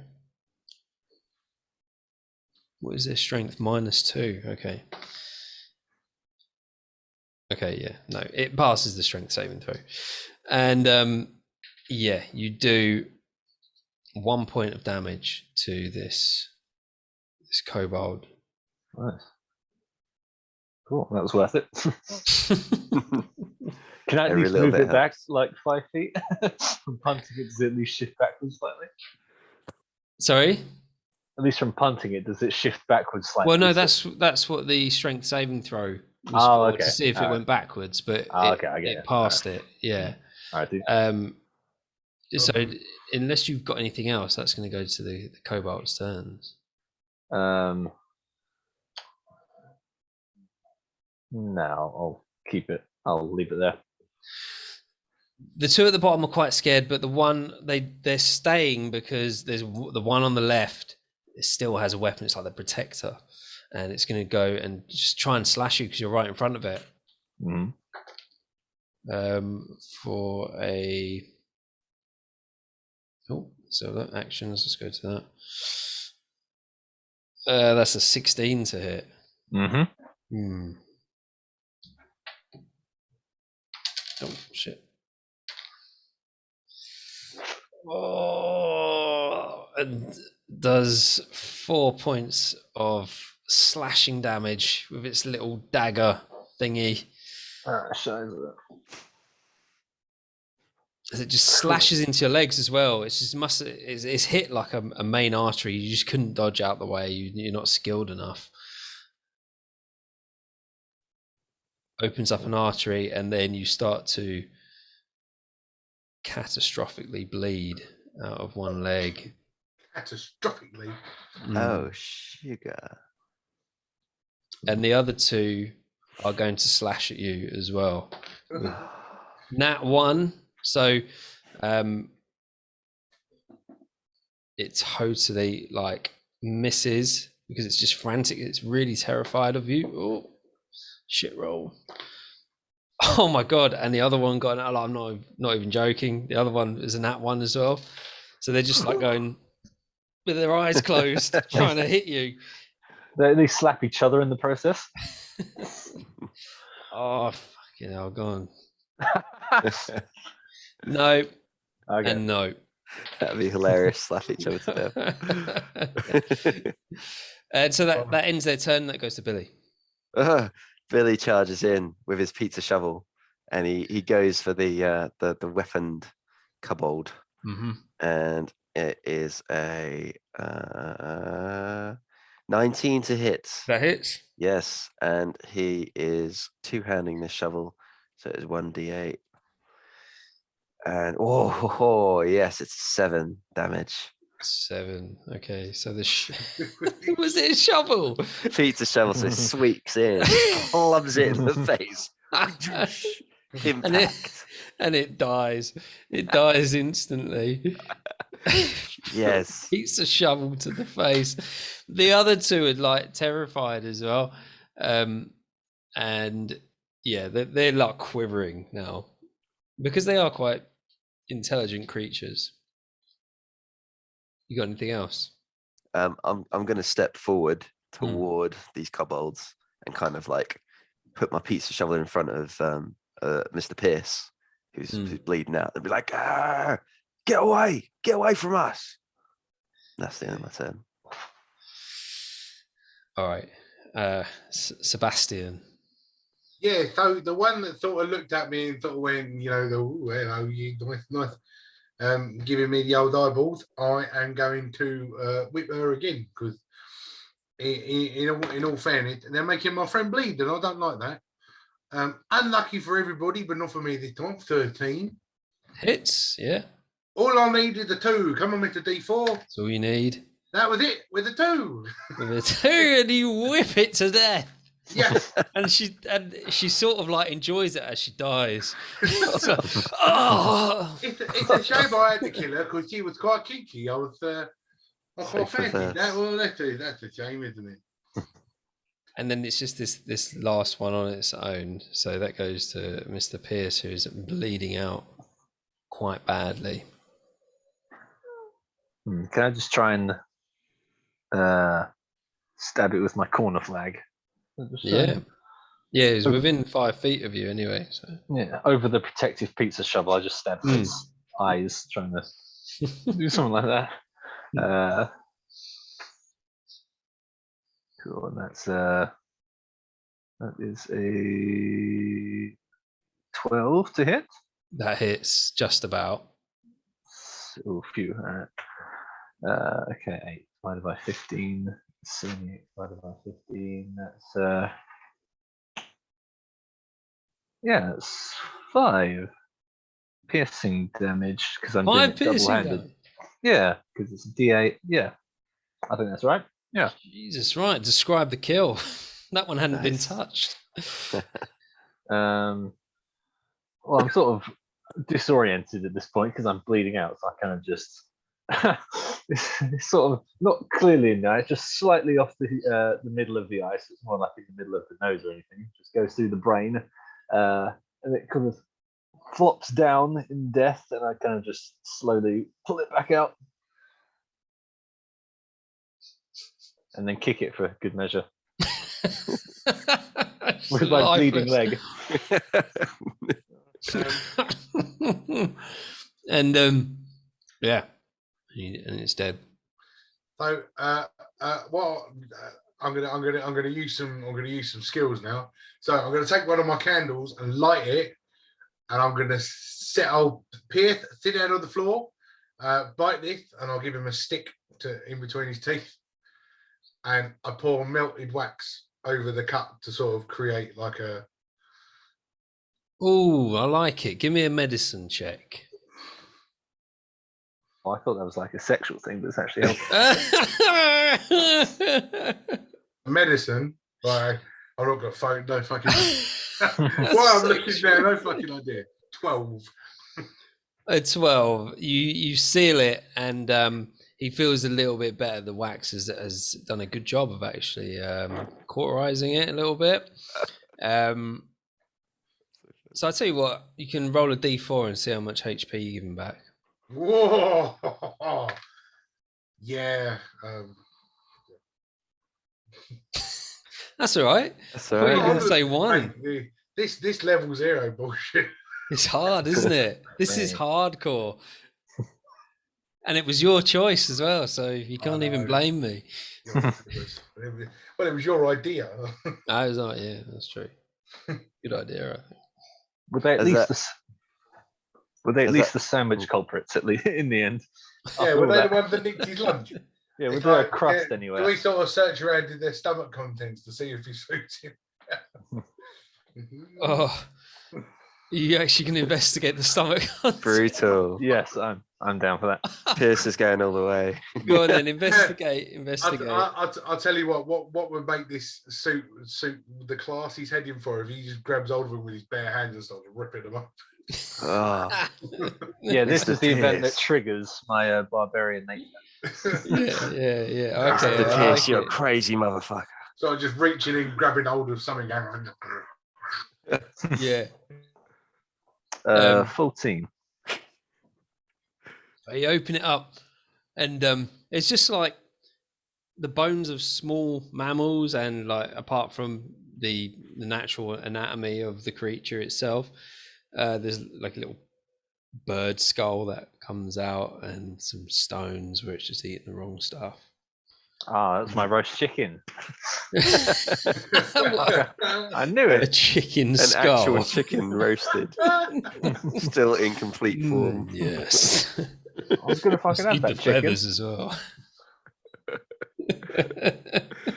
What is their strength? -2. Okay. Okay, yeah. No, it passes the strength saving throw. And yeah, you do 1 point of damage to this kobold. Nice. Cool, that was worth it. Can I at Every least little move bit it back helps. like 5 feet? From punting it, does it at least shift backwards slightly? Sorry? At least from punting it, does it shift backwards slightly? Well, no, that's what the strength saving throw was Oh, for, okay. to see if it Alright. went backwards, but Okay, I get it it. passed it. Yeah. All right, dude. So unless you've got anything else, that's going to go to the kobold's turns. No, I'll keep it. I'll leave it there. The two at the bottom are quite scared, but the one they're staying because there's the one on the left. It still has a weapon. It's like the protector, and it's going to go and just try and slash you because you're right in front of it. Mhm. For a so that actions. Let's go to that. That's a 16 to hit. Mm-hmm. Oh shit. Oh, and does 4 points of slashing damage with its little dagger thingy. As it just slashes into your legs as well. It's just it's hit like a main artery. You just couldn't dodge out the way. You're not skilled enough. Opens up an artery, and then you start to catastrophically bleed out of one leg. Catastrophically. Oh, sugar. And the other two are going to slash at you as well. Nat 1. So it totally like misses because it's just frantic. It's really terrified of you. Oh, shit roll. Oh my god! And the other one got an. I'm not even joking. The other one is a nat 1 as well. So they're just like going with their eyes closed, trying to hit you. They slap each other in the process. Oh fucking hell! Gone. No. Okay. And no. That'd be hilarious. Slap each other to death. And so that ends their turn. That goes to Billy. Billy charges in with his pizza shovel, and he goes for the weaponed kobold, and it is a 19 to hit. That hits. Yes, and he is two-handing the shovel, so it's 1d8. And yes, it's 7 damage. 7. Okay, so was it a shovel? Pizza shovel, so it sweeps in, clubs it in the face. Impact. And it dies. It dies instantly. Yes. Pizza shovel to the face. The other two are like terrified as well. And yeah, they're like quivering now because they are quite intelligent creatures. You got anything else? I'm going to step forward toward these kobolds and kind of like put my pizza shovel in front of Mr. Pierce, who's bleeding out, and be like, get away from us. That's the end of my turn. All right, Sebastian. Yeah, so the one that sort of looked at me and sort of went, you know, hello, you nice, giving me the old eyeballs. I am going to whip her again because, in all fairness, they're making my friend bleed, and I don't like that. Unlucky for everybody, but not for me this time. 13 Hits, yeah. All I need is a 2. Come on, Mr. D4. That's all you need. That was it with a 2. With a 2, and you whip it to death. Yes. And she sort of like enjoys it as she dies. So, oh! It's a shame I had to kill her because she was quite kinky. I quite fancied that. Well, that's a shame, isn't it? And then it's just this last one on its own. So that goes to Mr. Pierce, who's bleeding out quite badly. Can I just try and stab it with my corner flag? Yeah. Yeah, it's within 5 feet of you anyway. So yeah, over the protective pizza shovel, I just stab its eyes, trying to do something like that. Cool, and that is a 12 to hit. that hits just about. Oh, phew. Okay, 8 divided by 15. 8 divided by 15. That's yeah, it's 5 piercing damage because I'm doing 5 it piercing double-handed. damage. Yeah, because it's a D8. Yeah, I think that's right. Yeah. Jesus, right. Describe the kill. That one hadn't been touched. Well, I'm sort of disoriented at this point because I'm bleeding out, so I kind of just it's sort of not clearly in the eye, just slightly off the middle of the eye. So it's more like in the middle of the nose or anything. It just goes through the brain, and it kind of flops down in death, and I kind of just slowly pull it back out, and then kick it for good measure with my bleeding leg. And yeah, and it's dead. So well, I'm gonna use some skills now. So I'm gonna take one of my candles and light it, and I'm gonna sit down on the floor, bite this, and I'll give him a stick in between his teeth, and I pour melted wax over the cut to sort of create like a. Oh, I like it. Give me a medicine check. Oh, I thought that was like a sexual thing, but it's actually Medicine, right? I'm not got phone. No fucking. Why I'm looking there? No fucking idea. 12. A 12. You seal it, and he feels a little bit better. The wax has done a good job of actually cauterizing it a little bit. So I tell you what, you can roll a d4 and see how much HP you give him back. Whoa! Yeah. That's all right. That's all I thought you were right. going to say 1. Mate, this level 0 bullshit. It's hard, isn't it? This is hardcore. And it was your choice as well, so you can't even blame me. Well, it was your idea. I was like, yeah, that's true. Good idea, I think. Were they at least the sandwich culprits at least in the end? Yeah, were they the ones that nicked his lunch? Yeah, was there a crust anywhere? Do we sort of search around in their stomach contents to see if he's food's in? Oh, you actually can investigate the stomach. Brutal. Yes, I'm down for that. Pierce is going all the way. Go on then, investigate. I'll tell you what would make this suit the class he's heading for if he just grabs hold of him with his bare hands and starts ripping them up. Oh, Yeah, this Mr. is the event that Pierce. triggers my barbarian nature. Yeah. Okay, Mr. I Pierce, like you're a it. crazy motherfucker. So just reaching in, grabbing hold of something. Yeah. 14. You open it up, and it's just like the bones of small mammals, and like apart from the natural anatomy of the creature itself, there's like a little bird skull that comes out, and some stones where it's just eating the wrong stuff. Ah, that's my roast chicken. What? I knew A it. chicken An skull. actual chicken roasted, still in complete form. Yes. I was going to fucking have Eat that the chicken. feathers as well.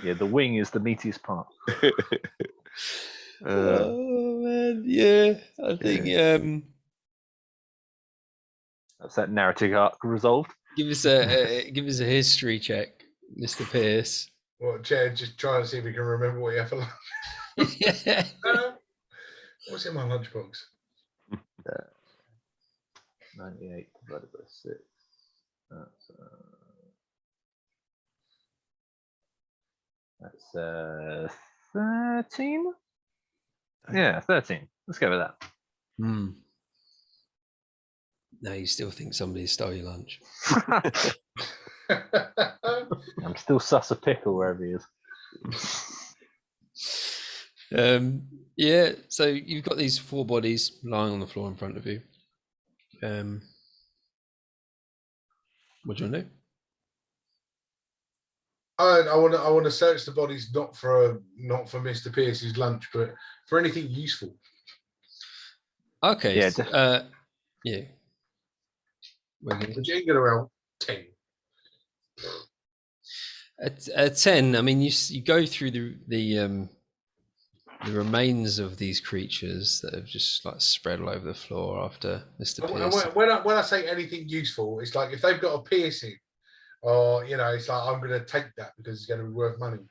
Yeah, the wing is the meatiest part. Oh man, yeah. I think That's that narrative arc resolved. give us a history check, Mr. Pierce. What, Chad? Just trying to see if we can remember what you have for lunch. Yeah. What's in my lunchbox? 98 divided by 6. That's 13? Yeah, 13. Let's go with that. No, you still think somebody stole your lunch. I'm still sus a pickle wherever he is. Yeah, so you've got these 4 bodies lying on the floor in front of you. What do you want to do? I want to search the bodies not for Mr. Pierce's lunch, but for anything useful. Okay. Yeah, yeah. Which ain't gonna around 10. At 10, I mean, you go through the remains of these creatures that have just like spread all over the floor after Mr. Pierce. When I say anything useful, it's like if they've got a piercing, or it's like I'm going to take that because it's going to be worth money.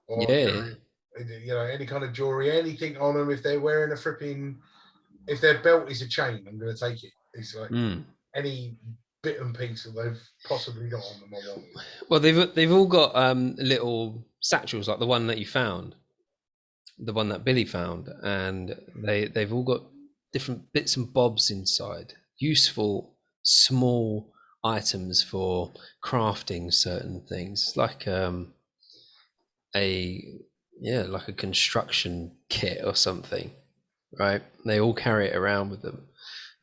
Or, Yeah. Any kind of jewelry, anything on them. If they're wearing if their belt is a chain, I'm going to take it. It's like any bit and piece that they've possibly got on them. I want. Well, they've all got little satchels like the one that you found, the one that Billy found, and they've all got different bits and bobs inside, useful small items for crafting certain things, like like a construction kit or something, right? They all carry it around with them,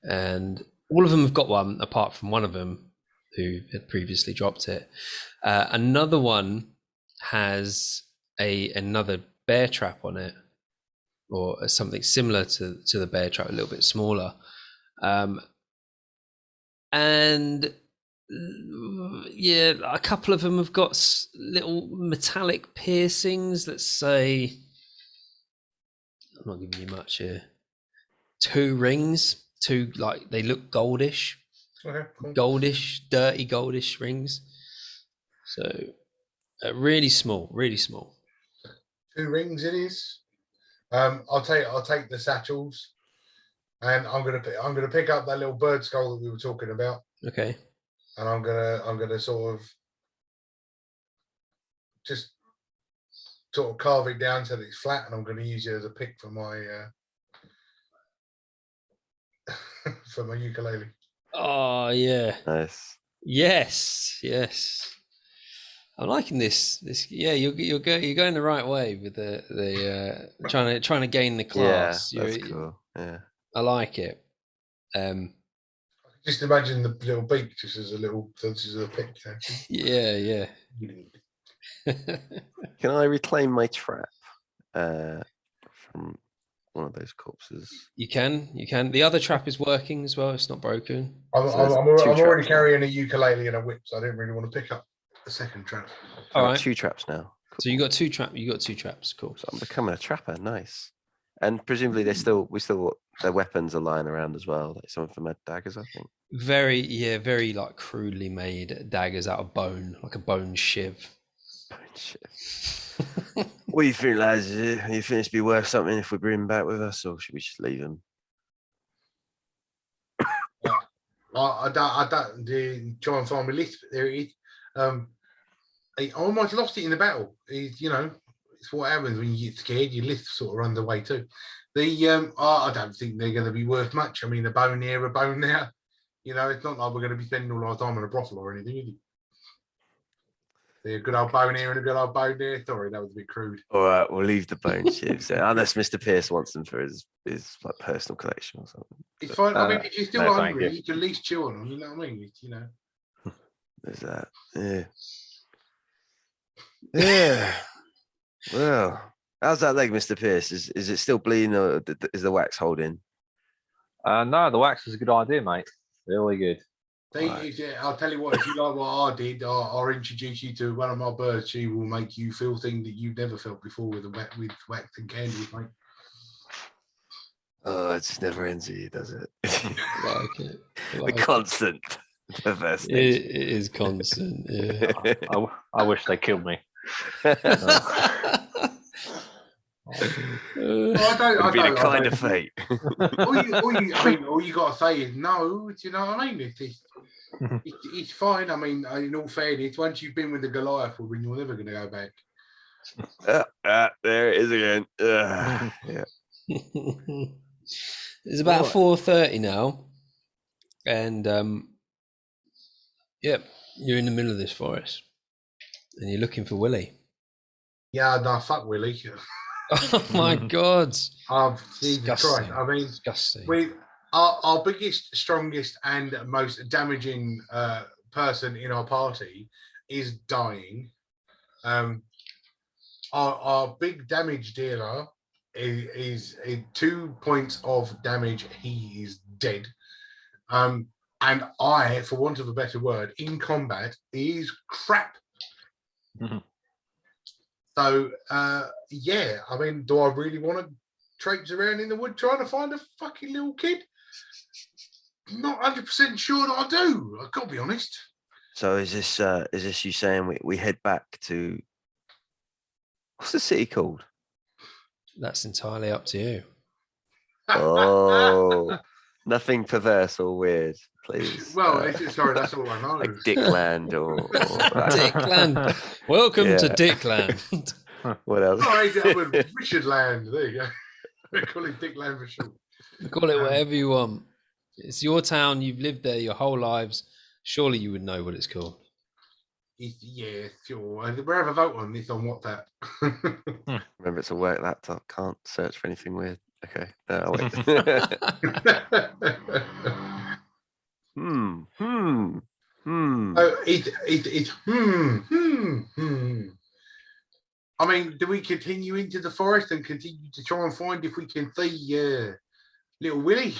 and all of them have got one apart from one of them who had previously dropped it. Another one has another bear trap on it, or something similar to the bear trap, a little bit smaller, and a couple of them have got little metallic piercings that say, I'm not giving you much here, 2 rings, like they look goldish. Okay, cool. Goldish, dirty goldish rings. So really small. 2 rings it is. I'll take the satchels, and I'm gonna pick up that little bird skull that we were talking about. Okay. And I'm gonna sort of carve it down so that it's flat, and I'm gonna use it as a pick for my for my ukulele. Oh yeah. Nice. Yes. I'm liking this. You're going the right way with the trying to gain the class. Yeah, that's cool. Yeah, I like it. Just imagine the little beak just as a pick. Yeah. Can I reclaim my trap from one of those corpses? You can. The other trap is working as well. It's not broken. I'm traps already now. carrying a ukulele and a whip, so I didn't really want to pick up the second trap. I've All got right. 2 traps now. Cool. So you got 2 traps. Cool. So I'm becoming a trapper. Nice. And presumably we still their weapons are lying around as well. Like some of them are daggers, I think. Very like crudely made daggers out of bone, like a bone shiv. What do you think, lads? You think it'd be worth something if we bring him back with us, or should we just leave him? I don't try and find my list, but there it is. I almost lost it in the battle. It's what happens when you get scared. Your list sort of runs away too. I don't think they're going to be worth much. I mean, a bone here, a bone there. It's not like we're going to be spending all our time in a brothel or anything, is it? A good old bone here and a good old bone there. Sorry, that was a bit crude. All right, we'll leave the bone chips unless Mr. Pierce wants them for his like personal collection or something. It's fine. I mean, if you're still no, thank hungry, you. you can at least chew on them. You know what I mean? There's that. Yeah. Yeah. Well, how's that leg, Mr. Pierce? Is it still bleeding, or is the wax holding? No, the wax was a good idea, mate. Really good. I'll tell you what, if you like what I did, I'll introduce you to one of my birds. She will make you feel things that you've never felt before with wax and candles, mate. Oh, it just never ends with you, does it? I like it. I The like it. constant perverse It nature. is constant. Yeah. I wish they killed me. It'd be the kind of fate. All you got to say is no. Do you know what I mean? It's fine. I mean, in all fairness, once you've been with the Goliath woman, you're never going to go back. There it is again. Yeah. It's about 4:30 now, and yep, you're in the middle of this forest, and you're looking for Willie. Yeah, no, fuck Willie. Oh my God! Jesus Christ. I mean, disgusting. Our biggest, strongest, and most damaging person in our party is dying. Our big damage dealer is 2 points of damage. He is dead. And I, for want of a better word, in combat is crap. Mhm. So, yeah, I mean, do I really want to traipse around in the wood trying to find a fucking little kid? Not 100% sure that I do. I've got to be honest. So is this you saying we head back to, what's the city called? That's entirely up to you. Oh, nothing perverse or weird, please. Well, sorry, that's all I know. like Dicklund or Dickland. Welcome to Dickland. What else? Sorry, Richard Land. There you go. We call it Dick Land for short. Call it whatever you want. It's your town. You've lived there your whole lives. Surely you would know what it's called. Yeah, sure. We'll have a vote on this on WhatsApp. Remember, it's a work laptop. Can't search for anything weird. Okay. No, wait. I mean, do we continue into the forest and continue to try and find if we can see little Willie?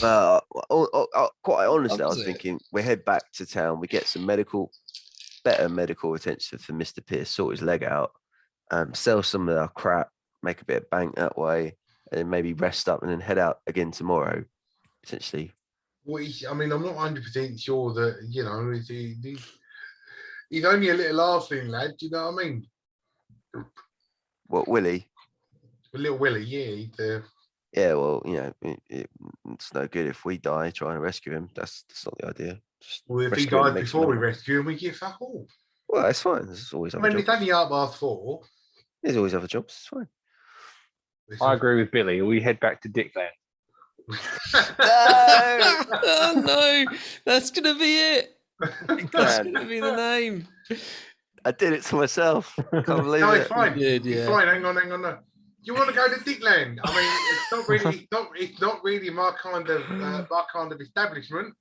Quite honestly, I was thinking we head back to town. We get some better medical attention for Mr. Pierce. Sort his leg out, sell some of our crap, make a bit of bank that way, and then maybe rest up and then head out again tomorrow, potentially. Well, I mean, I'm not 100% sure that he's only a little halfling lad. Do you know what I mean? What, Willie? Little Willie, yeah. Yeah, well, it's no good if we die trying to rescue him. That's not the idea. Well, if he died before we rescue him, we get fuck all. Well, it's fine. There's always other jobs. It's only 4:30. There's always other jobs. It's fine. I agree with Billy. We head back to Dickland. Oh no, that's gonna be it. That's gonna be the name. I did it to myself. Can't believe No, it. it's fine. It's fine. Hang on. No. You want to go to Dickland? I mean, it's not really my kind of establishment.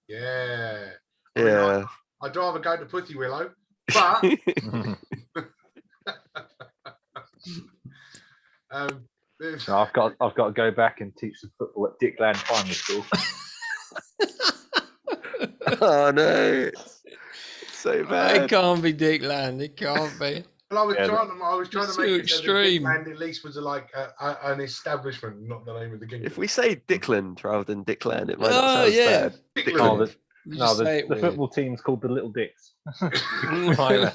Yeah. Yeah. I'd rather go to Pussy Willow, but So I've got to go back and teach some football at Dickland Primary School. Oh no, it's so bad. It can't be Dickland. It can't be. Well, I was trying to Too make it extreme. and at least was like an establishment, not the name of the game. If we say Dicklund rather than Dickland, it might not sound as bad. Dicklund. You No, just say it the weird. football team's called the Little Dicks. The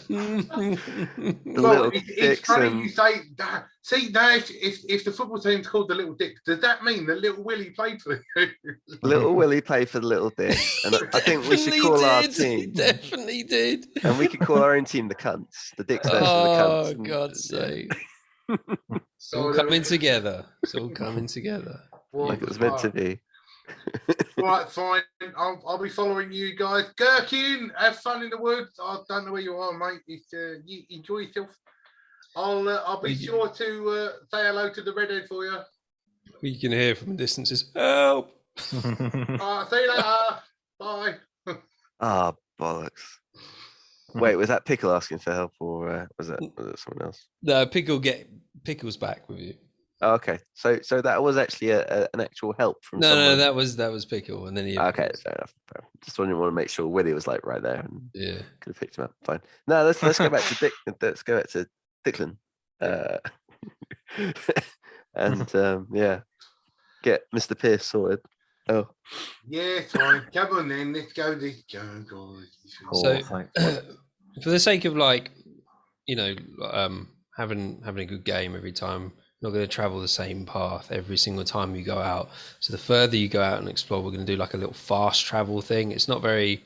Well, little it's dicks funny and you say that. See, now if the football team's called the Little Dicks, does that mean that Little Willie played for you? little Willie played for the little dicks, and I think we should Definitely call our did. He team, definitely did. and we could call our own team the Cunts. The Dicks stands for the Oh, Cunts. and- God's yeah, sake. It's all coming together. It's all coming together. like it was meant to be. Right, fine. I'll be following you guys. Gherkin, have fun in the woods. I don't know where you are, mate. It's, you enjoy yourself. I'll be sure to say hello to the redhead for you. We can hear from distances. Help! See you later. Bye. Ah, bollocks. Wait, was that Pickle asking for help, or was it someone else? No, Pickle's back with you. Oh, okay, so that was actually an actual help from No, someone. that was Pickle, and then he. Okay, fair enough. Just didn't want to make sure Willie was like right there and Yeah. could have picked him up. Fine. No, let's go back to Dick. Let's go back to Dicklund. And yeah, get Mr. Pierce sorted. Oh, Yeah, fine. Come on then. Let's go. Let's go, guys. So, thanks. for the sake of like, having a good game every time, not going to travel the same path every single time you go out. So the further you go out and explore, we're going to do like a little fast travel thing. It's not very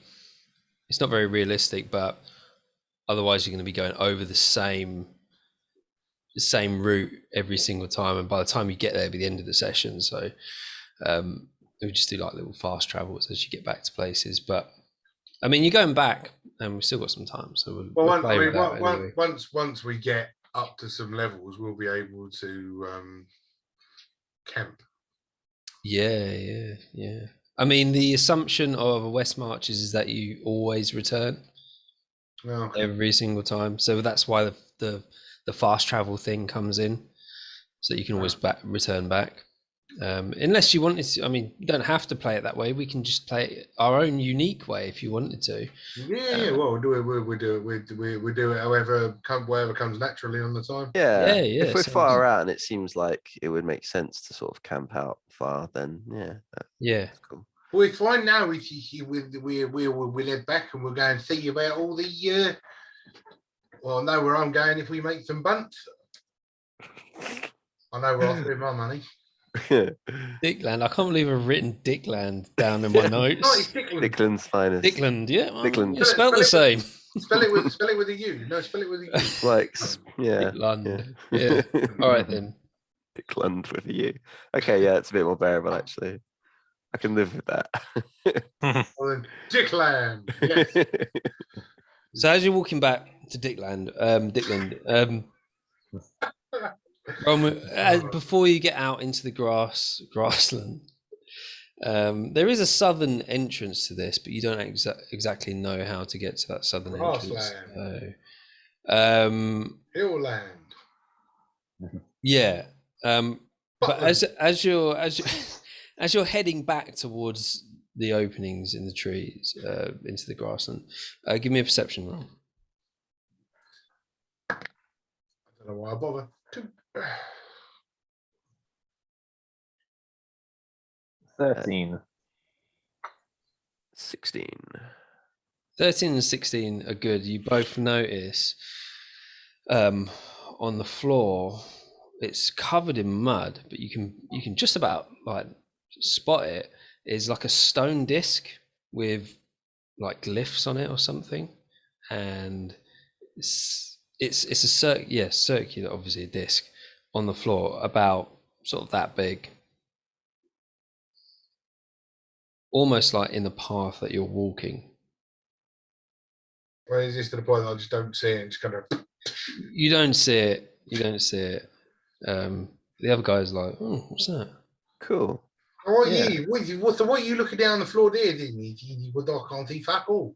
realistic, but otherwise you're going to be going over the same route every single time, and by the time you get there, it'll be the end of the session. So we just do like little fast travels as you get back to places. But I mean, you're going back, and we've still got some time, so we'll play with that anyway. Once we get up to some levels, we'll be able to camp. Yeah. I mean, the assumption of a West March is that you always return every single time. So that's why the fast travel thing comes in, so you can always return back. Unless you wanted to, I mean, you don't have to play it that way. We can just play it our own unique way if you wanted to. Yeah, well, we'll do it. We'll do it whatever comes naturally on the time. yeah. Yeah. If we're So far out and it seems like it would make sense to sort of camp out far, then yeah. that's cool. Well, it's fine now. We'll head back and we'll go and see about all the. Well, I know where I'm going if we make some bunts. I know where I'll spend my money. Dickland. I can't believe I've written Dickland down in my notes. No, it's Dicklund. Dickland's finest. Dickland, yeah. Dicklund. It's spelled the same. Spell it with a U. No, spell it with a U. Like, yeah. Dickland. Yeah. All right then. Dicklund with a U. Okay, yeah, it's a bit more bearable actually. I can live with that. Well, then, Dickland. Yes. So as you're walking back to Dickland, before you get out into the grassland, there is a southern entrance to this, but you don't exactly know how to get to that southern entrance. Hillland. Yeah. But as you're heading back towards the openings in the trees, into the grassland, give me a perception roll. I don't know why I bother. 13. 16. 13 and 16 are good. You both notice on the floor it's covered in mud, but you can just about like spot it. Is like a stone disc with like glyphs on it or something, and it's a circular, obviously a disc on the floor about sort of that big, almost like in the path that you're walking. Well, is this to the point that I just don't see it and just kind of. You don't see it. The other guy's like, oh, what's that? Cool. Oh, yeah. What are you looking down the floor there, didn't you? I can't see fuck all.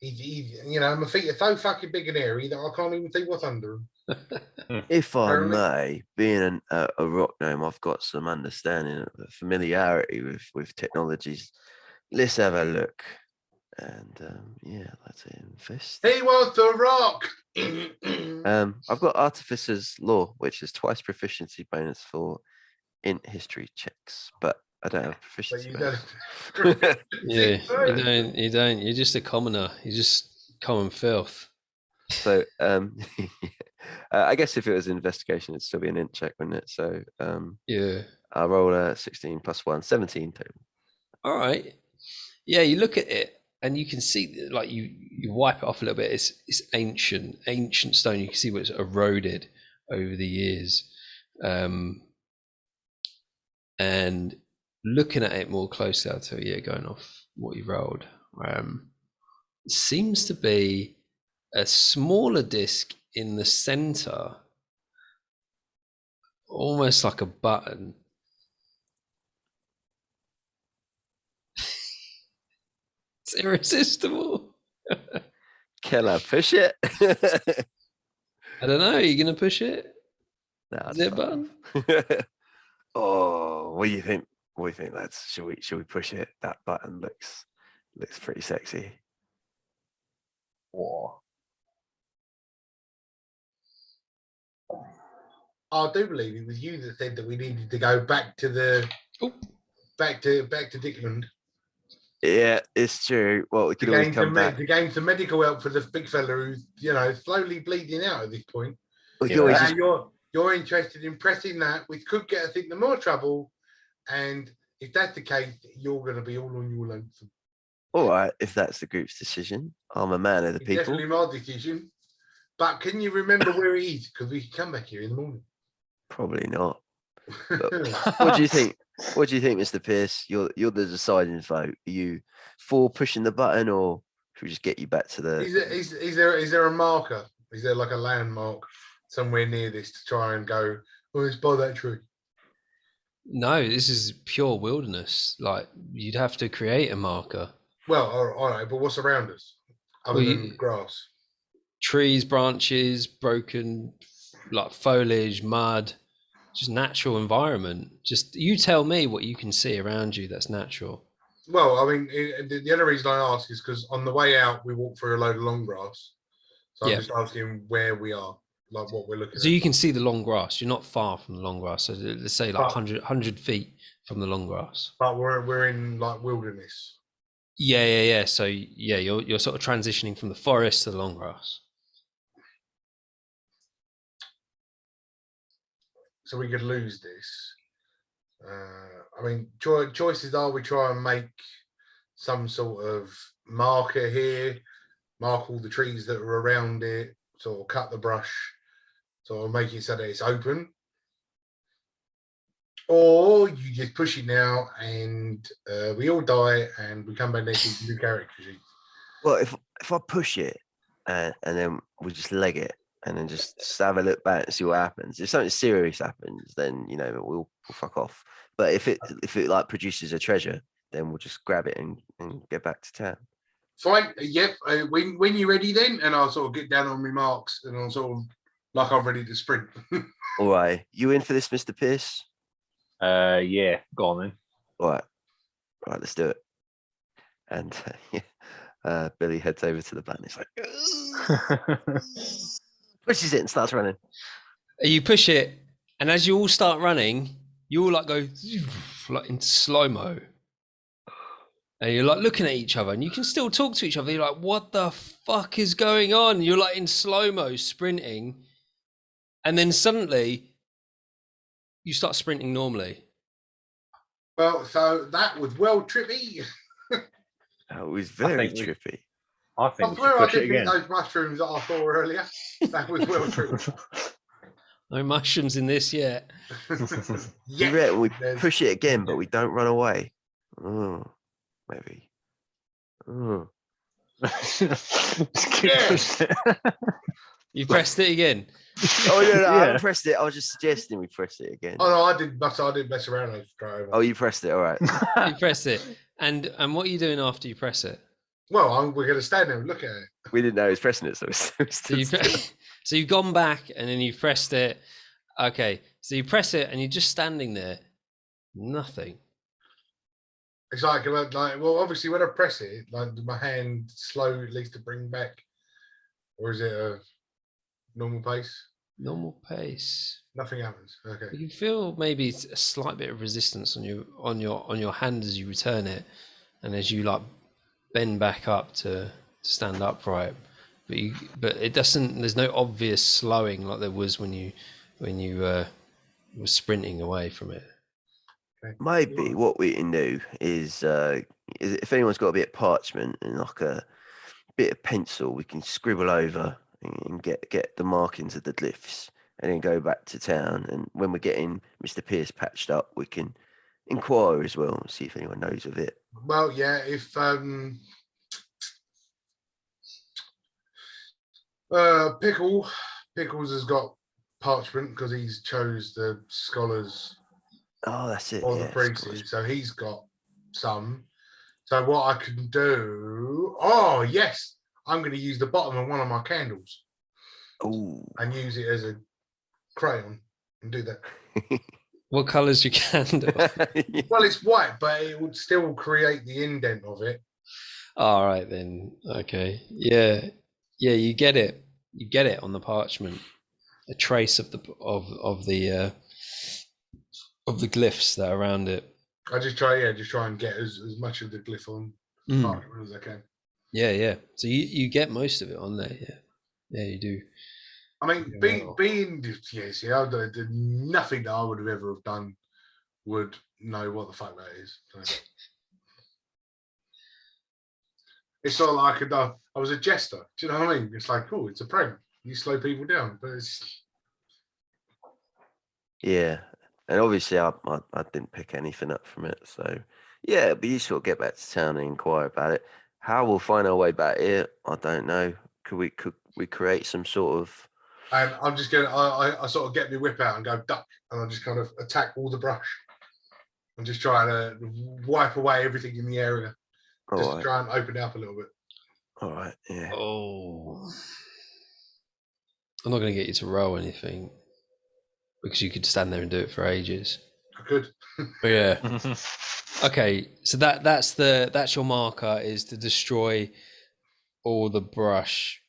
My feet are so fucking big and hairy that I can't even see what's under them. If I may, being a rock gnome, I've got some understanding of familiarity with technologies. Let's have a look. And let's invest. He wants to rock. I've got Artificer's Law, which is twice proficiency bonus for int history checks, but I don't have But proficiency. you bonus. don't. Yeah, you don't. You're just a commoner. You're just common filth. So I guess if it was an investigation, it'd still be an int check, wouldn't it? So Yeah. I'll roll a 16 plus 1, 17 total. All right. Yeah, you look at it and you can see, like, you wipe it off a little bit. It's ancient stone. You can see where it's eroded over the years. And looking at it more closely, I'll tell you, going off what you rolled, it seems to be a smaller disc in the center, almost like a button. It's irresistible. Can I push it? I don't know. Are you going to push it? No, Is it a button? Oh, what do you think? What do you think, lads? Should we push it? That button looks pretty sexy. War. I do believe it was you that said that we needed to go back to the back to Dicklund Yeah, it's true. Well, we to could always come back. to gain some medical help for this big fella who's slowly bleeding out at this point. We could always just, You're interested in pressing that, which could get us into more trouble. And if that's the case, you're going to be all on your lonesome. all right, if that's the group's decision. I'm a man of the It's people. definitely my decision. But can you remember where it is? Because we can come back here in the morning. Probably not. What do you think? What do you think, Mr. Pierce? You're the deciding vote. Are you for pushing the button, or should we just get you back to the? Is there a marker? Is there like a landmark somewhere near this to try and go? Oh, it's by that tree. No, this is pure wilderness. Like, you'd have to create a marker. Well, all right, but what's around us other than grass? Trees, branches, broken, like foliage, mud, just natural environment. Just you tell me what you can see around you that's natural. Well, I mean, the other reason I ask is because on the way out we walk through a load of long grass. So I'm just asking where we are, like what we're looking at. So you can see the long grass. You're not far from the long grass. So let's say like 100 feet from the long grass. But we're in like wilderness. Yeah. So yeah, you're sort of transitioning from the forest to the long grass. So we could lose this. I mean, choices are we try and make some sort of marker here, mark all the trees that are around it, sort of cut the brush, sort of make it so that it's open. Or you just push it now and we all die and we come back next week new character sheets. Well, if I push it and then we just leg it and then just have a look back and see what happens. If something serious happens, then we'll fuck off. But if it like produces a treasure, then we'll just grab it and get back to town. Fine. Yep. When you're ready, then, and I'll sort of get down on my marks and I'll sort of like I'm ready to sprint. All right, you in for this, Mr. Pierce? Yeah, go on then. All right, let's do it. And Billy heads over to the button. He's like, pushes it and starts running. You push it, and as you all start running, you all like go like into slow-mo. And you're like looking at each other, and you can still talk to each other. You're like, what the fuck is going on? You're like in slow-mo sprinting. And then suddenly you start sprinting normally. Well, so that was well trippy. That was very trippy. I think I we swear should I push it didn't eat again. those mushrooms that I saw earlier. That was well trippy. No mushrooms in this yet. You reckon we push it again, but we don't run away? Oh, maybe. Oh. Just keep pushing it. You pressed it again. Oh no, I Yeah. haven't pressed it. I was just suggesting we press it again. Oh no, I didn't mess around. I just drove. Oh, you pressed it. All right. You pressed it. And what are you doing after you press it? Well, we're going to stand there and look at it. We didn't know he was pressing it, so So you've gone back and then you've pressed it. Okay, so you press it and you're just standing there. Nothing. It's like, well, obviously when I press it, like my hand slow at least to bring back, or is it a normal pace? Normal pace. Nothing happens. Okay. You can feel maybe a slight bit of resistance on your hand as you return it, and as you like bend back up to stand upright. But it doesn't. There's no obvious slowing like there was when you were sprinting away from it. Okay. Maybe what we can do is if anyone's got a bit of parchment and like a bit of pencil, we can scribble over and get the markings of the glyphs, and then go back to town. And when we're getting Mr. Pierce patched up, we can inquire as well and see if anyone knows of it. Well, yeah, if Pickles has got parchment because he's chose the scholars Oh, that's it. or Yeah, the priests, so he's got some. So what I can do? Oh yes, I'm going to use the bottom of one of my candles Oh, and use it as a crayon and do that. What colour's your candle? Well, it's white, but it would still create the indent of it. All right then. Okay. Yeah. You get it. You get it on the parchment. A trace of the glyphs that are around it. I just try and get as much of the glyph on parchment as I can. Yeah. So you get most of it on there. Yeah, you do. I mean, being yes, yeah, nothing that I would have ever have done would know what the fuck that is. So. It's not like I was a jester. Do you know what I mean? It's like, oh, it's a prank. You slow people down, but it's yeah. And obviously, I didn't pick anything up from it. So, yeah, it'd be useful to get back to town and inquire about it. How we'll find our way back here, I don't know. Could we create some sort of? And I'm just gonna, I sort of get my whip out and go duck, and I just kind of attack all the brush. I'm just trying to wipe away everything in the area, just to try and open it up a little bit. All right, yeah. Oh, I'm not going to get you to roll anything because you could stand there and do it for ages. I could. But yeah. Okay, so that's your marker, is to destroy all the brush.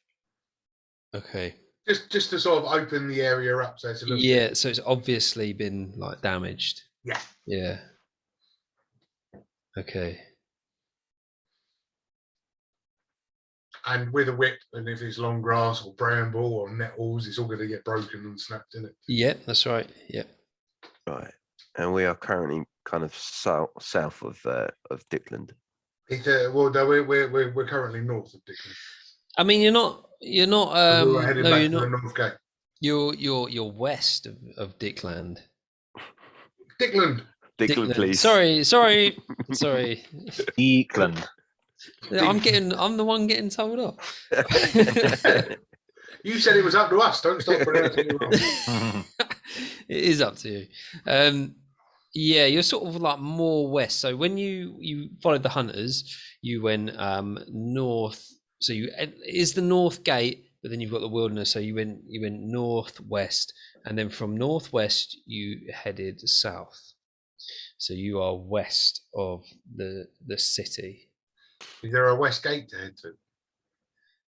Okay. Just to sort of open the area up so it's a little bit. So it's obviously been like damaged. Yeah. Okay. And with a whip, and if it's long grass or bramble or nettles, it's all going to get broken and snapped in it. Yeah, that's right. Yeah. Right, and we are currently kind of south of Dicklund. Well, no, we're currently north of Dicklund. I mean, you're not. We were heading No, back you're to the not. north gate. You're west of Dicklund. Dicklund, please. Sorry. Dicklund. I'm the one getting told off. You said it was up to us. Don't stop pronouncing it wrong. It is up to you. Yeah, you're sort of like more west. So when you followed the hunters, you went north. So is the north gate, but then you've got the wilderness. So you went northwest, and then from northwest you headed south. So you are west of the city. Is there a west gate to head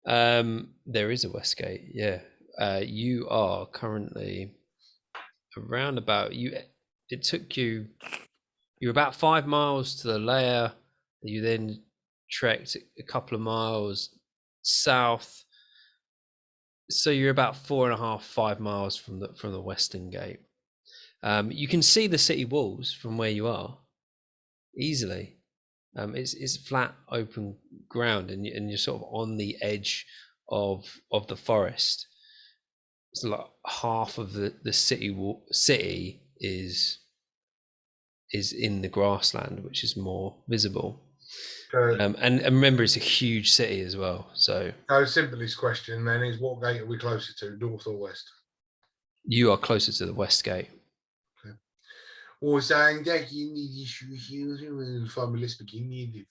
to? There is a west gate. Yeah. You are currently around about you. It took you. You're about 5 miles to the layer. You then trekked a couple of miles south. So you're about 4.5, 5 miles from the western gate. You can see the city walls from where you are easily. It's flat, open ground, and you're sort of on the edge of the forest. It's like half of the city is in the grassland, which is more visible. And remember, it's a huge city as well. So simplest question then is, what gate are we closer to, north or west? You are closer to the west gate. Okay. Or saying that you need issues from list beginning.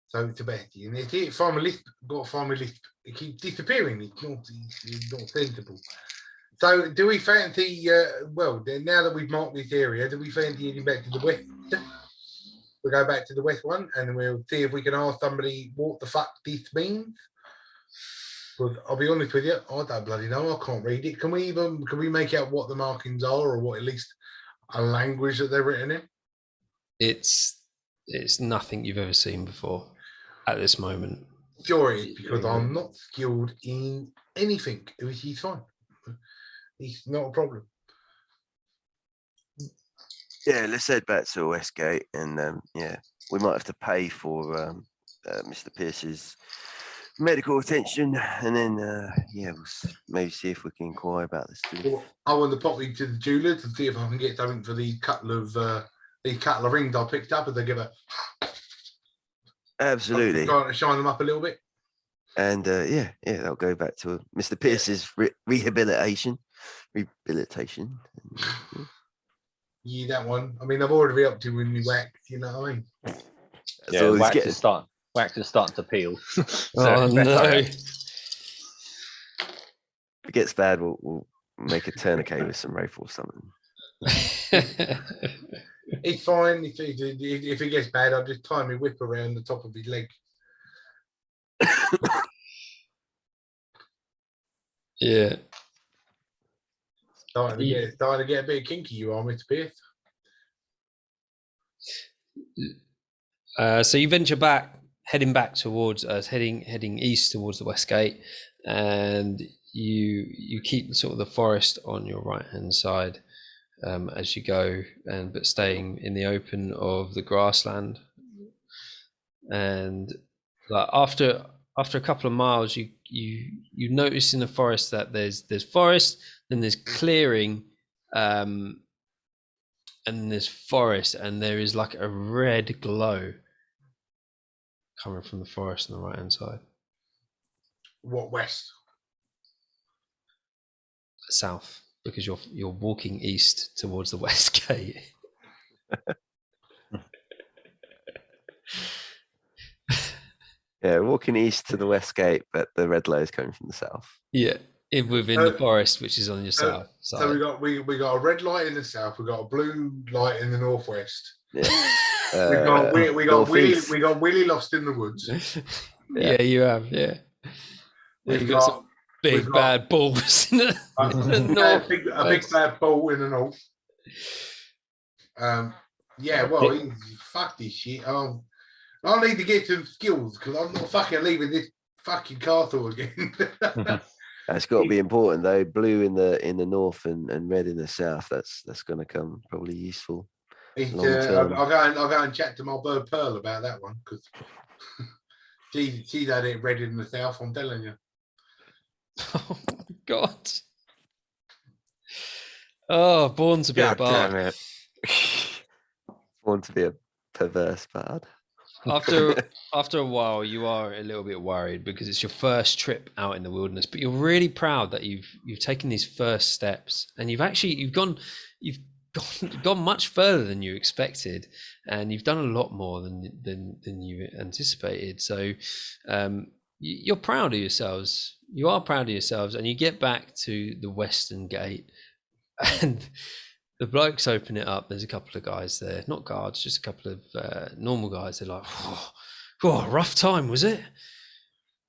So it's about it. And it from a list got from a list. It keeps disappearing. It's not sensible. So do we fancy well then, now that we've marked this area, do we fancy heading back to the west? We'll go back to the west one and we'll see if we can ask somebody what the fuck this means. But I'll be honest with you, I don't bloody know. I can't read it. Can we make out what the markings are, or what at least a language that they're written in? It's nothing you've ever seen before at this moment. Sure it is, because I'm not skilled in anything, which is fine. It's not a problem. Yeah, let's head back to Westgate, and yeah, we might have to pay for Mr. Pierce's medical attention, and then yeah, we'll maybe see if we can inquire about this. Well, I want to pop into the jewelers and see if I can get something for these couple of rings I picked up, and they give a absolutely trying to shine them up a little bit. And yeah, that'll go back to Mr. Pierce's rehabilitation. Yeah, that one. I mean, I've already been up to when we whacked, you know what I mean? Yeah, wax is starting to peel. Oh no! If it gets bad, we'll make a tourniquet with some rope or something. It's fine. If it gets bad, I'll just tie my whip around the top of his leg. Yeah. Starting to get a bit kinky, you are, Mr. Pierce. So you venture back, heading back towards heading east towards the West Gate, and you keep sort of the forest on your right hand side as you go, but staying in the open of the grassland. And like after a couple of miles, you notice in the forest that there's forest, then there's clearing, and then there's forest, and there is like a red glow coming from the forest on the right hand side. What, west? South, because you're walking east towards the West Gate. Yeah, walking east to the West Gate, but the red glow is coming from the south. Yeah, within the forest, which is on your south side. So we got a red light in the south. We got a blue light in the northwest. Yeah. we got Willie lost in the woods. Yeah, you have. Yeah, you've got some big bad balls in the north. A big bad ball in the north. Yeah, well, fuck this shit. I need to get some skills because I'm not fucking leaving this fucking castle again. That's got to be important though. Blue in the north and red in the south. That's going to come probably useful. I'll go and chat to my bird Pearl about that one because she's had it red in the south. I'm telling you. Oh my god! Oh, born to be a bard. Born to be a perverse bard. After a while, you are a little bit worried because it's your first trip out in the wilderness, but you're really proud that you've taken these first steps, and you've gone much further than you expected, and you've done a lot more than you anticipated. So you're proud of yourselves. You are proud of yourselves, and you get back to the Western Gate, and the blokes open it up. There's a couple of guys there, not guards, just a couple of normal guys. They're like, "Oh, rough time, was it?"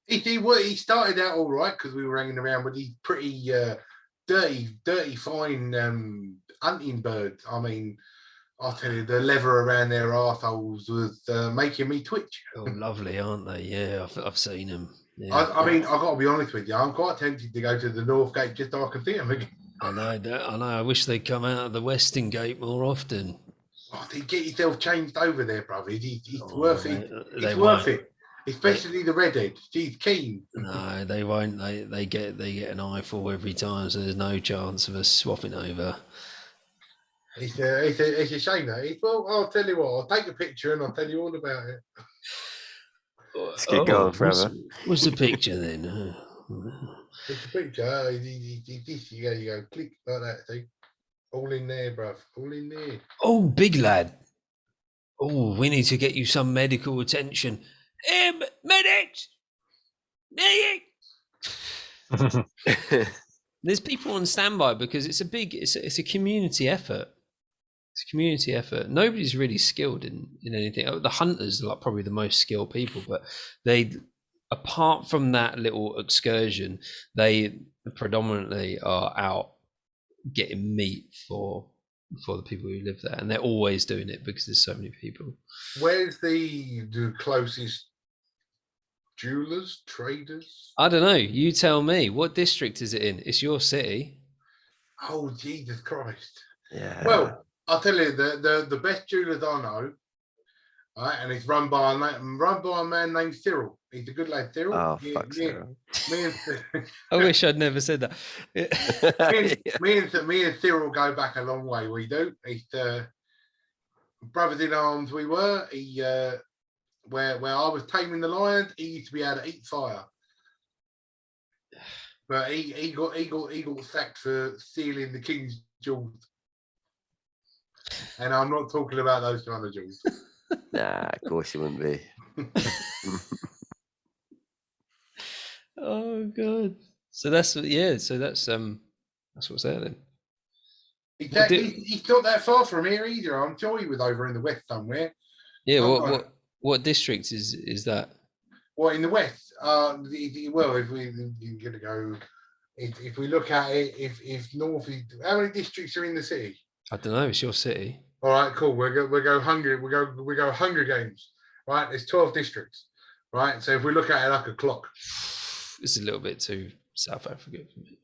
He started out all right because we were hanging around with these pretty dirty, fine hunting birds. I mean, I'll tell you, the leather around their arseholes was making me twitch. Oh, lovely, aren't they? Yeah, I've seen them. Yeah. I mean, I've got to be honest with you. I'm quite tempted to go to the North Gate just so I can see them again. I know. I wish they'd come out of the Western Gate more often. Oh, get yourself changed over there, brother. It's worth it. It's worth it. Especially the redhead. She's keen. No, they won't. They get an eyeful every time, so there's no chance of us swapping over. It's a shame that. Well, I'll tell you what. I'll take a picture and I'll tell you all about it. Let's get going forever. What's the picture then? It's a picture. You go, click like that. See? All in there, bruv. All in there. Oh, big lad. Oh, we need to get you some medical attention. Medics! There's people on standby because it's a community effort. It's a community effort. Nobody's really skilled in anything. The hunters are like probably the most skilled people, but they apart from that little excursion, they predominantly are out getting meat for the people who live there, and they're always doing it because there's so many people. Where's the closest jewelers, traders? I don't know. You tell me. What district is it in? It's your city. Oh, Jesus Christ. Yeah. Well, I'll tell you, the best jewelers I know, right, and it's run by a man named Cyril. He's a good lad, Cyril. Oh, fuck Cyril. I wish I'd never said that. Me and Cyril go back a long way. We do. He's brothers in arms. We were. He where I was taming the lions, he used to be able to eat fire. But he got sacked for stealing the king's jewels. And I'm not talking about those kind of jewels. Nah, of course he wouldn't be. Oh god. So that's what's there then. He's not that far from here either. I'm sure he was over in the west somewhere. Yeah, what district is that? What in the west? Well, if we're gonna go, if we look at it, if north is, how many districts are in the city? I don't know. It's your city. All right, cool. We go Hunger Games. Right, there's 12 districts. Right, so if we look at it like a clock, It's a little bit too South Africa for me.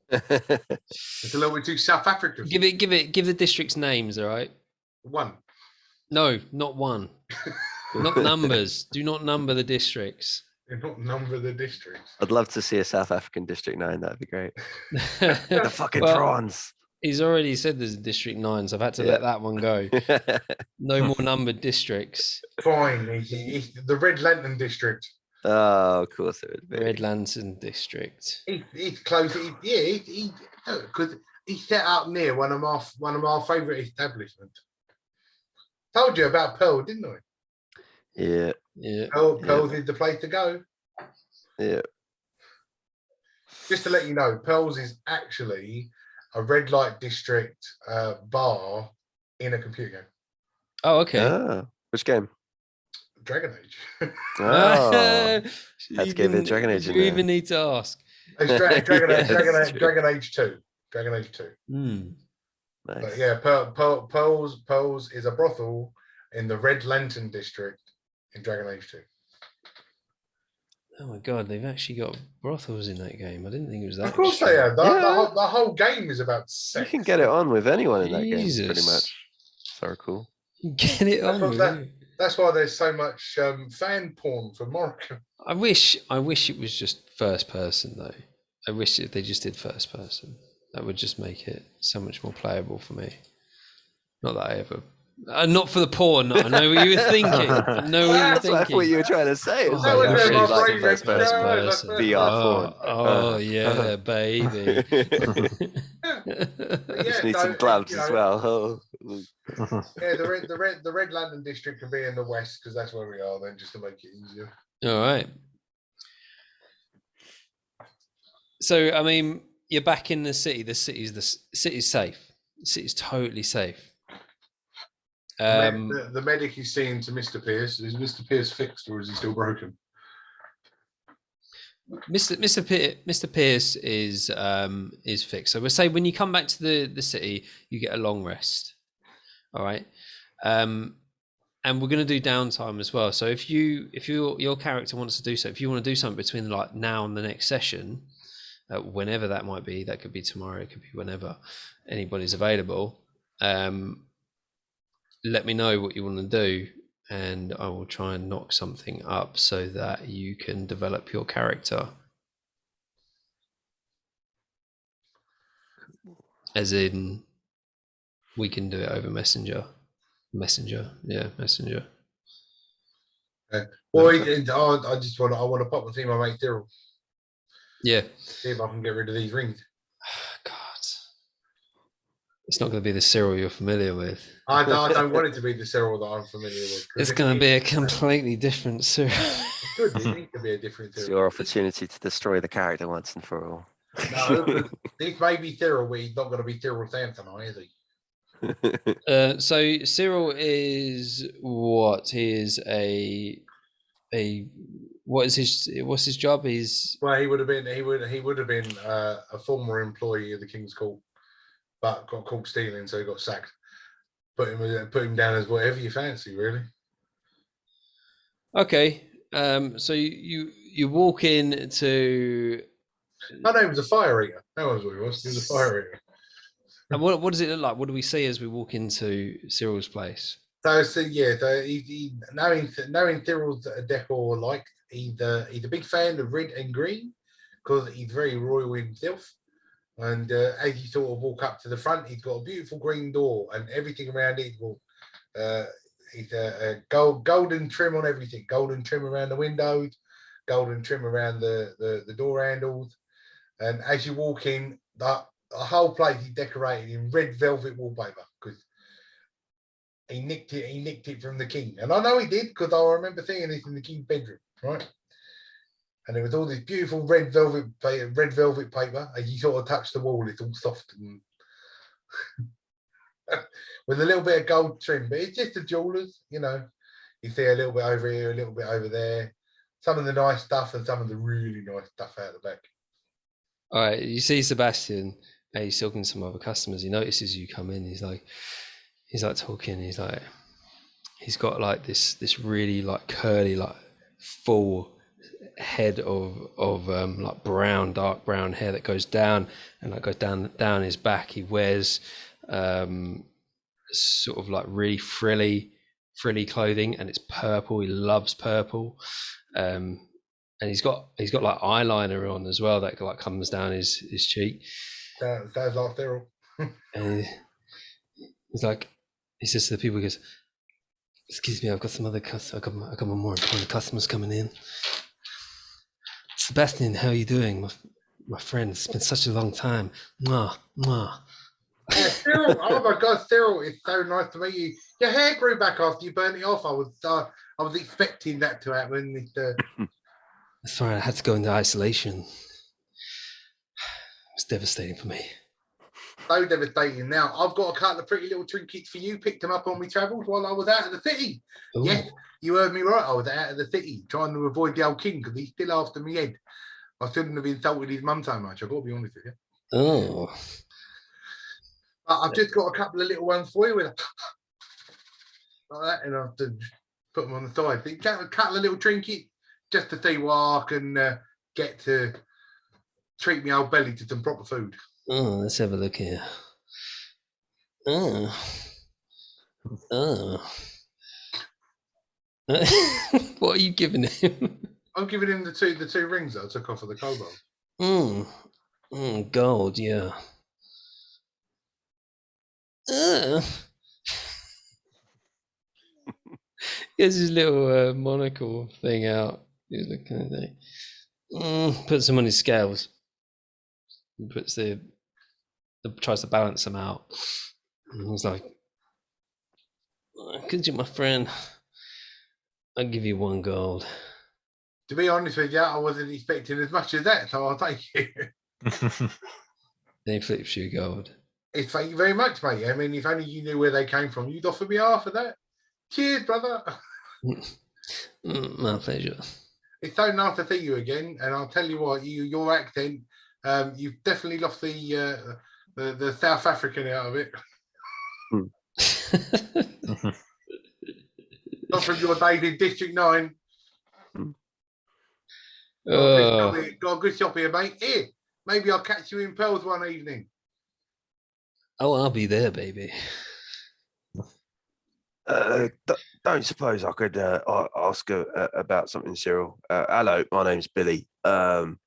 it's a little bit too South African. Give the districts names, all right? One. No, not one. Not numbers. Do not number the districts. They not number the districts. I'd love to see a South African District 9. That'd be great. The fucking Well, prawns. He's already said there's a District 9, so I've had to let that one go. No more numbered districts. Fine. It's the Red Lantern district. Oh, of course it would be. Red Lantern District. He's close. Because he's set up near one of our favourite establishments. Told you about Pearl, didn't I? Yeah. Yeah. Pearl's is the place to go. Yeah. Just to let you know, Pearl's is actually a red light district bar in a computer game. Oh, okay. Oh, which game? Dragon Age. Oh, had to give it Dragon Age in You there. even need to ask. It's Dragon Age 2. Dragon Age 2. Mm. Nice. But yeah, Pearl's is a brothel in the Red Lantern district in Dragon Age 2. Oh my god, they've actually got brothels in that game. I didn't think it was that. Of course they have. The whole game is about sex. You can get it on with anyone in that game, pretty Jesus. much. So cool. Get it on. That's why there's so much fan porn for Morocco. I wish it was just first person though. I wish they just did first person. That would just make it so much more playable for me. Not that I ever. Not for the porn. I know what you were thinking. I know what you were That's thinking. what I thought you were trying to say. Oh, That was I where wish my it was brain first went, person. VR porn. Oh yeah, baby. Just need some gloves as well. Oh. Yeah, the Red Lantern district can be in the west because that's where we are. Then just to make it easier. All right. So I mean, you're back in the city. The city's safe. The city's totally safe. The medic is saying to Mr. Pierce, is Mr. Pierce fixed or is he still broken? Mr. Pierce is fixed. So we'll say when you come back to the city, you get a long rest. All right. And we're going to do downtime as well. So if your character wants to do so, if you want to do something between like now and the next session, whenever that might be, that could be tomorrow, it could be whenever anybody's available. Let me know what you want to do, and I will try and knock something up so that you can develop your character. As in, we can do it over Messenger. Yeah, Messenger. Well, I want to pop the team I mate Daryl. Yeah. See if I can get rid of these rings. God. It's not going to be the Cyril you're familiar with. I don't want it to be the Cyril that I'm familiar with. It's going to be a completely different Cyril. It needs to be a different It's Cyril. your opportunity to destroy the character once and for all. No, this may be Cyril, but he's not going to be Cyril Sampson, is he? So Cyril is what? He is a what's his job? Well, he would have been a former employee of the King's Court, but got caught stealing, so he got sacked. Put him down as whatever you fancy, really. Okay. So you walk in to. Oh no, he was a fire eater. That was what he was. He was a fire eater. And what does it look like? What do we see as we walk into Cyril's place? So he knowing Cyril's decor like he's a big fan of red and green because he's very royal himself. And as you sort of walk up to the front, he's got a beautiful green door, and everything around it will. It's a golden trim on everything. Golden trim around the windows, golden trim around the door handles, and as you walk in, the whole place is decorated in red velvet wallpaper because he nicked it from the king, and I know he did because I remember seeing this in the king's bedroom, right? And there was all this beautiful red velvet paper. As you sort of touch the wall, it's all soft and with a little bit of gold trim, but it's just a jeweler's, you know. You see a little bit over here, a little bit over there. Some of the nice stuff and some of the really nice stuff out the back. All right, you see Sebastian, and he's talking to some other customers. He notices you come in. He's like talking. He's got like this really like curly, like full head of like dark brown hair that goes down and like goes down his back. He wears sort of like really frilly clothing, and it's purple. He loves purple, and he's got like eyeliner on as well that like comes down his cheek. Sounds like Cyril. And he's like, he says to the people, he goes, "Excuse me, I've got some other customers. I got more important customers coming in. Sebastian, how are you doing, my friend? It's been such a long time. Mwah, mwah." Yeah, Cyril. Oh my God, Cyril! It's so nice to meet you. Your hair grew back after you burnt it off. I was expecting that to happen. That's right. I had to go into isolation. It was devastating for me. So devastating. Now I've got a couple of pretty little trinkets for you. Picked them up on my travels while I was out of the city. Ooh. Yes, you heard me right. I was out of the city trying to avoid the old king because he's still after me head. I shouldn't have insulted his mum so much. I've got to be honest with you. Oh. I've just got a couple of little ones for you with like that, and I've to put them on the side. A couple of little trinkets just to see what I can get to treat my old belly to some proper food. Oh, let's have a look here. Oh. What are you giving him? I'm giving him the two rings that I took off of the kobold. Gold, yeah. He has his little monocle thing out. He's looking at it. Puts them on his scales. He puts tries to balance them out. And he's like, "Could you, my friend? I'll give you 1 gold." To be honest with you, I wasn't expecting as much as that, so I'll take it. Then he flips you gold. Thank you very much, mate. I mean, if only you knew where they came from, you'd offer me half of that. Cheers, brother. My pleasure. It's so nice to see you again, and I'll tell you what, your accent, you've definitely lost the South African out of it. Not from your days in District 9. Got a good shop here, mate. Here, maybe I'll catch you in Pearls one evening. Oh, I'll be there, baby. Don't suppose I could ask about something, Cyril? Hello, my name's Billy. And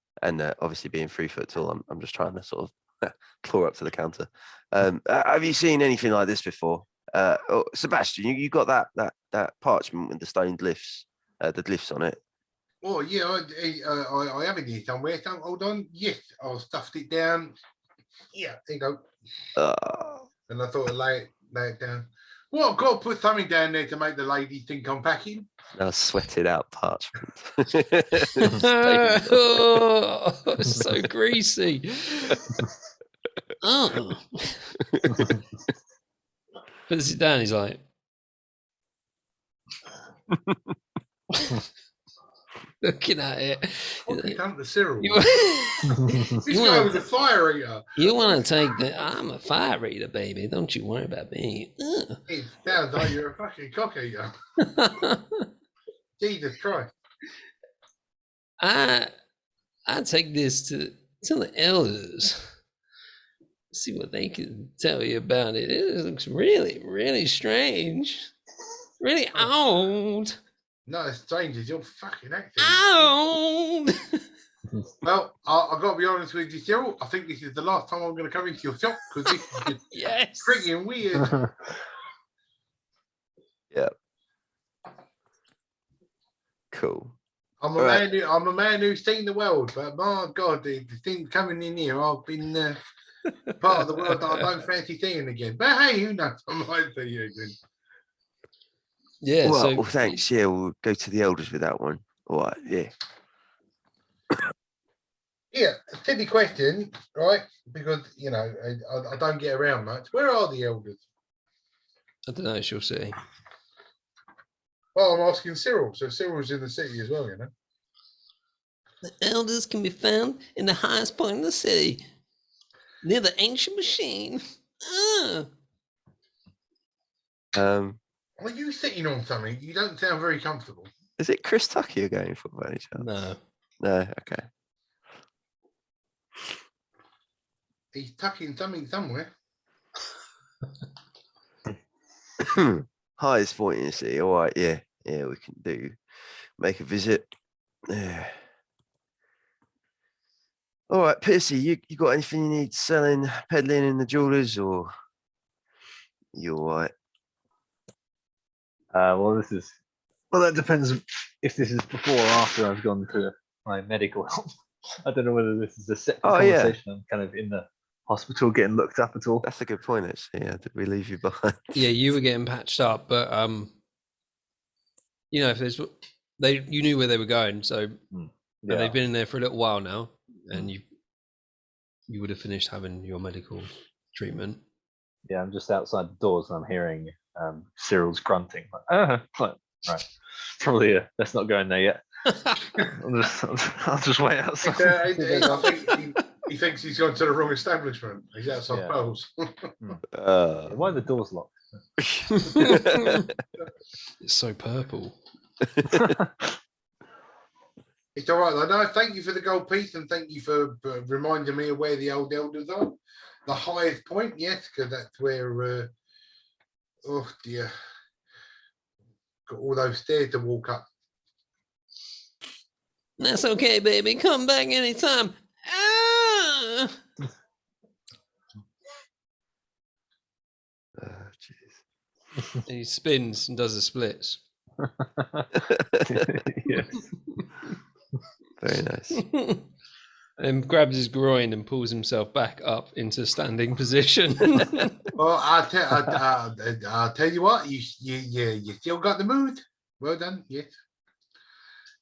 obviously being 3 foot tall, I'm just trying to sort of claw up to the counter. Have you seen anything like this before? Sebastian, you got that parchment with the stoned glyphs, the glyphs on it? Oh, yeah, I have it here somewhere. So, hold on. Yes, I stuffed it down. Yeah, there you go. And I thought I'd lay it down. Well, I've got to put something down there to make the ladies think I'm packing. Now sweated out parchment. Oh, it's so greasy. Oh. Puts it down, he's like, looking at it. What you done to Cyril? You, This you guy wanna- was a fire eater. you want to take the? I'm a fire eater, baby. Don't you worry about me. It sounds like you're a fucking cock eater. Jesus Christ. I take this to the elders. See what they can tell you about it. It looks really, really strange. Really old. No, it's strange. It's your fucking acting. Old. Well, I've got to be honest with you, Cyril. I think this is the last time I'm going to come into your shop because this is just Yes. freaking weird. Yeah. Cool. I'm a man who's seen the world, but my God, the thing coming in here, I've been part of the world that I don't fancy seeing again. But hey, who knows? I might see you again. Yeah. Well, So thanks. Yeah, we'll go to the elders with that one. All right. Yeah. Yeah, a silly question, right? Because, you know, I don't get around much. Where are the elders? I don't know. She'll see. Well, I'm asking Cyril. So Cyril's in the city as well, you know. The elders can be found in the highest point in the city, near the ancient machine. Are you sitting on something? You don't sound very comfortable. Is it Chris Tucker you're going for by any chance? No. No. Okay. He's tucking something somewhere. Highest point in the city. All right. Yeah. Yeah. We can make a visit. Yeah. All right, Piercy, you got anything you need selling, peddling in the jewelers, or you all right? Well, that depends if this is before or after I've gone to my medical help. I don't know whether this is a separate conversation. I'm kind of in the hospital getting looked up at all. That's a good point, actually. Yeah, did we leave you behind? Yeah, you were getting patched up, but you know, if there's you knew where they were going, so and they've been in there for a little while now, and you would have finished having your medical treatment. Yeah, I'm just outside the doors and I'm hearing Cyril's grunting. Like, right. Probably let's not go in there yet. I'll just wait outside. I think he thinks he's gone to the wrong establishment. He's outside Pearls. Why are the doors locked? It's so purple. It's all right. No, thank you for the gold piece and thank you for reminding me of where the old elders are. The highest point, yes, because that's where. Oh dear, got all those stairs to walk up. That's okay, baby. Come back anytime. Ah! Jeez. He spins and does the splits. Yes. Very nice. And grabs his groin and pulls himself back up into standing position. Well, I'll tell you what. You still got the mood. Well done. Yes.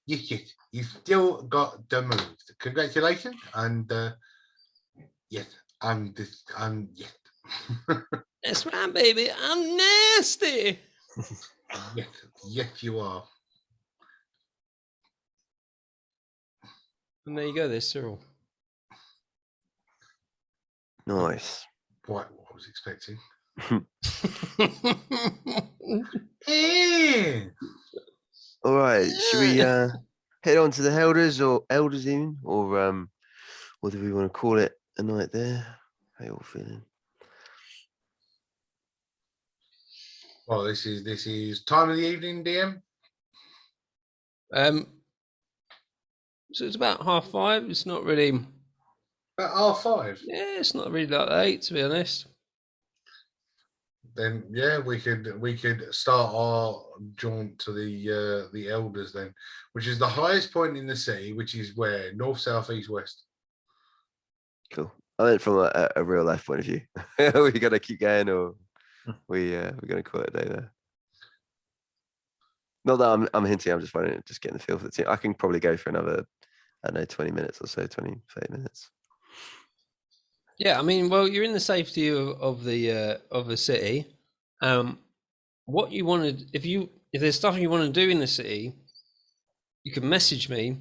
Yes. You still got the mood. Congratulations. And yes, yes. That's right, baby. I'm nasty. Yes, you are. And there you go. There's Cyril. Nice. Quite what I was expecting. Yeah. All right. Should we head on to the elders even, or what do we want to call it a night there? How you all feeling? Well, this is time of the evening, DM. So it's about 5:30. It's not really. About 5:30. Yeah, it's not really like 8, to be honest. Then yeah, we could start our jaunt to the elders then, which is the highest point in the city, which is where north, south, east, west. Cool. I meant from a real life point of view. Are we gonna keep going, or we're gonna call it a day there? Not that I'm hinting. I'm just wondering, just getting the feel for the team. I can probably go for another, I don't know, 20 minutes or so, 20, 30 minutes. Yeah, I mean, well, you're in the safety of the city. What you wanted, if there's stuff you want to do in the city, you can message me,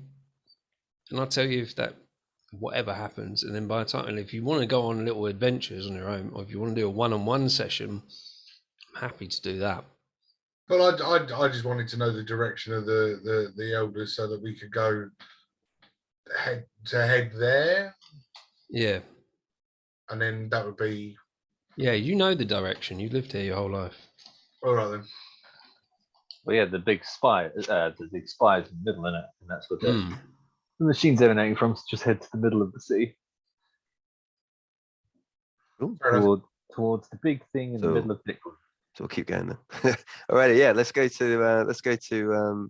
and I'll tell you if that whatever happens. And then by the time, and if you want to go on little adventures on your own, or if you want to do a one-on-one session, I'm happy to do that. Well, I just wanted to know the direction of the elders so that we could go head there. Yeah. And then that would be. Yeah, you know the direction. You lived here your whole life. All right then. Well, yeah, the big spire in the middle, innit? And that's what the machine's emanating from. So just head to the middle of the city. Towards the big thing in the middle of Dicklund. So we'll keep going then. Alrighty, yeah, let's go to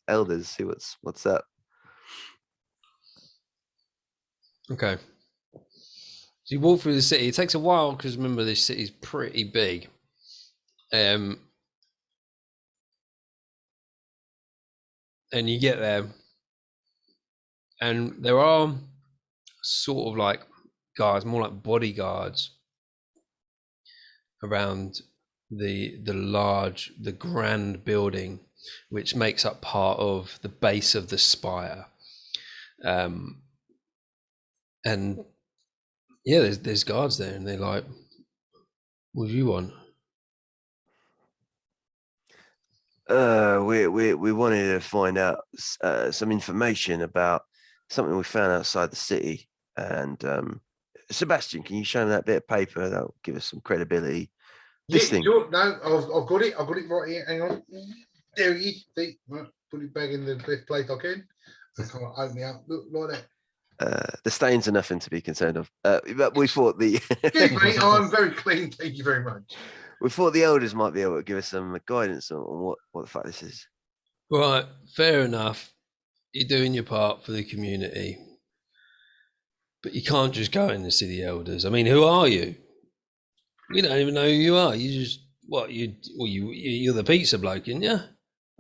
elders, see what's up. Okay. So you walk through the city. It takes a while because remember this city's pretty big. And you get there, and there are sort of like guards, more like bodyguards around the grand building, which makes up part of the base of the spire. And yeah, there's guards there, and they're like, "What do you want?" We wanted to find out some information about something we found outside the city. And Sebastian, can you show me that bit of paper? That'll give us some credibility. This thing. Sure. No, I've got it. I've got it right here. Hang on. There it is. See, right, put it back in the best place I can. And kind of open it up. Look like that. The stains are nothing to be concerned of. But we thought the. Excuse me, I'm very clean. Thank you very much. We thought the elders might be able to give us some guidance on what the fuck this is. Right, fair enough. You're doing your part for the community, but you can't just go in to see the elders. I mean, who are you? We don't even know who you are. You just you're the pizza bloke, aren't you?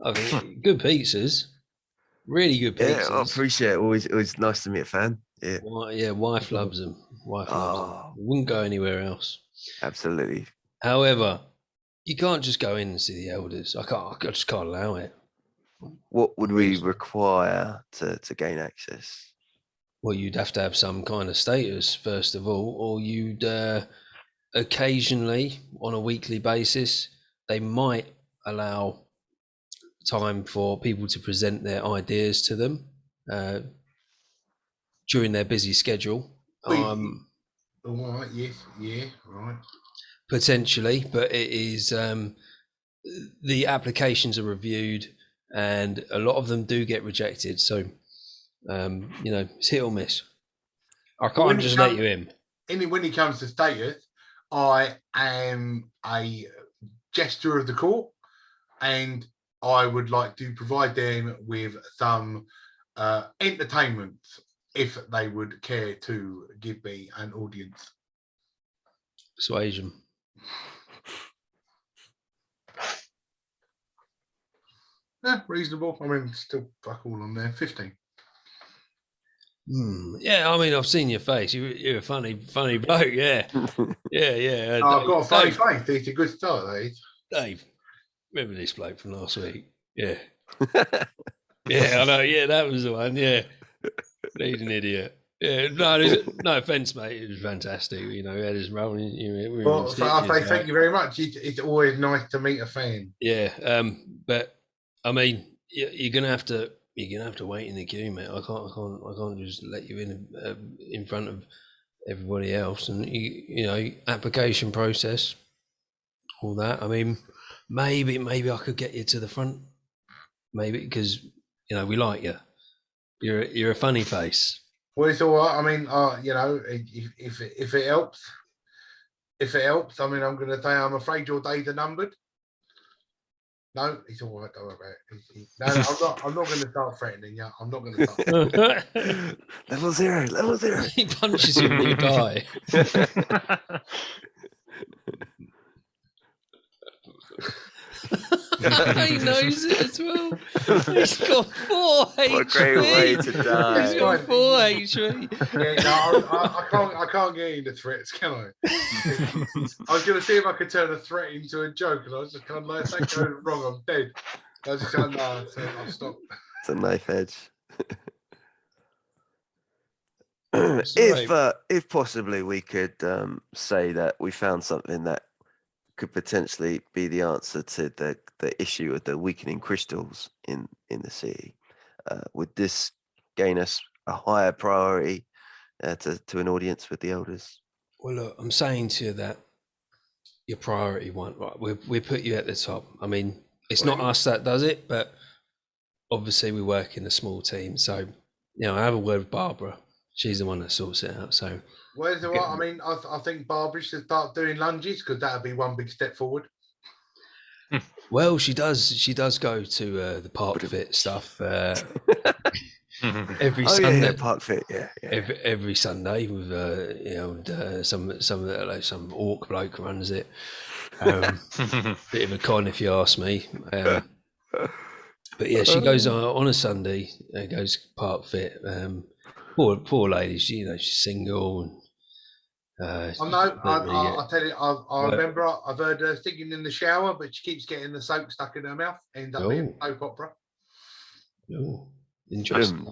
I mean, good pizzas, really good pizzas. Yeah, I appreciate it. Always nice to meet a fan. Yeah, wife loves them. Wife loves them. Wouldn't go anywhere else. Absolutely. However, you can't just go in and see the elders. I just can't allow it. What would we require to gain access? Well, you'd have to have some kind of status, first of all, or you'd occasionally, on a weekly basis, they might allow time for people to present their ideas to them during their busy schedule. Right, yes, yeah, right. Potentially, but it is the applications are reviewed, and a lot of them do get rejected. So, it's hit or miss. I can't just let you in. When it comes to status, I am a jester of the court, and I would like to provide them with some entertainment if they would care to give me an audience. Persuasion. Yeah, reasonable. I mean, still fuck all on there. 15. Yeah, I mean, I've seen your face. You're a funny bloke. Yeah, yeah. I've got a funny face. It's a good start, Dave, remember this bloke from last week? Yeah, yeah, I know. Yeah, that was the one. Yeah, he's an idiot. Yeah, no offense, mate. It was fantastic. You know, it is rolling. Well, I say thank you very much. It's always nice to meet a fan. Yeah, but I mean, you're gonna have to wait in the queue, mate. I can't just let you in front of everybody else. And application process, all that. I mean, maybe I could get you to the front, maybe because we like you. You're a funny face. Well, it's all right. I mean, if it helps, I mean, I'm going to say I'm afraid your days are numbered. No, it's all right. Don't worry about it. No, I'm not going to start threatening you. I'm not going to start. Level zero. He punches you and you die. He knows it as well. He's got 4 HP. What a great way to die. He's got 4 HP. Yeah, no, I can't get into threats, can I? I was going to see if I could turn a threat into a joke, and I was just kind of like, if that goes wrong, I'm dead. I was just kind of, so I'll stop. It's a knife edge. right. If possibly we could say that we found something that could potentially be the answer to the issue of the weakening crystals in the sea, would this gain us a higher priority to an audience with the elders? Well, look, I'm saying to you that your priority one, right? We put you at the top. I mean, it's not us that does it, but obviously we work in a small team. So, I have a word with Barbara. She's the one that sorts it out. So, Where's the what? I mean, I think Barbara should start doing lunges because that would be one big step forward. well, she does. She does go to the park fit stuff every Sunday. Yeah, park fit. Yeah. Every Sunday with some orc bloke runs it. Bit of a con if you ask me. But yeah, she goes on a Sunday and goes park fit. Poor lady, she's single. And, I'll tell you, I remember I've heard her singing in the shower, but she keeps getting the soap stuck in her mouth. Ends up being a soap opera. Oh, interesting.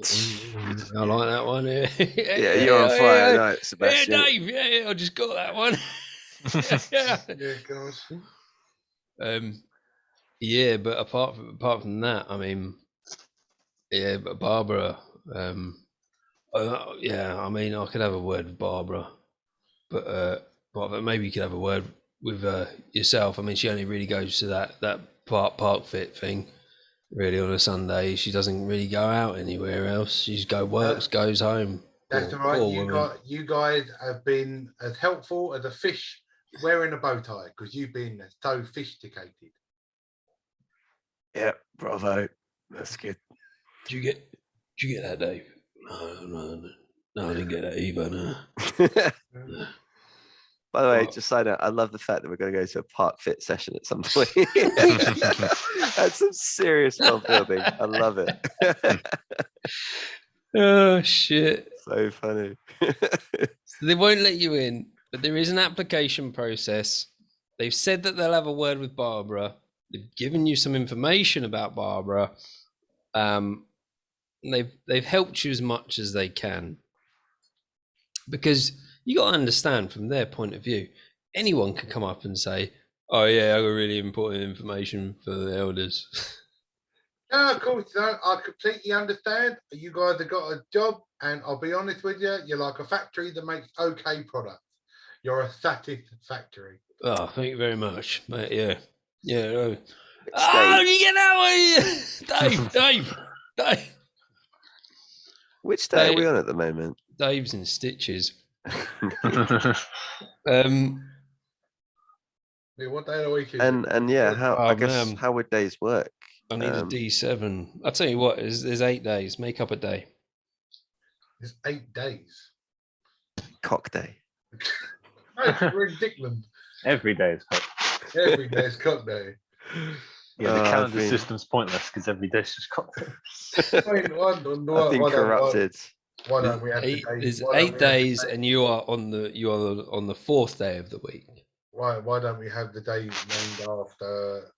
I like that one. Yeah, you're on fire tonight, Sebastian. Yeah, Dave. Yeah, I just got that one. yeah. Gosh. Yeah, but apart from that, I mean, yeah, but Barbara. I mean, I could have a word with Barbara, but maybe you could have a word with yourself. I mean, she only really goes to that park fit thing really on a Sunday. She doesn't really go out anywhere else. She just goes home. That's all right. You guys have been as helpful as a fish wearing a bow tie because you've been so sophisticated. Yeah, bravo. That's good. Did you get that, Dave? No, I didn't get that either. No. By the way, just side note, I love the fact that we're going to go to a park fit session at some point. That's some serious world building. I love it. Oh shit! So funny. So they won't let you in, but there is an application process. They've said that they'll have a word with Barbara. They've given you some information about Barbara. They've helped you as much as they can, because you got to understand from their point of view, anyone can come up and say, "Oh yeah, I got really important information for the elders." No, of course, no, I completely understand. You guys have got a job, and I'll be honest with you, you're like a factory that makes okay products. You're a satisfactory. Oh, thank you very much, mate. Yeah. No. Oh, you get that one, Dave. Which day are we on at the moment? Dave's in stitches. What day of the week is and yeah, how would days work? I need a D7. I'll tell you what, there's 8 days. Make up a day. There's 8 days. Cock day. No, we're in Dicklund. Every day is cock. Every day is cock day. Yeah, the calendar system's pointless because every day's just cock day. I've been corrupted. Why don't we have There's 8 days, and you are on the 4th day of the week. Why don't we have the days named after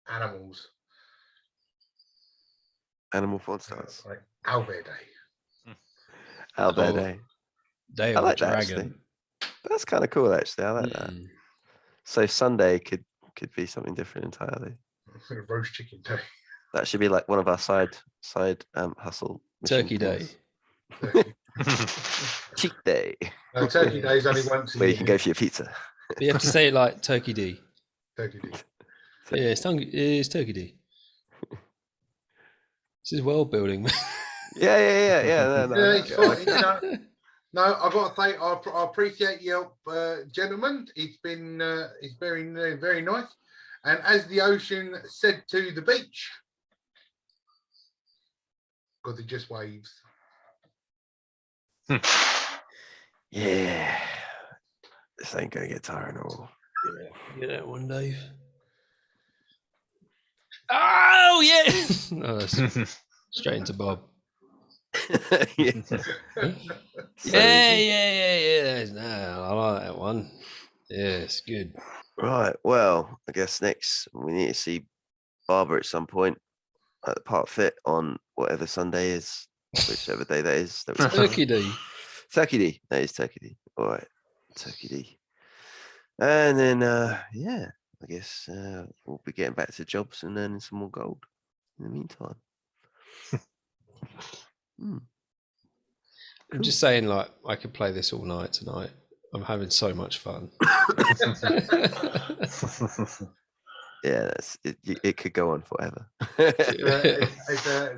animals? Animal porn stars. Like Albert Day. Albert Day. Day I of like the that, dragon. actually. That's kind of cool, actually. I like that. So Sunday could be something different entirely. Roast chicken day. That should be like one of our side hustle. Turkey day. Cheat day. No, turkey day is only once a Where year. you can go for your pizza. But you have to say it like Turkey D. Turkey day. Yeah, it's Turkey D. This is world building. Yeah. No, It's fine, No, I've got to say, I appreciate you, gentlemen. It's been it's very nice. And as the ocean said to the beach, because it just waves. Yeah. This ain't gonna get tiring at all. Get that one, Dave. Oh yeah. No, that's straight into Bob. Yeah. Yeah. No, I like that one. Yeah, it's good. Right. Well, I guess next we need to see Barbara at some point. at the Park Fit on whatever Sunday is, whichever day that is. That we Turkey Day. Turkey Day. That is Turkey Day. All right, Turkey Day. And then, yeah, I guess we'll be getting back to jobs and earning some more gold in the meantime. I'm just saying, like, I could play this all night tonight. I'm having so much fun. Yeah, it could go on forever.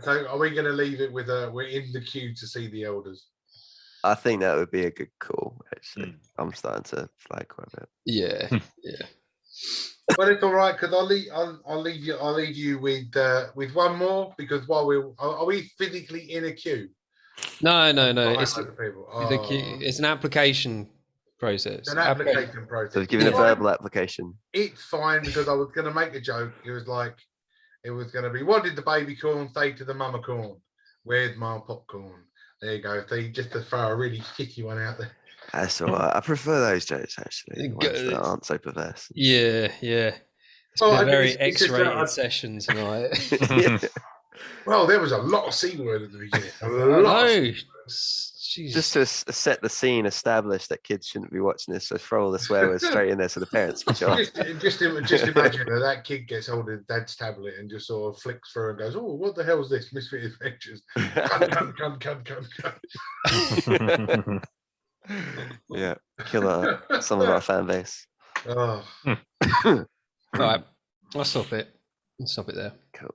So are we going to leave it with we're in the queue to see the elders? I think that would be a good call, actually. I'm starting to flag quite a bit. Yeah, yeah. But it's all right because I'll leave you with one more, because while are we physically in a queue? No. It's It's an application process. an application process. So giving a verbal application. It's fine, because I was going to make a joke. It was going to be, what did the baby corn say to the mama corn? Where's my popcorn? There you go. So just to throw a really shitty one out there. That's all right. I prefer those jokes, actually. The ones that aren't so perverse. Yeah. It's been a very X-rated session tonight. Yeah. Well, there was a lot of C word at the beginning. Just to set the scene, establish that kids shouldn't be watching this, so throw all the swear words straight in there so the parents switch off. Just imagine that kid gets hold of dad's tablet and just sort of flicks through and goes, "Oh, what the hell is this? Misfit Adventures." Cunt. Yeah, kill some of our fan base. Oh. All right, I'll stop it. Stop it there. Cool.